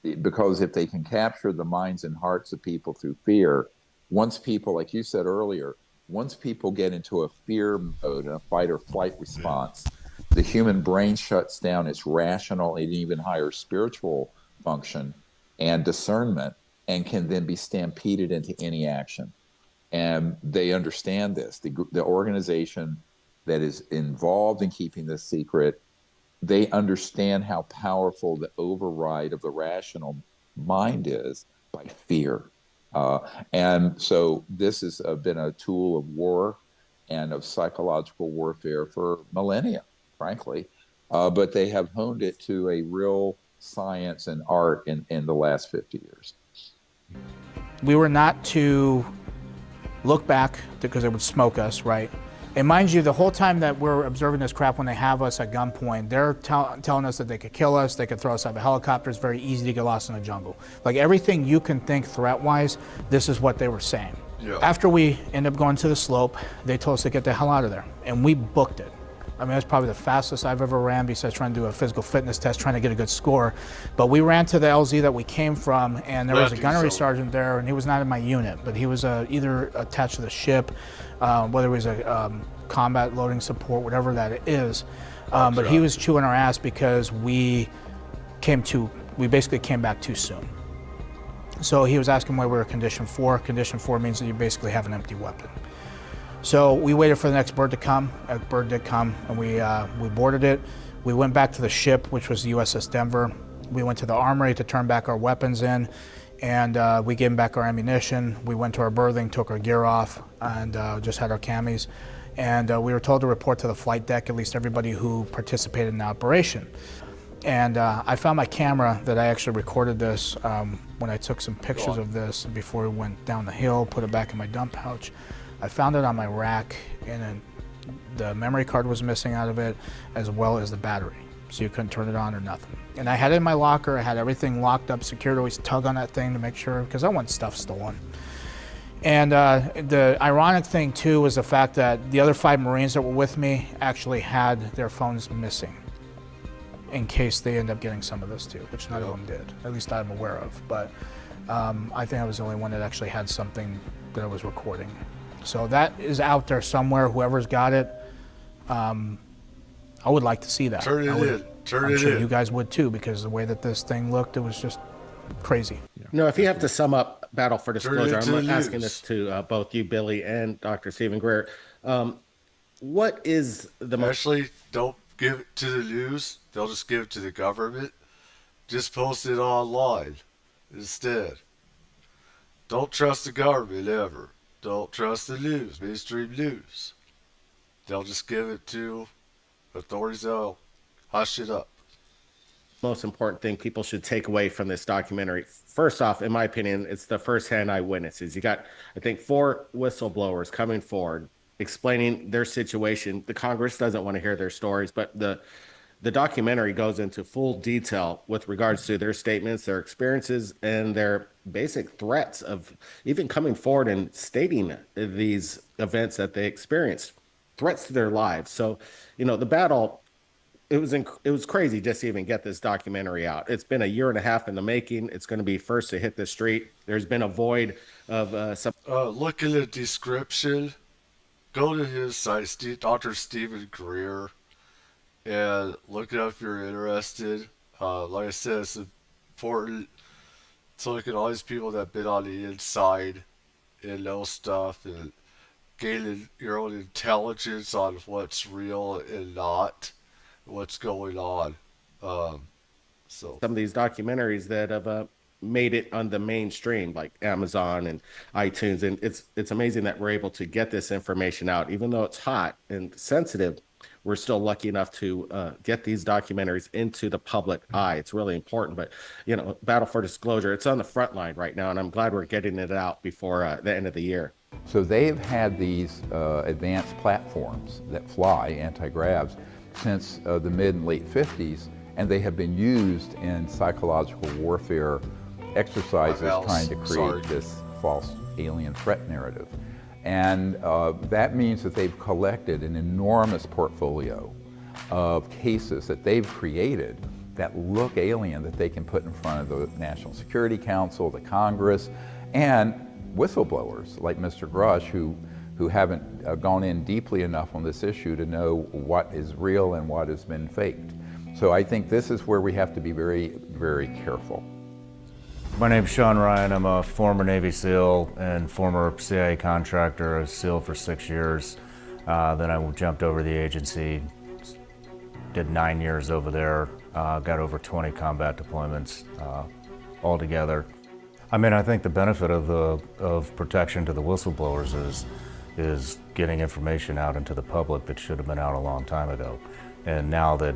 because if they can capture the minds and hearts of people through fear, once people, like you said earlier, once people get into a fear mode, a fight or flight response, the human brain shuts down its rational and even higher spiritual function and discernment, and can then be stampeded into any action. And they understand this. The organization that is involved in keeping this secret, they understand how powerful the override of the rational mind is by fear. And so this has been a tool of war and of psychological warfare for millennia, frankly. But they have honed it to a real science and art in the last 50 years. We were not to look back because it would smoke us, right? And mind you, the whole time that we're observing this crap, when they have us at gunpoint, they're telling us that they could kill us, they could throw us out of a helicopter. It's very easy to get lost in the jungle. Like everything you can think threat-wise, this is what they were saying. Yeah. After we ended up going to the slope, they told us to get the hell out of there, and we booked it. I mean, that's probably the fastest I've ever ran besides trying to do a physical fitness test, trying to get a good score. But we ran to the LZ that we came from, and there was a gunnery sergeant there, and he was not in my unit, but he was either attached to the ship, whether it was a combat loading support, whatever that is. But he was chewing our ass because we basically came back too soon. So he was asking why we were condition 4. Condition 4 means that you basically have an empty weapon. So we waited for the next bird to come. A bird did come, and we boarded it. We went back to the ship, which was the USS Denver. We went to the armory to turn back our weapons in, and we gave them back our ammunition. We went to our berthing, took our gear off, and just had our camis. And we were told to report to the flight deck, at least everybody who participated in the operation. And I found my camera that I actually recorded this when I took some pictures of this before we went down the hill, put it back in my dump pouch. I found it on my rack, and the memory card was missing out of it, as well as the battery. So you couldn't turn it on or nothing. And I had it in my locker. I had everything locked up, secured. Always tug on that thing to make sure, because I want stuff stolen. And the ironic thing, too, was the fact that the other 5 Marines that were with me actually had their phones missing in case they end up getting some of this, too, which none of them did, at least I'm aware of. But I think I was the only one that actually had something that I was recording. So that is out there somewhere. Whoever's got it, I would like to see that. Turn it in. I'm sure you guys would, too, because the way that this thing looked, it was just crazy. No, if you have to sum up Battle for Disclosure, I'm asking this to both you, Billy, and Dr. Stephen Greer. What is the most... Actually, don't give it to the news. They'll just give it to the government. Just post it online instead. Don't trust the government ever. Don't trust the news, mainstream news. They'll just give it to authorities. They'll hush it up. Most important thing people should take away from this documentary? First off, in my opinion, it's the first-hand eyewitnesses. You got, I think, 4 whistleblowers coming forward, explaining their situation. The Congress doesn't want to hear their stories, but the documentary goes into full detail with regards to their statements, their experiences, and their basic threats of even coming forward and stating these events that they experienced, threats to their lives. So, the battle, it was crazy just to even get this documentary out. It's been a year and a half in the making. It's going to be first to hit the street. There's been a void of some. Look in the description. Go to his site, Dr. Stephen Greer, and look it up if you're interested. Like I said, it's important to look at all these people that have been on the inside and know stuff, and gaining your own intelligence on what's real and not, what's going on. So some of these documentaries that have made it on the mainstream, like Amazon and iTunes, and it's amazing that we're able to get this information out, even though it's hot and sensitive. We're still lucky enough to get these documentaries into the public eye. It's really important. But battle for disclosure, it's on the front line right now, and I'm glad we're getting it out before the end of the year. So they've had these advanced platforms that fly, anti-gravs, since the mid and late 50s, and they have been used in psychological warfare exercises trying to create this false alien threat narrative. And that means that they've collected an enormous portfolio of cases that they've created that look alien, that they can put in front of the National Security Council, the Congress, and whistleblowers like Mr. Grush, who haven't gone in deeply enough on this issue to know what is real and what has been faked. So I think this is where we have to be very, very careful. My name's Sean Ryan. I'm a former Navy SEAL and former CIA contractor, a SEAL for 6 years. Then I jumped over the agency, did 9 years over there, got over 20 combat deployments altogether. I mean, I think the benefit of protection to the whistleblowers is getting information out into the public that should have been out a long time ago. And now that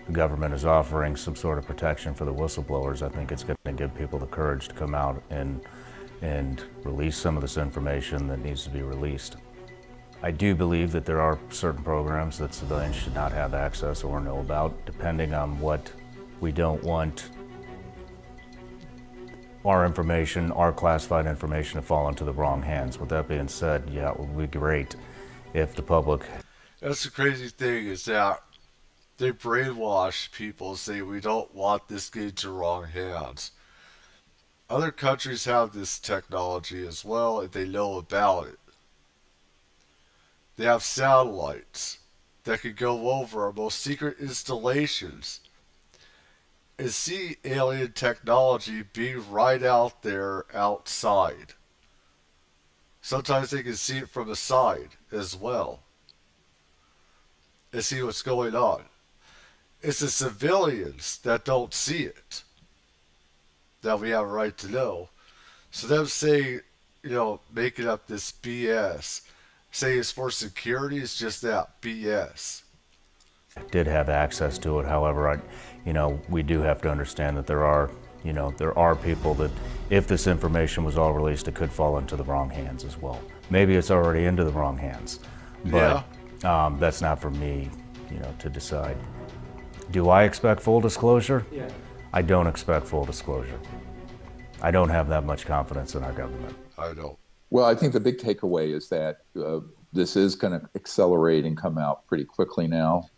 the government is offering some sort of protection for the whistleblowers, I think it's going to give people the courage to come out and release some of this information that needs to be released. I do believe that there are certain programs that civilians should not have access or know about, depending on what we don't want our information, our classified information, to fall into the wrong hands. With that being said, yeah, it would be great if the public... That's the crazy thing, is that they brainwash people, say we don't want this getting to wrong hands. Other countries have this technology as well, and they know about it. They have satellites that can go over our most secret installations and see alien technology being right out there outside. Sometimes they can see it from the side as well and see what's going on. It's the civilians that don't see it that we have a right to know. So them saying, making up this BS, saying it's for security, is just that, BS. Did have access to it. However, we do have to understand that there are people that, if this information was all released, it could fall into the wrong hands as well. Maybe it's already into the wrong hands, but that's not for me, to decide. Do I expect full disclosure? Yeah. I don't expect full disclosure. I don't have that much confidence in our government. I don't. Well, I think the big takeaway is that this is going to accelerate and come out pretty quickly now,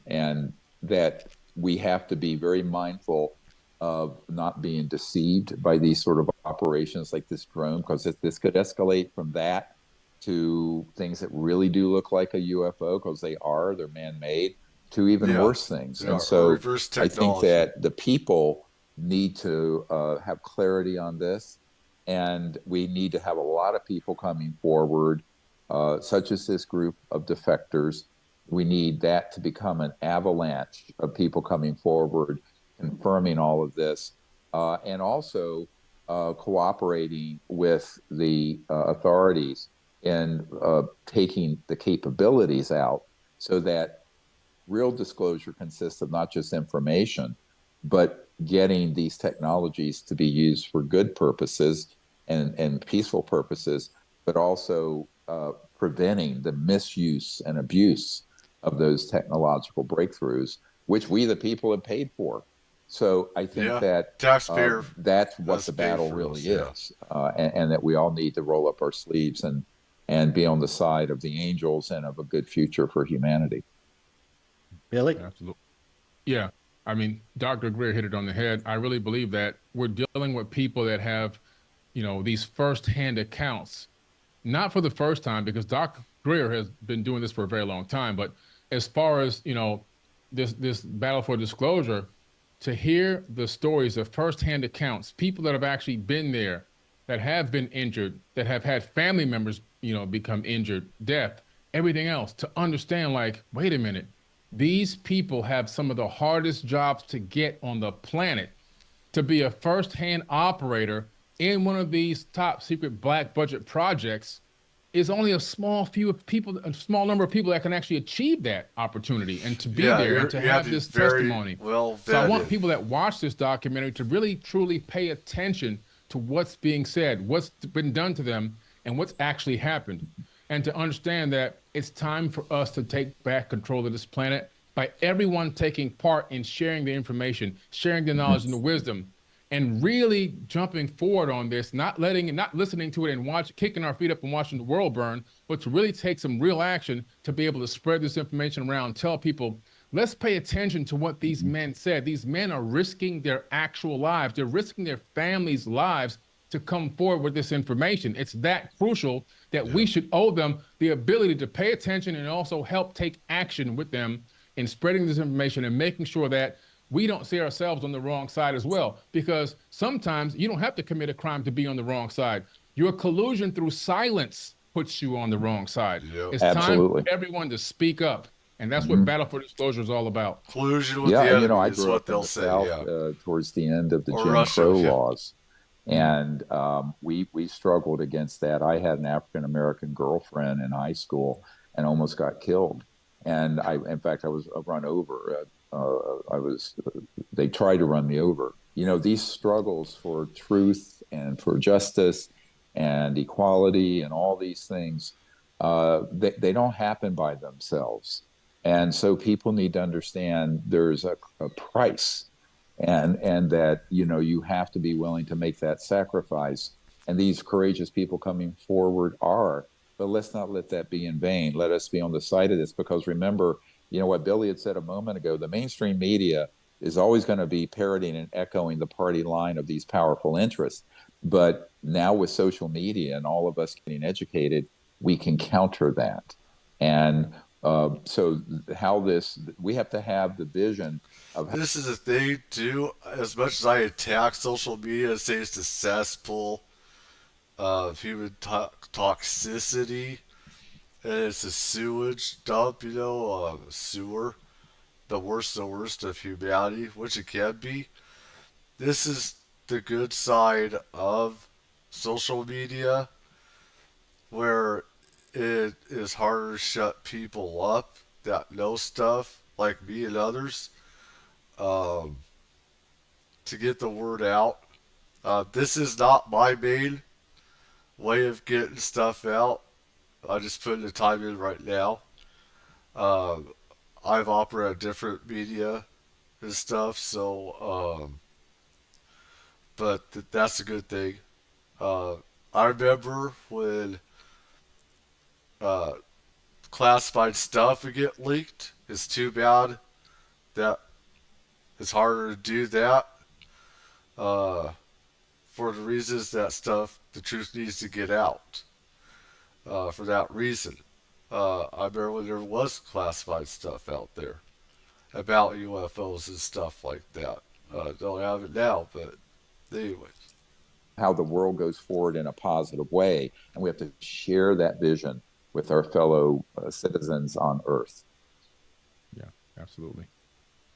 and that we have to be very mindful of not being deceived by these sort of operations like this drone, because this could escalate from that to things that really do look like a UFO, because they're man-made, to even worse things. And so I think that the people need to have clarity on this, and we need to have a lot of people coming forward, such as this group of defectors. We need that to become an avalanche of people coming forward, confirming all of this, and also cooperating with the authorities in taking the capabilities out, so that real disclosure consists of not just information, but getting these technologies to be used for good purposes and peaceful purposes, but also preventing the misuse and abuse of those technological breakthroughs, which we the people have paid for. So I think that taxpayer, that's what the battle really is, and that we all need to roll up our sleeves and be on the side of the angels and of a good future for humanity. Billy? Absolutely. Yeah. I mean, Dr. Greer hit it on the head. I really believe that we're dealing with people that have, these first-hand accounts, not for the first time, because Dr. Greer has been doing this for a very long time. But as far as, this battle for disclosure, to hear the stories of first-hand accounts, people that have actually been there, that have been injured, that have had family members, become injured, death, everything else, to understand, like, wait a minute, These people have some of the hardest jobs to get on the planet. To be a first-hand operator in one of these top secret black budget projects is only a small number of people that can actually achieve that opportunity and to be there and to have this testimony. Well, so I want people that watch this documentary to really truly pay attention to what's being said, what's been done to them, and what's actually happened. And to understand that it's time for us to take back control of this planet by everyone taking part in sharing the information, sharing the knowledge and the wisdom, and really jumping forward on this, not listening to it and kicking our feet up and watching the world burn, but to really take some real action to be able to spread this information around, tell people, let's pay attention to what these men said. These men are risking their actual lives. They're risking their families' lives to come forward with this information. It's that crucial that we should owe them the ability to pay attention and also help take action with them in spreading this information and making sure that we don't see ourselves on the wrong side as well. Because sometimes you don't have to commit a crime to be on the wrong side. Your collusion through silence puts you on the wrong side. It's time for everyone to speak up. And that's what Battle for Disclosure is all about. Collusion with the enemy I is grew what up in they'll the say. South towards the end of the Or Jim Russia, Crow laws. And we struggled against that. I had an African-American girlfriend in high school and almost got killed. And in fact, I was run over. They tried to run me over. You know, these struggles for truth and for justice and equality and all these things, they don't happen by themselves. And so people need to understand there's a price and that, you know, you have to be willing to make that sacrifice. And these courageous people coming forward are, but let's not let that be in vain. Let us be on the side of this, because remember, you know, what Billy had said a moment ago, the mainstream media is always going to be parroting and echoing the party line of these powerful interests. But now with social media and all of us getting educated, we can counter that. And so we have to have the vision of this is a thing too. As much as I attack social media and say it's the cesspool of human toxicity, and it's a sewage dump, you know, sewer, the worst of humanity, which it can be. This is the good side of social media, where it is harder to shut people up that know stuff like me and others, to get the word out. This is not my main way of getting stuff out. I just put the time in right now. I've operated different media and stuff, so but that's a good thing. I remember when classified stuff would get leaked. It's too bad that it's harder to do that for the reasons that the truth needs to get out. For that reason, I remember when there was classified stuff out there about UFOs and stuff like that. Don't have it now, but anyways. How the world goes forward in a positive way, and we have to share that vision with our fellow citizens on Earth. Yeah, absolutely.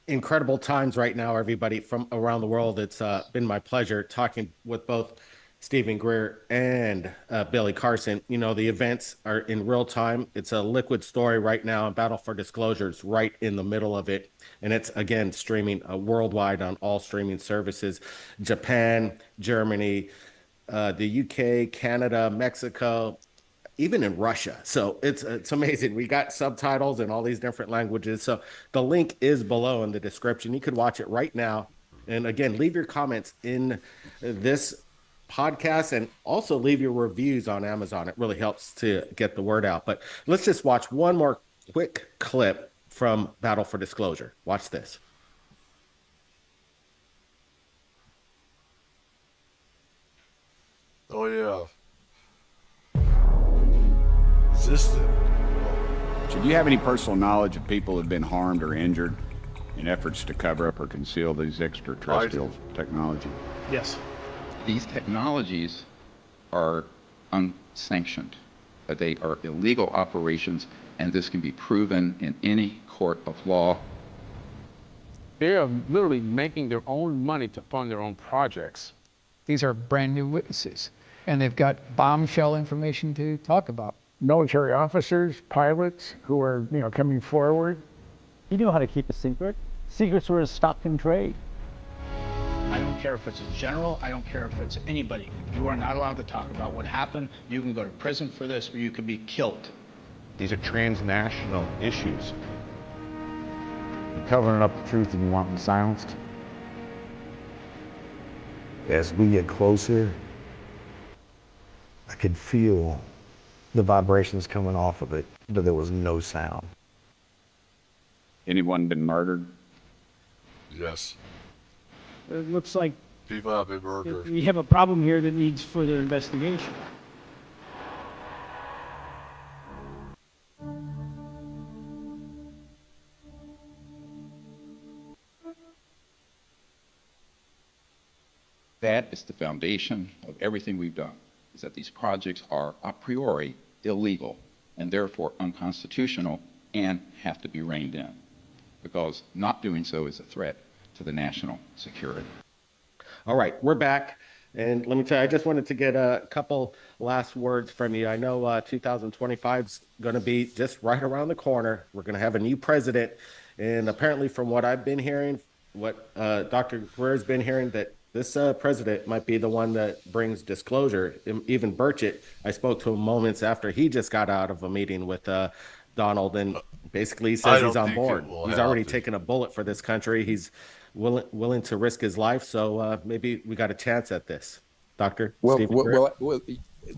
Incredible times right now, everybody from around the world. It's been my pleasure talking with both Stephen Greer and Billy Carson. You know, the events are in real time. It's a liquid story right now, and Battle for Disclosure is right in the middle of it. And it's, again, streaming worldwide on all streaming services. Japan, Germany, the UK, Canada, Mexico, even in Russia. So it's amazing. We got subtitles in all these different languages. So the link is below in the description. You could watch it right now. And again, leave your comments in this podcast and also leave your reviews on Amazon. It really helps to get the word out. But let's just watch one more quick clip from Battle for Disclosure. Watch this. Oh yeah. Is this the... So do you have any personal knowledge of people who have been harmed or injured in efforts to cover up or conceal these extraterrestrial technology? Yes. These technologies are unsanctioned. They are illegal operations, and this can be proven in any court of law. They are literally making their own money to fund their own projects. These are brand new witnesses, and they've got bombshell information to talk about. Military officers, pilots who are, coming forward. You know how to keep a secret. Secrets were stock in trade. I don't care if it's a general, I don't care if it's anybody. You are not allowed to talk about what happened. You can go to prison for this, or you could be killed. These are transnational issues. You're covering up the truth and you want them silenced. As we get closer, I could feel the vibrations coming off of it, but there was no sound. Anyone been murdered? Yes. It looks like people have been murdered. We have a problem here that needs further investigation. That is the foundation of everything we've done, is that these projects are a priori illegal and therefore unconstitutional and have to be reined in, because not doing so is a threat to the national security. All right, we're back. And let me tell you, I just wanted to get a couple last words from you. I know 2025 is going to be just right around the corner. We're going to have a new president. And apparently from what I've been hearing, what Dr. Greer's been hearing, that this president might be the one that brings disclosure. Even Burchett, I spoke to him moments after he just got out of a meeting with Donald, and basically he says he's on board. He's already taken a bullet for this country. He's willing to risk his life. So maybe we got a chance at this, Doctor. Well,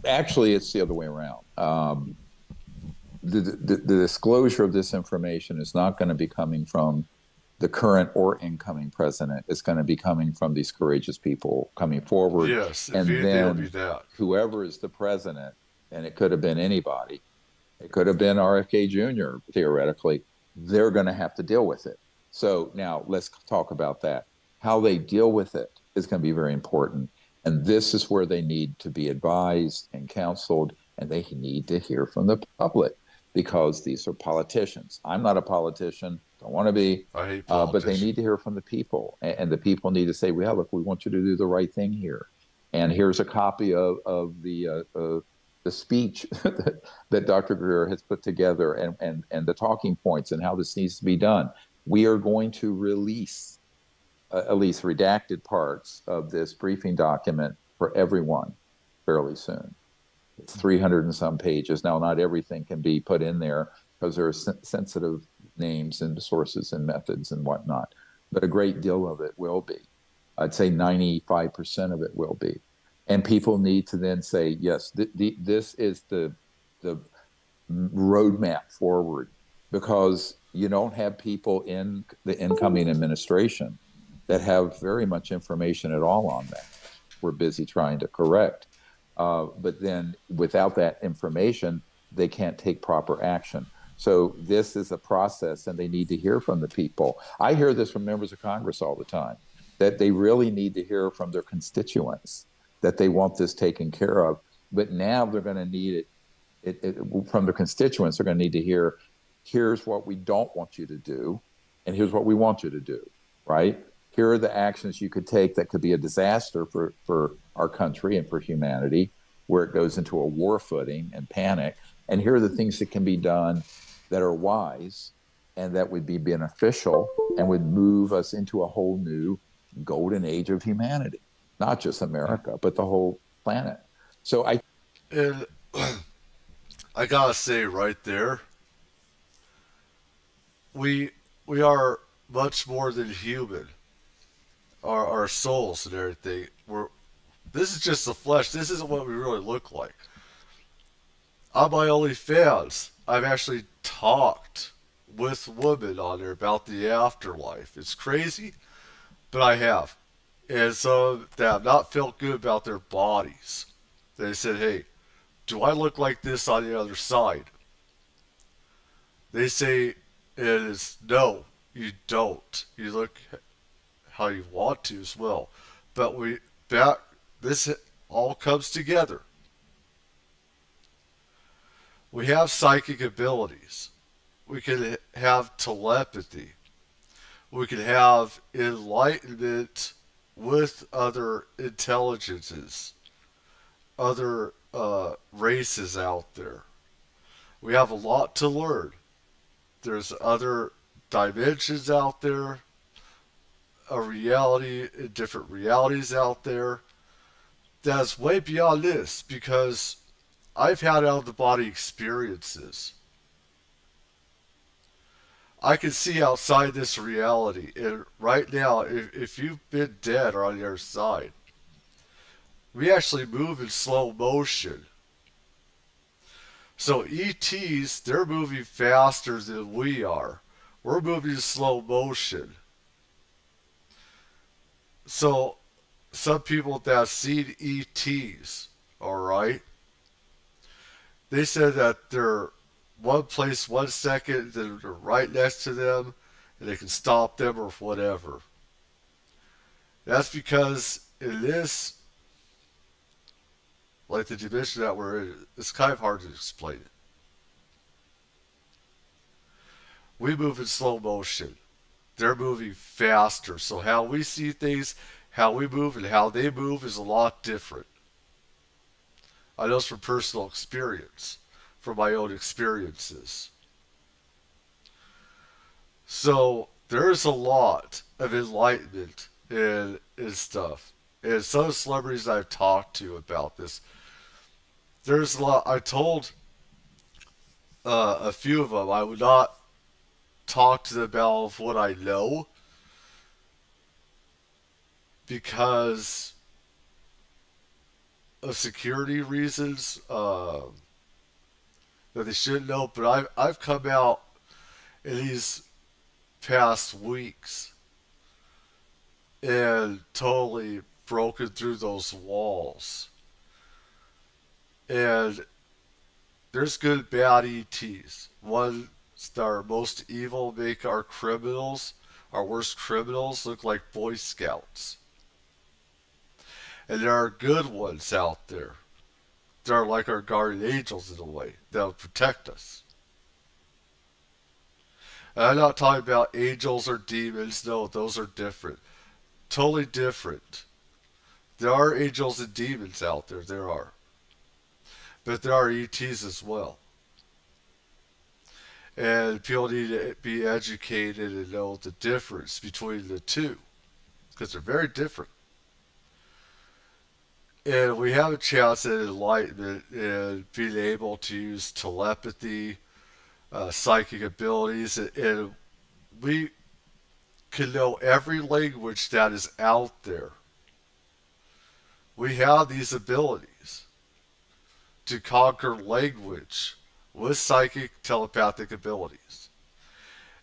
actually, it's the other way around. The disclosure of this information is not going to be coming from the current or incoming president. It's going to be coming from these courageous people coming forward. Yes, and then then be that. Whoever is the president, and it could have been anybody, it could have been RFK Jr., theoretically, they're going to have to deal with it. So now let's talk about that. How they deal with it is going to be very important. And this is where they need to be advised and counseled, and they need to hear from the public, because these are politicians. I'm not a politician, don't want to be, I hate but they need to hear from the people. And the people need to say, well, look, we want you to do the right thing here. And here's a copy of the speech that Dr. Greer has put together, and the talking points and how this needs to be done. We are going to release at least redacted parts of this briefing document for everyone fairly soon. It's 300 and some pages. Now, not everything can be put in there because there are sensitive names and sources and methods and whatnot, but a great deal of it will be. I'd say 95% of it will be. And people need to then say, yes, this is the roadmap forward, because you don't have people in the incoming administration that have very much information at all on that. We're busy trying to correct. But then without that information, they can't take proper action. So this is a process, and they need to hear from the people. I hear this from members of Congress all the time, that they really need to hear from their constituents, that they want this taken care of. But now they're going to need it from their constituents. They're going to need to hear, here's what we don't want you to do, and here's what we want you to do, right? Here are the actions you could take that could be a disaster for our country and for humanity, where it goes into a war footing and panic. And here are the things that can be done that are wise and that would be beneficial and would move us into a whole new golden age of humanity, not just America, but the whole planet. So I gotta say right there, we are much more than human. Our souls and everything. This is just the flesh. This isn't what we really look like. On my OnlyFans, I've actually talked with women on there about the afterlife. It's crazy, but I have. And so they have not felt good about their bodies. They said, hey, do I look like this on the other side? They say it is, no, you don't. You look how you want to as well. But this all comes together. We have psychic abilities. We can have telepathy. We can have enlightenment with other intelligences, other races out there. We have a lot to learn. There's other dimensions out there, a reality, different realities out there that's way beyond this, because I've had out of the body experiences. I can see outside this reality, and right now, if you've been dead or on the other side, we actually move in slow motion. So ETs, they're moving faster than we are. We're moving in slow motion. So some people that have seen ETs, alright, they said that they're one place 1 second, then they're right next to them, and they can stop them or whatever. That's because in this, like the dimension that we're in, it's kind of hard to explain it. We move in slow motion. They're moving faster. So how we see things, how we move, and how they move is a lot different. I know it's from personal experience, from my own experiences. So there's a lot of enlightenment in stuff. And some celebrities I've talked to about this, there's a lot. I told a few of them I would not talk to them about what I know, because of security reasons, that they shouldn't know. But I've come out in these past weeks and totally broken through those walls. And there's good and bad ETs. Ones that are most evil make our criminals, our worst criminals, look like Boy Scouts. And there are good ones out there. They're like our guardian angels in a way. They'll protect us. And I'm not talking about angels or demons. No, those are different. Totally different. There are angels and demons out there. There are. But there are ETs as well. And people need to be educated and know the difference between the two, because they're very different. And we have a chance at enlightenment and being able to use telepathy, psychic abilities, and we can know every language that is out there. We have these abilities to conquer language with psychic telepathic abilities.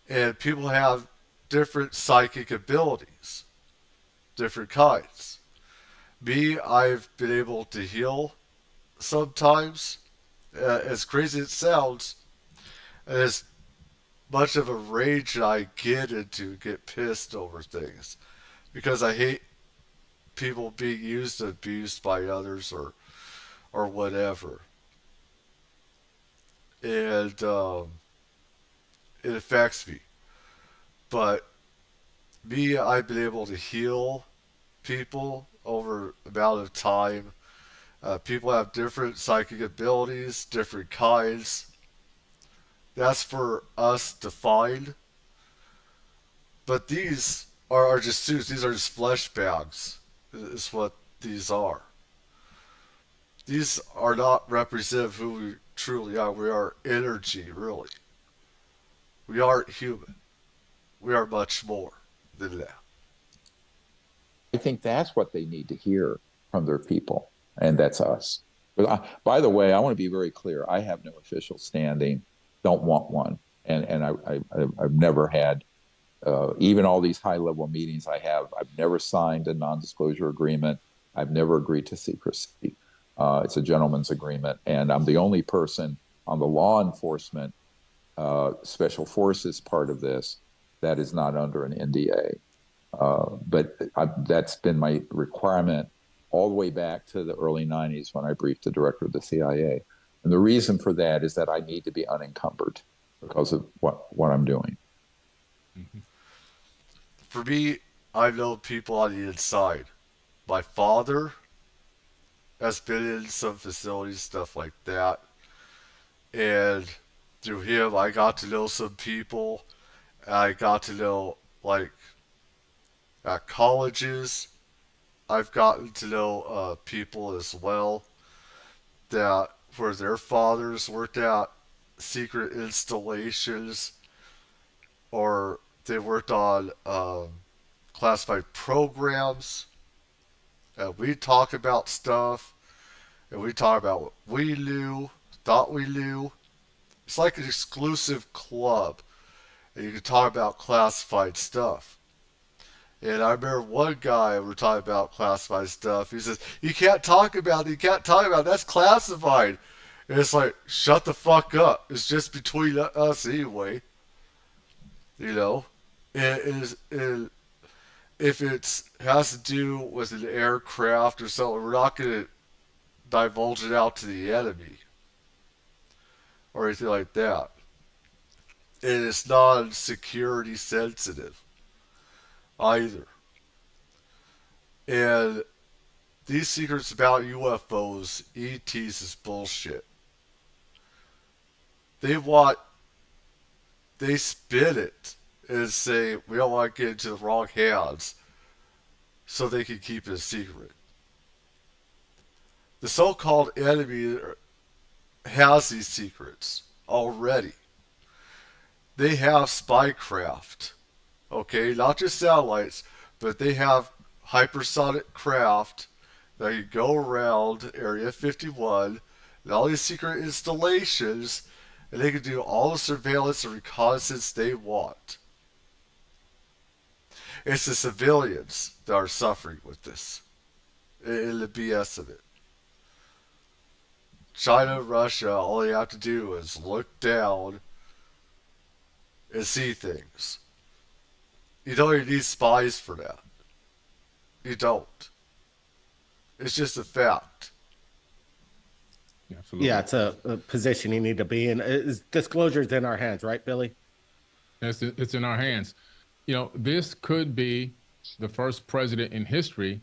And people have different psychic abilities, different kinds. Me, I've been able to heal sometimes, as crazy as it sounds, and as much of a rage that I get into, get pissed over things, because I hate people being used and abused by others or whatever. And it affects me. But me, I've been able to heal people over a amount of time. People have different psychic abilities, different kinds. That's for us to find. But these are just suits. These are just flesh bags, is what these are. These are not representative of who we truly are. We are energy, really. We aren't human. We are much more than that. I think that's what they need to hear from their people, and that's us. By the way, I want to be very clear. I have no official standing, don't want one, and I've never had, even all these high-level meetings I've never signed a non-disclosure agreement. I've never agreed to secrecy. It's a gentleman's agreement, and I'm the only person on the law enforcement special forces part of this that is not under an NDA. But that's been my requirement all the way back to the early 90s when I briefed the director of the CIA. And the reason for that is that I need to be unencumbered. because of what I'm doing. For me, I know people on the inside. My father has been in some facilities, stuff like that. And through him, I got to know some people. I got to know, like, at colleges, I've gotten to know people as well that where their fathers worked at secret installations or they worked on classified programs. And we talk about stuff and we talk about what we knew, thought we knew. It's like an exclusive club. And you can talk about classified stuff. And I remember one guy, we were talking about classified stuff. He says, you can't talk about it. You can't talk about it. That's classified. And it's like, shut the fuck up. It's just between us anyway. You know? And if it has to do with an aircraft or something, we're not going to divulge it out to the enemy. Or anything like that. And it's not security sensitive either. And these secrets about UFOs, ETs is bullshit. They spin it and say, we don't want to get into the wrong hands so they can keep it a secret. The so-called enemy has these secrets already. They have spycraft. Okay, not just satellites, but they have hypersonic craft that can go around Area 51 and all these secret installations, and they can do all the surveillance and reconnaissance they want. It's the civilians that are suffering with this, and the BS of it. China and Russia, all they have to do is look down and see things. You don't even need spies for that. You don't. It's just a fact. Absolutely. Yeah, it's a position you need to be in. Disclosure is in our hands, right, Billy? It's in our hands. You know, this could be the first president in history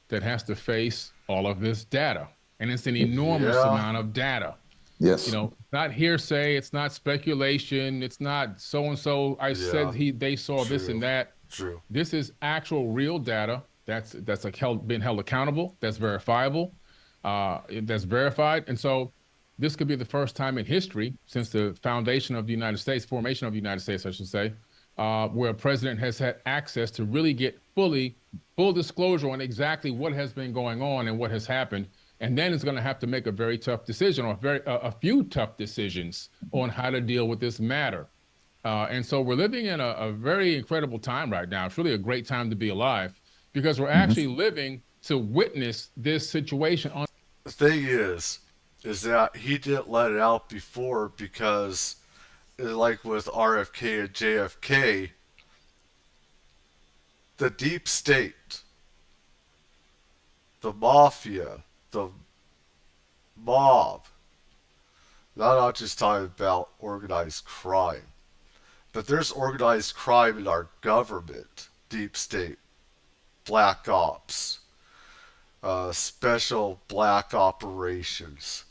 that has to face all of this data. And it's an enormous amount of data. Yes. You know, not hearsay, it's not speculation, it's not so-and-so, said they saw this and that. True. This is actual real data that's like been held accountable, that's verifiable, that's verified. And so this could be the first time in history since the foundation of the United States, formation of the United States, I should say, where a president has had access to really get full disclosure on exactly what has been going on and what has happened. And then it's going to have to make a very tough decision, or a few tough decisions on how to deal with this matter. And so we're living in a very incredible time right now. It's really a great time to be alive because we're actually living to witness this situation. The thing is that he didn't let it out before because, like with RFK and JFK, the deep state, the mafia, the mob, not just talking about organized crime, but there's organized crime in our government, deep state, black ops, special black operations.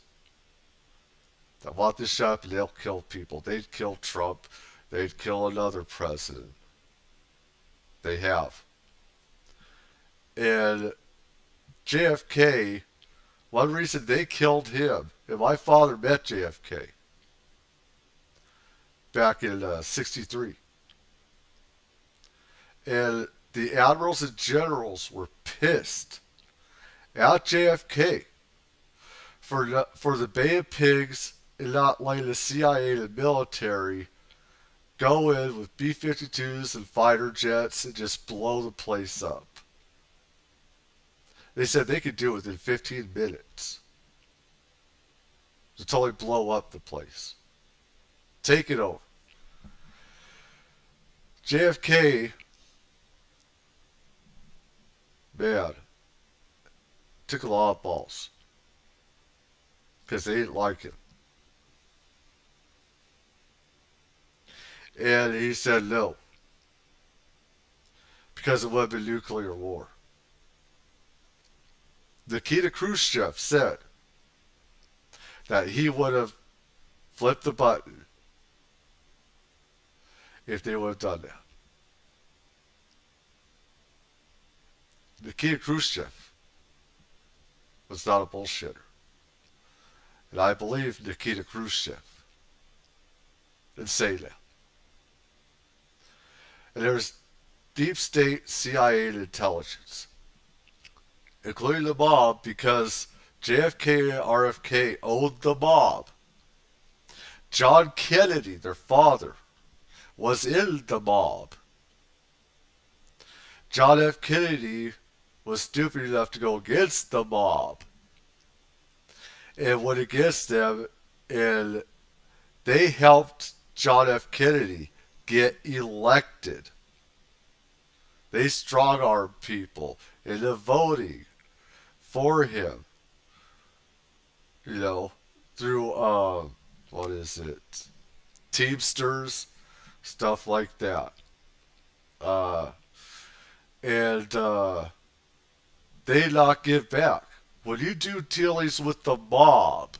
They want this shut up and they'll kill people. They'd kill Trump. They'd kill another president. They have. And JFK, one reason they killed him, and my father met JFK back in 63. And the admirals and generals were pissed at JFK for the Bay of Pigs and not letting the CIA and the military go in with B-52s and fighter jets and just blow the place up. They said they could do it within 15 minutes. To totally blow up the place. Take it over. JFK, man, took a lot of balls. Because they didn't like him. And he said no. Because it would have been nuclear war. Nikita Khrushchev said that he would have flipped the button if they would have done that. Nikita Khrushchev was not a bullshitter. And I believe Nikita Khrushchev in saying that. And there's deep state CIA and intelligence, including the mob, because JFK and RFK owned the mob. John Kennedy, their father, was in the mob. John F. Kennedy was stupid enough to go against the mob and went against them, and they helped John F. Kennedy get elected. They strong-armed people into voting for him, you know, through, what is it, Teamsters, stuff like that. They not give back. When you do dealings with the mob,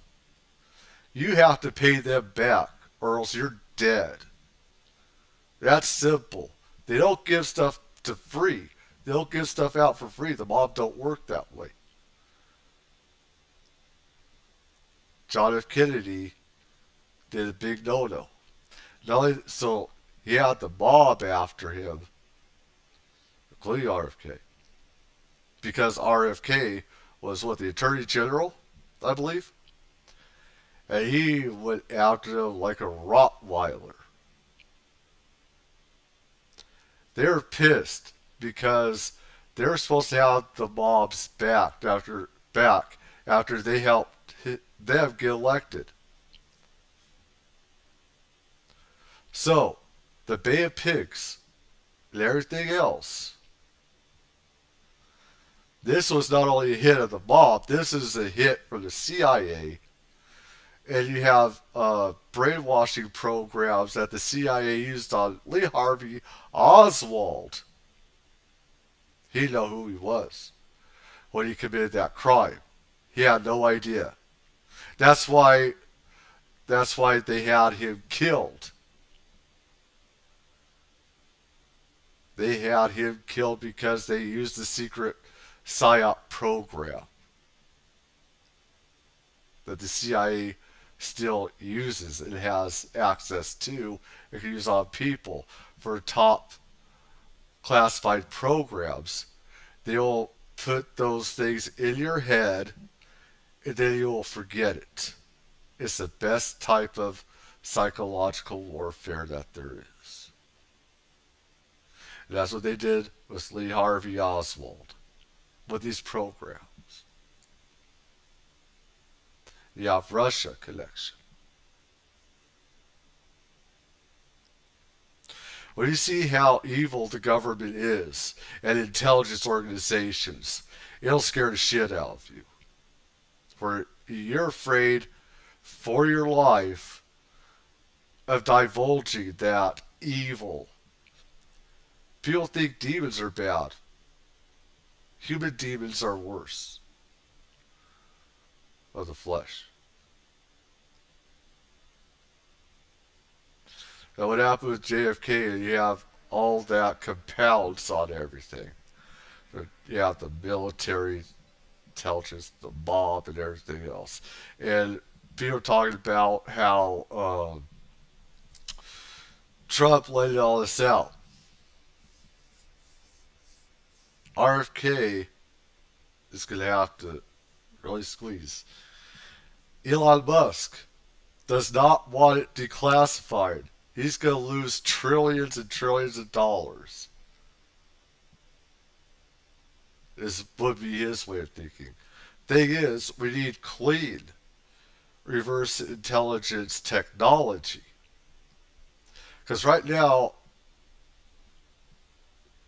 you have to pay them back, or else you're dead. That's simple. They don't give stuff to free. They don't give stuff out for free. The mob don't work that way. John F. Kennedy did a big no-no. So he had the mob after him, including RFK. Because RFK was the Attorney General, I believe. And he went after him like a Rottweiler. They're pissed because they're supposed to have the mobs back after they helped them get elected. So, the Bay of Pigs and everything else, this was not only a hit of the mob, this is a hit from the CIA. And you have brainwashing programs that the CIA used on Lee Harvey Oswald. He knew who he was when he committed that crime. He had no idea. That's why they had him killed. They had him killed because they used the secret Psyops program that the CIA still uses and has access to and can use on people for top classified programs. They'll put those things in your head and then you will forget it. It's the best type of psychological warfare that there is. And that's what they did with Lee Harvey Oswald with these programs. You have Russia connection. When you see how evil the government is and intelligence organizations, it'll scare the shit out of you. Where you're afraid for your life of divulging that evil. People think demons are bad. Human demons are worse. Of the flesh. Now what happened with JFK, you have all that compounds on everything. You have the military intelligence, the mob, and everything else. And people are talking about how Trump laid all this out. RFK is going to have to really squeeze. Elon Musk does not want it declassified. He's going to lose trillions and trillions of dollars. This would be his way of thinking. Thing is, we need clean reverse intelligence technology. Because right now,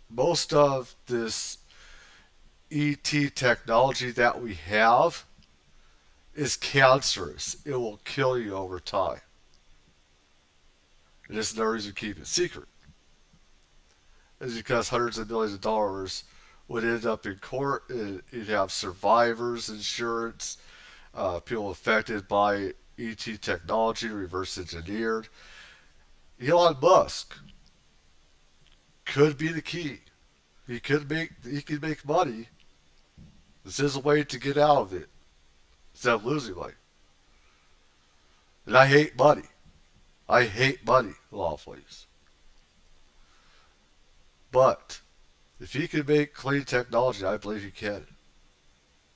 most of this ET technology that we have is cancerous. It will kill you over time. And this is no reason to keep it secret. Is because hundreds of millions of dollars would end up in court. You'd have survivors insurance, people affected by ET technology, reverse engineered. Elon Musk could be the key. He could make money. This is a way to get out of it instead of losing money. And I hate money. I hate money, lawfully. But if he can make clean technology, I believe he can.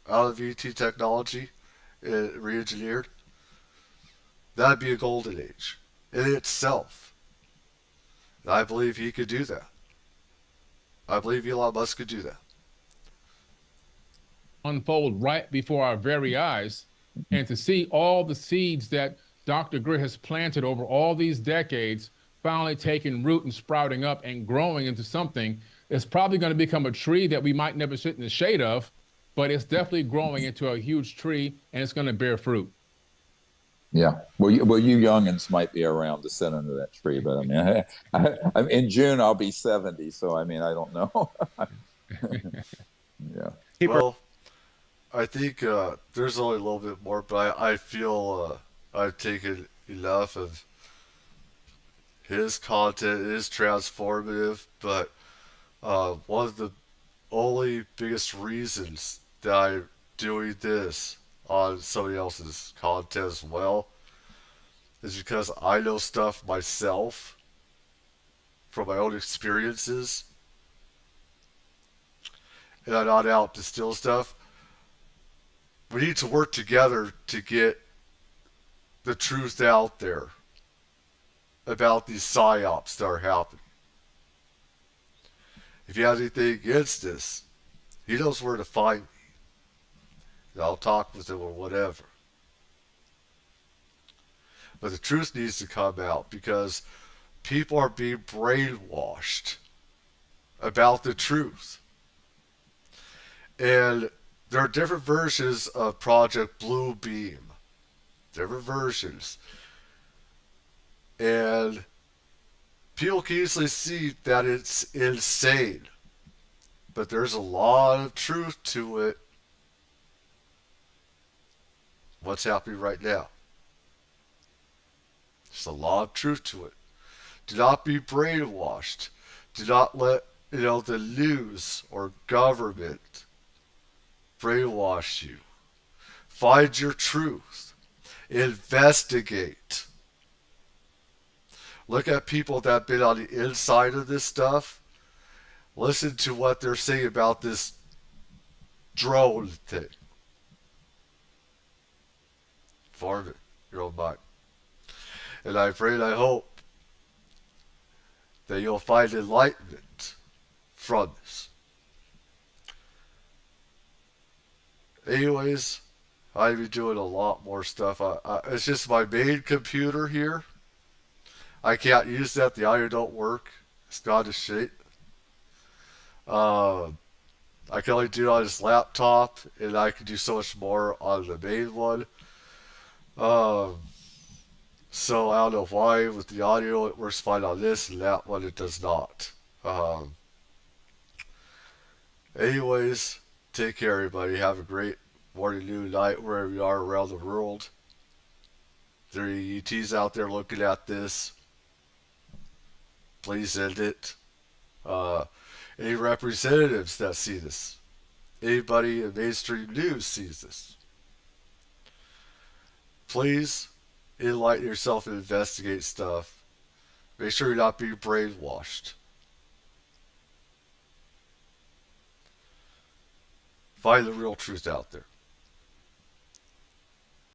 Out of ET technology, re-engineered, that'd be a golden age in itself. And I believe he could do that. I believe Elon Musk could do that. Unfold right before our very eyes, and to see all the seeds that Dr. Greer has planted over all these decades finally taking root and sprouting up and growing into something that's probably going to become a tree that we might never sit in the shade of, but it's definitely growing into a huge tree, and it's going to bear fruit. Yeah. Well, you youngins might be around to sit under that tree, but I mean, in June I'll be 70, so I mean, I don't know. Yeah. Well, I think there's only a little bit more, but I feel I've taken enough of his content. It is transformative, but one of the only biggest reasons that I'm doing this on somebody else's content as well is because I know stuff myself from my own experiences, and I'm not out to steal stuff. We need to work together to get the truth out there about these psyops that are happening. If you have anything against this, he knows where to find me. And I'll talk with him or whatever. But the truth needs to come out because people are being brainwashed about the truth. And there are different versions of Project Blue Beam. Different versions. And people can easily see that it's insane. But there's a lot of truth to it. What's happening right now? There's a lot of truth to it. Do not be brainwashed. Do not let the news or government brainwash you. Find your truth. Investigate. Look at people that have been on the inside of this stuff. Listen to what they're saying about this drone thing. Form it your own mind. And I pray and I hope that you'll find enlightenment from this. Anyways, I've been doing a lot more stuff. It's just my main computer here. I can't use that. The audio don't work. It's not a shit. I can only do it on this laptop, and I can do so much more on the main one. So I don't know why with the audio it works fine on this and that one it does not. Anyways, take care everybody. Have a great morning, noon, night, wherever you are around the world. There are ETs out there looking at this. Please end it. Any representatives that see this, anybody in mainstream news sees this, please enlighten yourself and investigate stuff. Make sure you're not being brainwashed. Find the real truth out there.